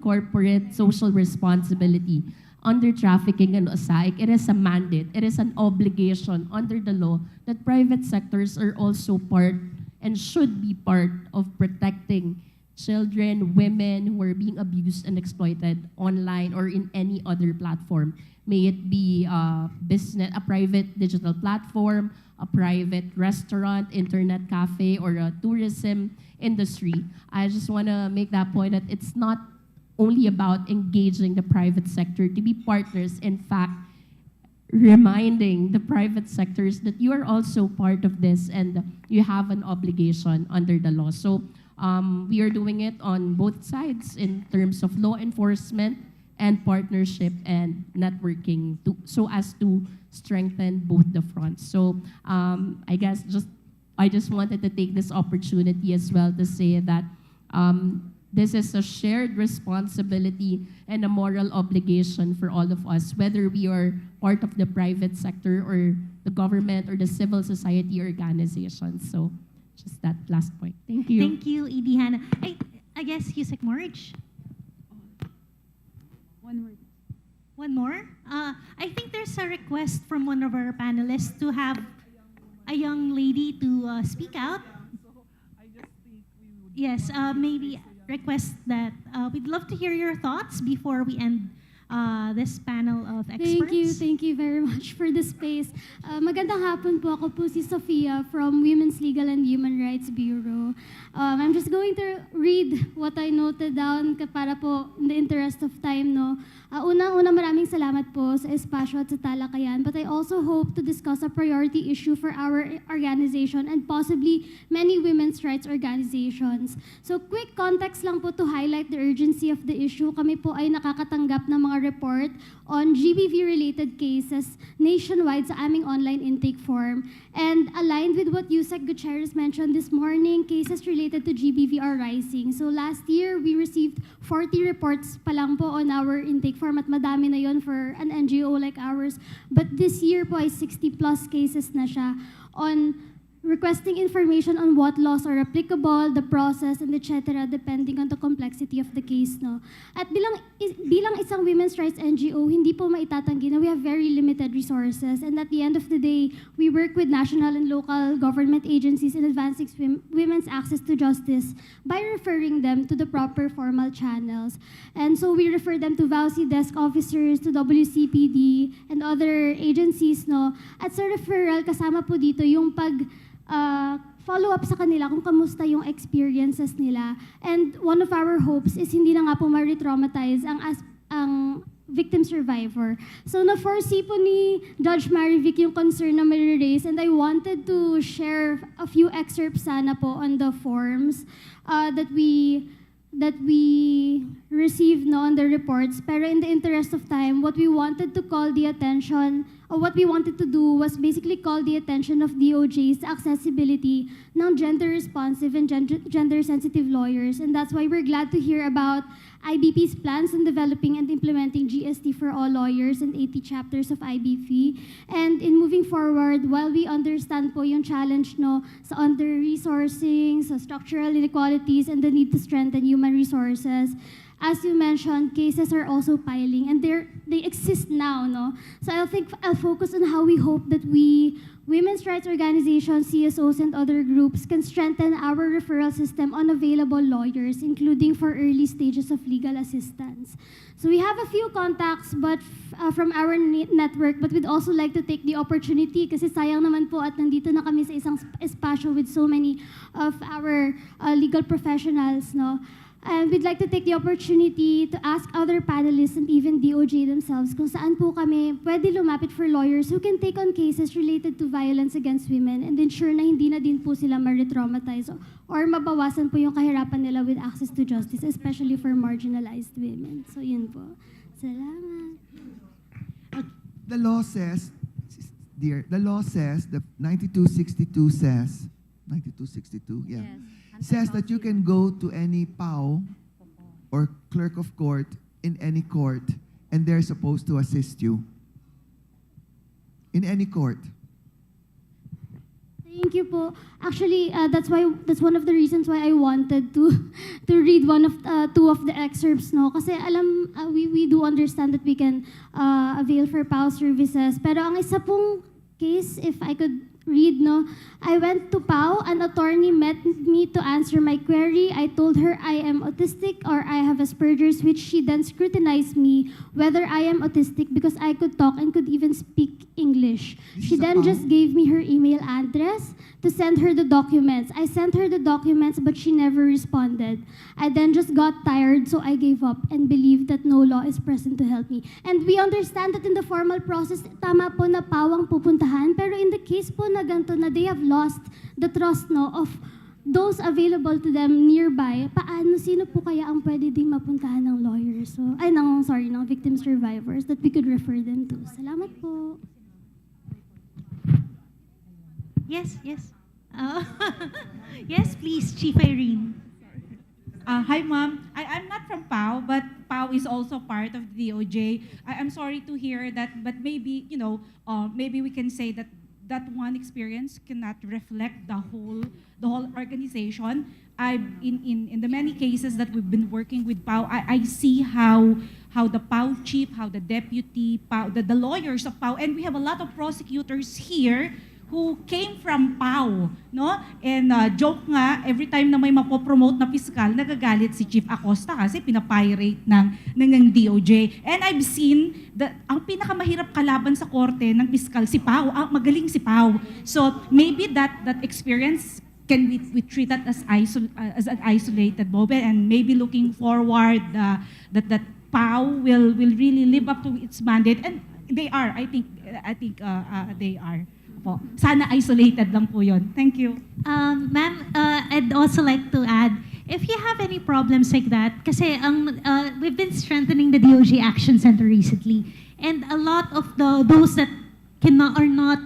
corporate social responsibility. Under trafficking and OSAIC, it is a mandate, it is an obligation under the law that private sectors are also part and should be part of protecting children, women who are being abused and exploited online or in any other platform. May it be a private digital platform, a private restaurant, internet cafe, or a tourism industry. I just want to make that point that it's not only about engaging the private sector to be partners. In fact, reminding the private sectors that you are also part of this and you have an obligation under the law. So we are doing it on both sides in terms of law enforcement and partnership and networking so as to strengthen both the fronts. So I just wanted to take this opportunity as well to say that this is a shared responsibility and a moral obligation for all of us, whether we are part of the private sector or the government or the civil society organizations. So just that last point. Thank you. Thank you, Edie Hannah. I guess Yusek Marge. One word. One more? I think there's a request from one of our panelists to have a young lady to speak out. Yes, maybe request that we'd love to hear your thoughts before we end this panel of experts. Thank you very much for the space. Magandang hapon po, ako po si Sofia from Women's Legal and Human Rights Bureau. I'm just going to read what I noted down para po in the interest of time, no. Una maraming salamat po sa espasyo at sa talakayan, but I also hope to discuss a priority issue for our organization and possibly many women's rights organizations. So quick context lang po to highlight the urgency of the issue. Kami po ay nakakatanggap ng mga report on GBV-related cases nationwide sa aming online intake form. And aligned with what Yusek Gutierrez mentioned this morning, cases related to GBV are rising. So last year, we received 40 reports pa lang po on our intake form at madami na yon for an NGO like ours. But this year po ay 60 plus cases na siya on requesting information on what laws are applicable, the process, and etc. depending on the complexity of the case, no. At bilang isang women's rights NGO, hindi po maitatanggi na we have very limited resources, and at the end of the day, we work with national and local government agencies in advancing women's access to justice by referring them to the proper formal channels. And so we refer them to VAUSI desk officers, to WCPD, and other agencies, no. At sa referral, kasama po dito yung follow up sa kanila kung kamusta yung experiences nila. And one of our hopes is hindi na nga po ma-retraumatize ang victim survivor. So na-foresee po ni Judge Marivic yung concern na may raise, and I wanted to share a few excerpts sana po on the forms that we received, no, on the reports. Pero in the interest of time, what we wanted to call the attention, or what we wanted to do was basically call the attention of DOJ's accessibility ng gender-responsive and gender-sensitive lawyers. And that's why we're glad to hear about IBP's plans on developing and implementing GST for all lawyers and 80 chapters of IBP. And in moving forward, while we understand po yung challenge, no, sa under-resourcing, sa structural inequalities, and the need to strengthen human resources, as you mentioned, cases are also piling, and they exist now, no? So I think I'll focus on how we hope that we, women's rights organizations, CSOs, and other groups can strengthen our referral system on available lawyers, including for early stages of legal assistance. So we have a few contacts but from our network, but we'd also like to take the opportunity, kasi sayang naman po at nandito na kami sa isang espasyo with so many of our legal professionals, no? And we'd like to take the opportunity to ask other panelists and even DOJ themselves kung saan po kami pwede lumapit for lawyers who can take on cases related to violence against women and ensure na hindi na din po sila ma-retraumatize or mabawasan po yung kahirapan nila with access to justice, especially for marginalized women. So yun po. Salamat. The law says, dear, the 9262 says, 9262, yeah. Yes. Says that you can go to any PAO or clerk of court in any court and they're supposed to assist you. In any court. Thank you po. Actually, that's one of the reasons why I wanted to read two of the excerpts, no. Kasi we do understand that we can avail for PAO services. Pero ang isa pong case, if I could read, no, I went to PAO, an attorney met me to answer my query. I told her I am autistic or I have Asperger's, which she then scrutinized me whether I am autistic because I could talk and could even speak English. She then just gave me her email address to send her the documents. I sent her the documents but she never responded. I then just got tired, so I gave up and believed that no law is present to help me. And we understand that in the formal process, tama po na PAO ang pupuntahan, pero in the case po na ganito na they have lost the trust, no, of those available to them nearby, sino po kaya ang pwede ding mapuntahan ng lawyers? So, ng victim survivors that we could refer them to. Salamat po. Yes. Yes, please, Chief Irene. Hi, Ma'am. I'm not from PAO, but PAO is also part of the DOJ. I'm sorry to hear that, but maybe, maybe we can say that one experience cannot reflect the whole organization. In the many cases that we've been working with PAO, I see how the PAO chief, how the deputy, PAO, the lawyers of PAO, and we have a lot of prosecutors here who came from PAO, no? And joke nga, every time na may mapopromote na piskal, nagagalit si Chief Acosta kasi pinapirate ng DOJ. And I've seen ang pinakamahirap kalaban sa korte ng piskal si PAO, magaling si PAO. So maybe that experience can we treat that as an isolated moment, and maybe looking forward that PAO will really live up to its mandate, and they are. I think they are. Po. Sana isolated lang po yun. Thank you. Ma'am, I'd also like to add, if you have any problems like that, kasi we've been strengthening the DOJ Action Center recently, and a lot of those that cannot or not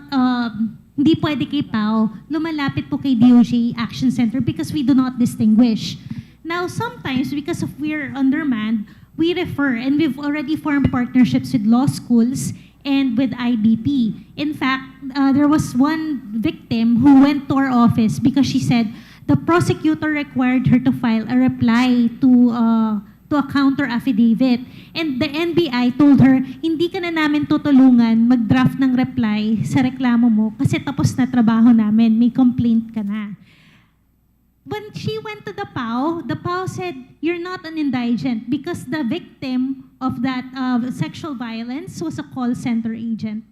hindi pwede kay PAO, lumalapit po kay DOJ Action Center because we do not distinguish. Now, sometimes, because of we're undermanned, we refer, and we've already formed partnerships with law schools and with IBP. In fact, there was one victim who went to our office because she said the prosecutor required her to file a reply to a counter affidavit. And the NBI told her, hindi ka na namin tutulungan mag-draft ng reply sa reklamo mo kasi tapos na trabaho namin, may complaint ka na. When she went to the PAO said, you're not an indigent because the victim of that sexual violence was a call center agent.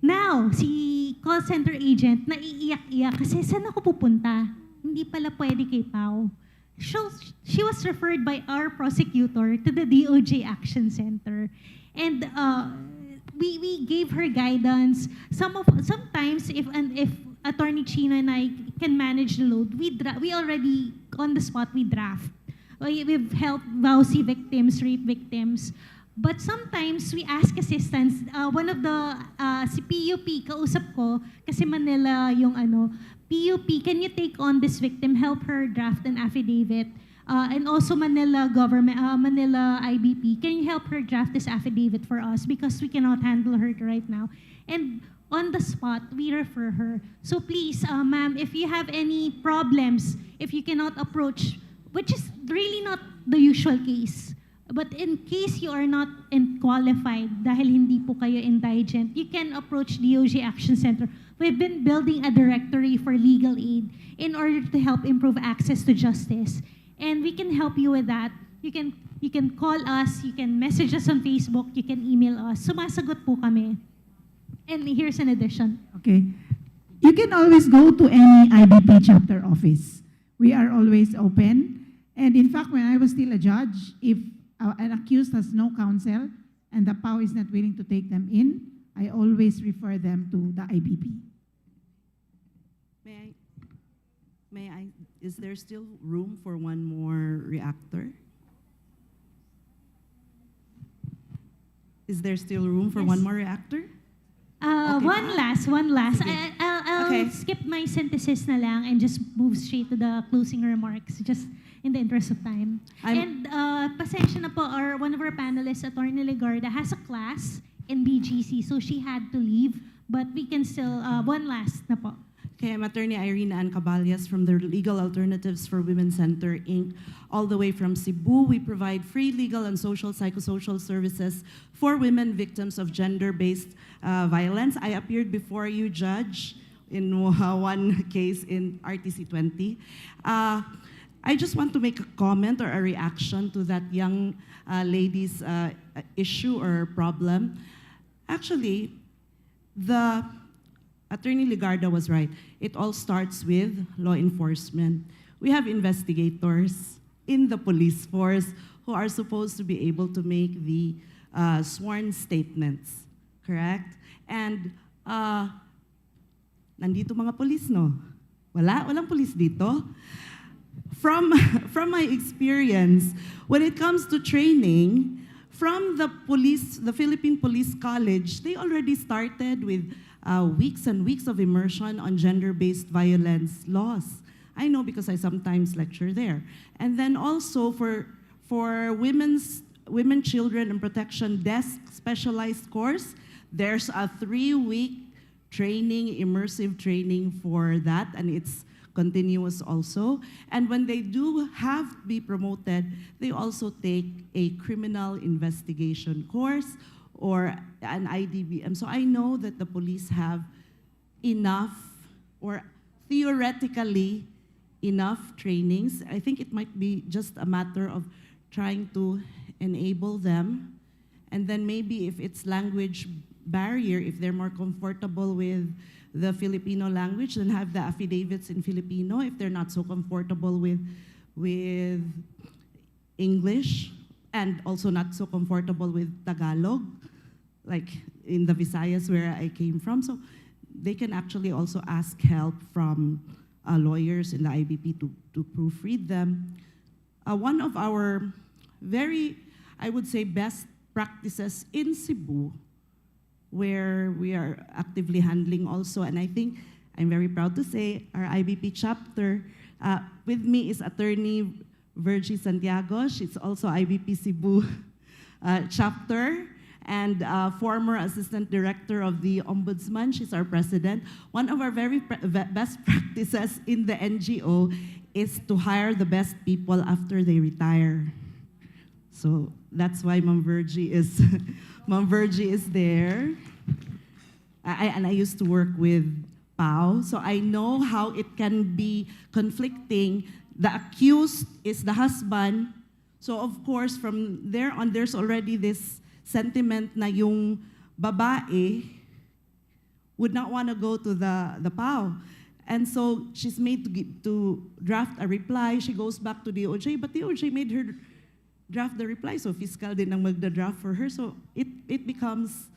Now, si call center agent, naiiyak-iyak kasi saan ako pupunta? Hindi pala pwede kay PAO. She was referred by our prosecutor to the DOJ Action Center. And we gave her guidance. Sometimes, if Attorney Chino and I can manage the load, we already, on the spot, we draft. We've helped VAUSI victims, rape victims. But sometimes, we ask assistance. One of the, si PUP, kausap ko, kasi Manila yung PUP, can you take on this victim, help her draft an affidavit? And also Manila government, Manila IBP, can you help her draft this affidavit for us because we cannot handle her right now? And on the spot, we refer her. So please, ma'am, if you have any problems, if you cannot approach, which is really not the usual case, but in case you are not qualified dahil hindi po kayo indigent, you can approach DOJ Action Center. We've been building a directory for legal aid in order to help improve access to justice. And we can help you with that. You can call us, you can message us on Facebook, you can email us. Sumasagot po kami. And here's an addition. Okay. You can always go to any IBP chapter office. We are always open. And in fact, when I was still a judge, if an accused has no counsel and the PAO is not willing to take them in, I always refer them to the IBP. May I, is there still room for one more reactor? Is there still room for one more reactor? Okay, one last. Sige. I'll Okay. skip my synthesis na lang and just move straight to the closing remarks, just in the interest of time. And pasensya na po, one of our panelists, Attorney Legarda, has a class in BGC, so she had to leave, but we can still, one last na po. Okay, I'm Attorney Irene Ann Caballas from the Legal Alternatives for Women Center, Inc. All the way from Cebu, we provide free legal and social psychosocial services for women victims of gender-based violence. I appeared before you, Judge, in one case in RTC 20. I just want to make a comment or a reaction to that young lady's issue or problem. Actually, the Attorney Legarda was right. It all starts with law enforcement. We have investigators in the police force who are supposed to be able to make the sworn statements, correct? And nandito mga police, no? Walang police dito. From my experience, when it comes to training, from the Philippine Police College, they already started with weeks and weeks of immersion on gender-based violence laws. I know because I sometimes lecture there. And then also for women, children, and protection desk specialized course, there's a 3-week training, immersive training for that, and it's continuous also. And when they do have to be promoted, they also take a criminal investigation course or an IDBM. So I know that the police have enough or theoretically enough trainings. I think it might be just a matter of trying to enable them. And then maybe if it's language barrier, if they're more comfortable with the Filipino language, then have the affidavits in Filipino. If they're not so comfortable with English, and also not so comfortable with Tagalog, like in the Visayas where I came from. So they can actually also ask help from lawyers in the IBP to proofread them. One of our very, I would say, best practices in Cebu, where we are actively handling also, and I think I'm very proud to say our IBP chapter, with me is attorney Virgie Santiago. She's also IBP Cebu chapter, and former assistant director of the Ombudsman. She's our president. One of our very best practices in the NGO is to hire the best people after they retire. So that's why Ma'am Virgie is Ma'am Virgie is there. And I used to work with PAO, so I know how it can be conflicting. The accused is the husband, so of course from there on there's already this sentiment na yung babae would not want to go to the PAO. And so she's made to draft a reply. She goes back to DOJ, but DOJ made her draft the reply, so fiscal din ang magda-draft for her, so it becomes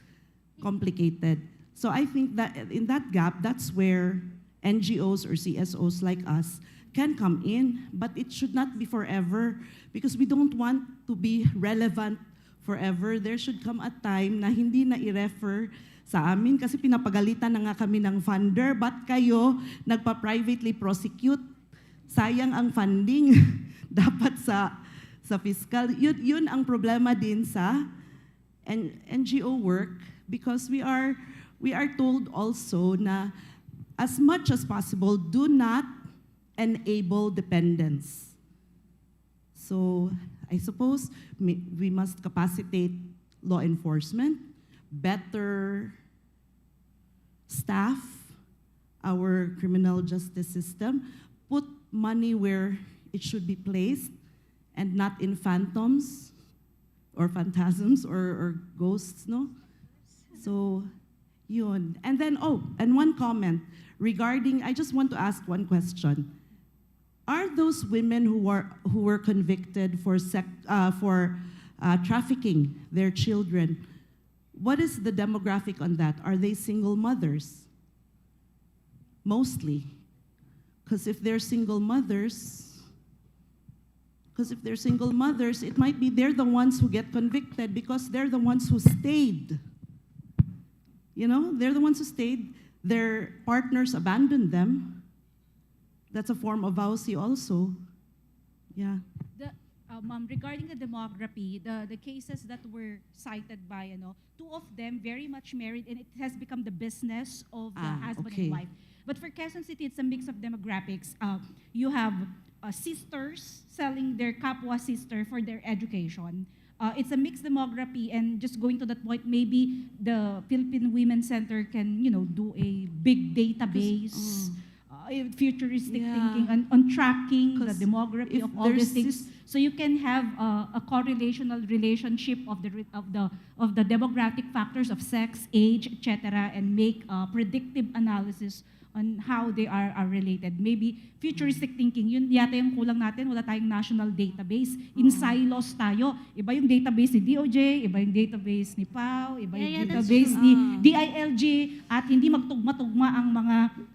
complicated. So I think that in that gap, that's where NGOs or CSOs like us can come in, but it should not be forever because we don't want to be relevant forever. There should come a time na hindi na i-refer sa amin kasi pinapagalitan na nga kami ng funder, but kayo nagpa-privately prosecute. Sayang ang funding dapat sa fiscal. Yun ang problema din sa NGO work because we are told also na as much as possible, do not enable dependence. So I suppose we must capacitate law enforcement, better staff our criminal justice system, put money where it should be placed and not in phantoms or phantasms or ghosts, no? So, yun. And then, and one comment regarding, I just want to ask one question. Are those women who were convicted for trafficking their children, what is the demographic on that? Are they single mothers? Mostly. Because if they're single mothers, it might be they're the ones who get convicted because they're the ones who stayed. You know, they're the ones who stayed. Their partners abandoned them. That's a form of vowsy also. Yeah. Ma'am, regarding the demography, the cases that were cited by, two of them very much married, and it has become the business of the husband and wife. But for Quezon City, it's a mix of demographics. You have sisters selling their kapwa sister for their education. It's a mixed demography, and just going to that point, maybe the Philippine Women's Center can, do a big database, futuristic thinking, on tracking the demography of all these things. So you can have a correlational relationship of the demographic factors of sex, age, etc., and make predictive analysis on how they are related. Maybe futuristic thinking, yun yata yung kulang natin, wala tayong national database. In silos tayo. Iba yung database ni DOJ, iba yung database ni PAO, iba yung database ni DILG, at hindi magtugma-tugma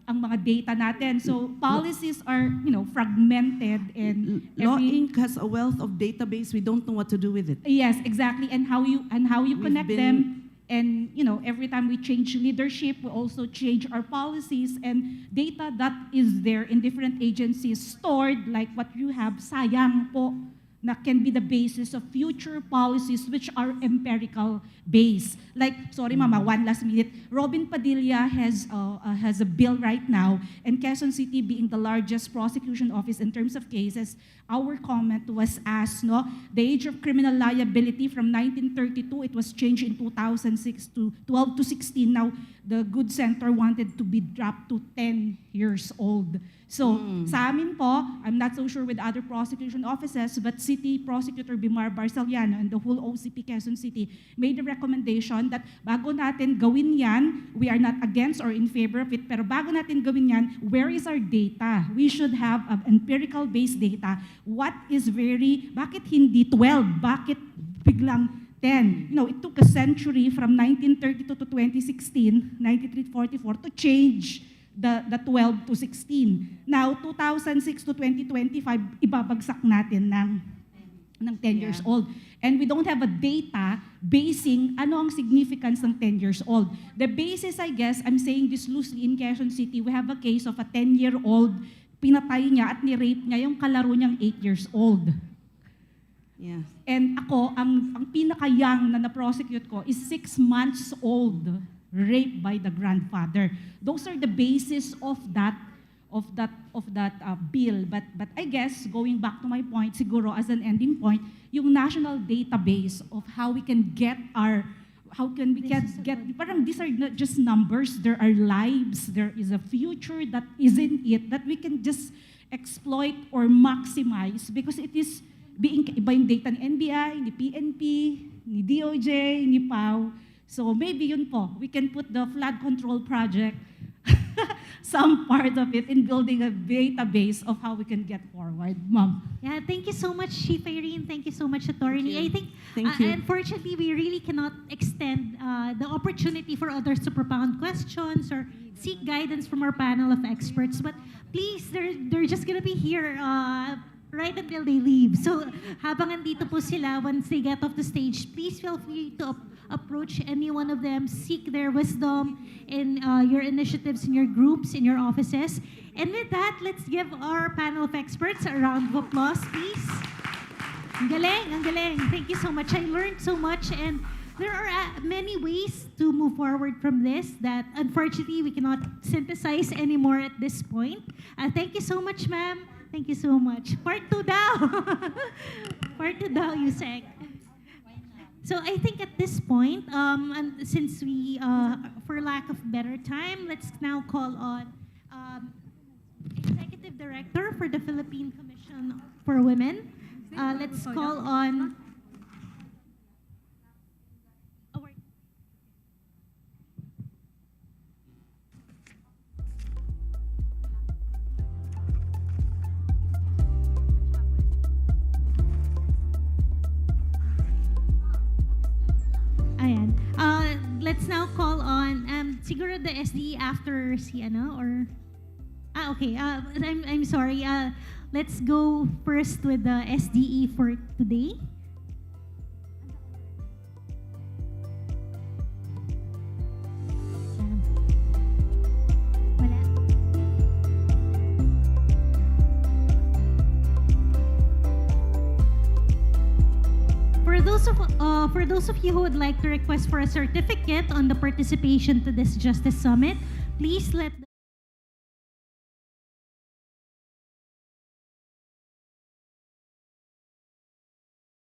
ang mga data natin. So policies are, fragmented, and Law Inc. has a wealth of database. We don't know what to do with it. Yes, exactly. And how you connect them. And every time we change leadership, we also change our policies, and data that is there in different agencies stored, like what you have, sayang po na can be the basis of future policies which are empirical based. Like, sorry mama, one last minute. Robin Padilla has a bill right now, and Quezon City being the largest prosecution office in terms of cases, our comment was asked, no, the age of criminal liability from 1932, it was changed in 2006 to 12 to 16. Now, the Good Center wanted to be dropped to 10 years old. So, sa amin po, I'm not so sure with other prosecution offices, but City Prosecutor Bimar Barceliano and the whole OCP Quezon City made a recommendation that bago natin gawin yan, we are not against or in favor of it, pero bago natin gawin yan, where is our data? We should have empirical-based data. What is bakit hindi 12? Bakit biglang 10? You know, it took a century from 1932 to 2016, 93-44, to change the 12 to 16. Now, 2006 to 2025, ibabagsak natin ng 10 years old. And we don't have a data basing ano ang significance ng 10 years old. The basis, I guess, I'm saying this loosely, in Quezon City, we have a case of a 10-year-old, pinatay niya at ni-rape niya yung kalaro niyang 8 years old. Yes. And ako, ang pinaka-young na na-prosecute ko is 6 months old, raped by the grandfather. Those are the basis of that bill. But I guess, going back to my point, siguro as an ending point, yung national database of how we can get parang these are not just numbers, there are lives, there is a future that is in it that we can just exploit or maximize because it is iba yung data ni NBI, ni PNP, ni DOJ, ni PAO. So maybe yun po, we can put the flood control project, some part of it in building a database of how we can get forward. Ma'am. Yeah, thank you so much, Chief Irene. Thank you so much, Attorney. I think, unfortunately, we really cannot extend the opportunity for others to propound questions or seek guidance from our panel of experts. But please, they're just gonna be here right until they leave. So habang andito po sila, once they get off the stage, please feel free to approach any one of them, seek their wisdom in your initiatives, in your groups, in your offices. And with that, let's give our panel of experts a round of applause, please. Ang galing, ang galing. Thank you so much. I learned so much, and there are many ways to move forward from this that unfortunately we cannot synthesize anymore at this point. Thank you so much, ma'am. Thank you so much. Part 2 daw. Part 2 daw, Yusek. So I think at this point, and since we, for lack of better time, let's now call on Executive Director for the Philippine Commission for Women. Let's call on... Ayan. Let's now call on siguro the SDE after si ano or okay. I'm sorry. Let's go first with the SDE for today. For those of you who would like to request for a certificate on the participation to this Justice Summit, please let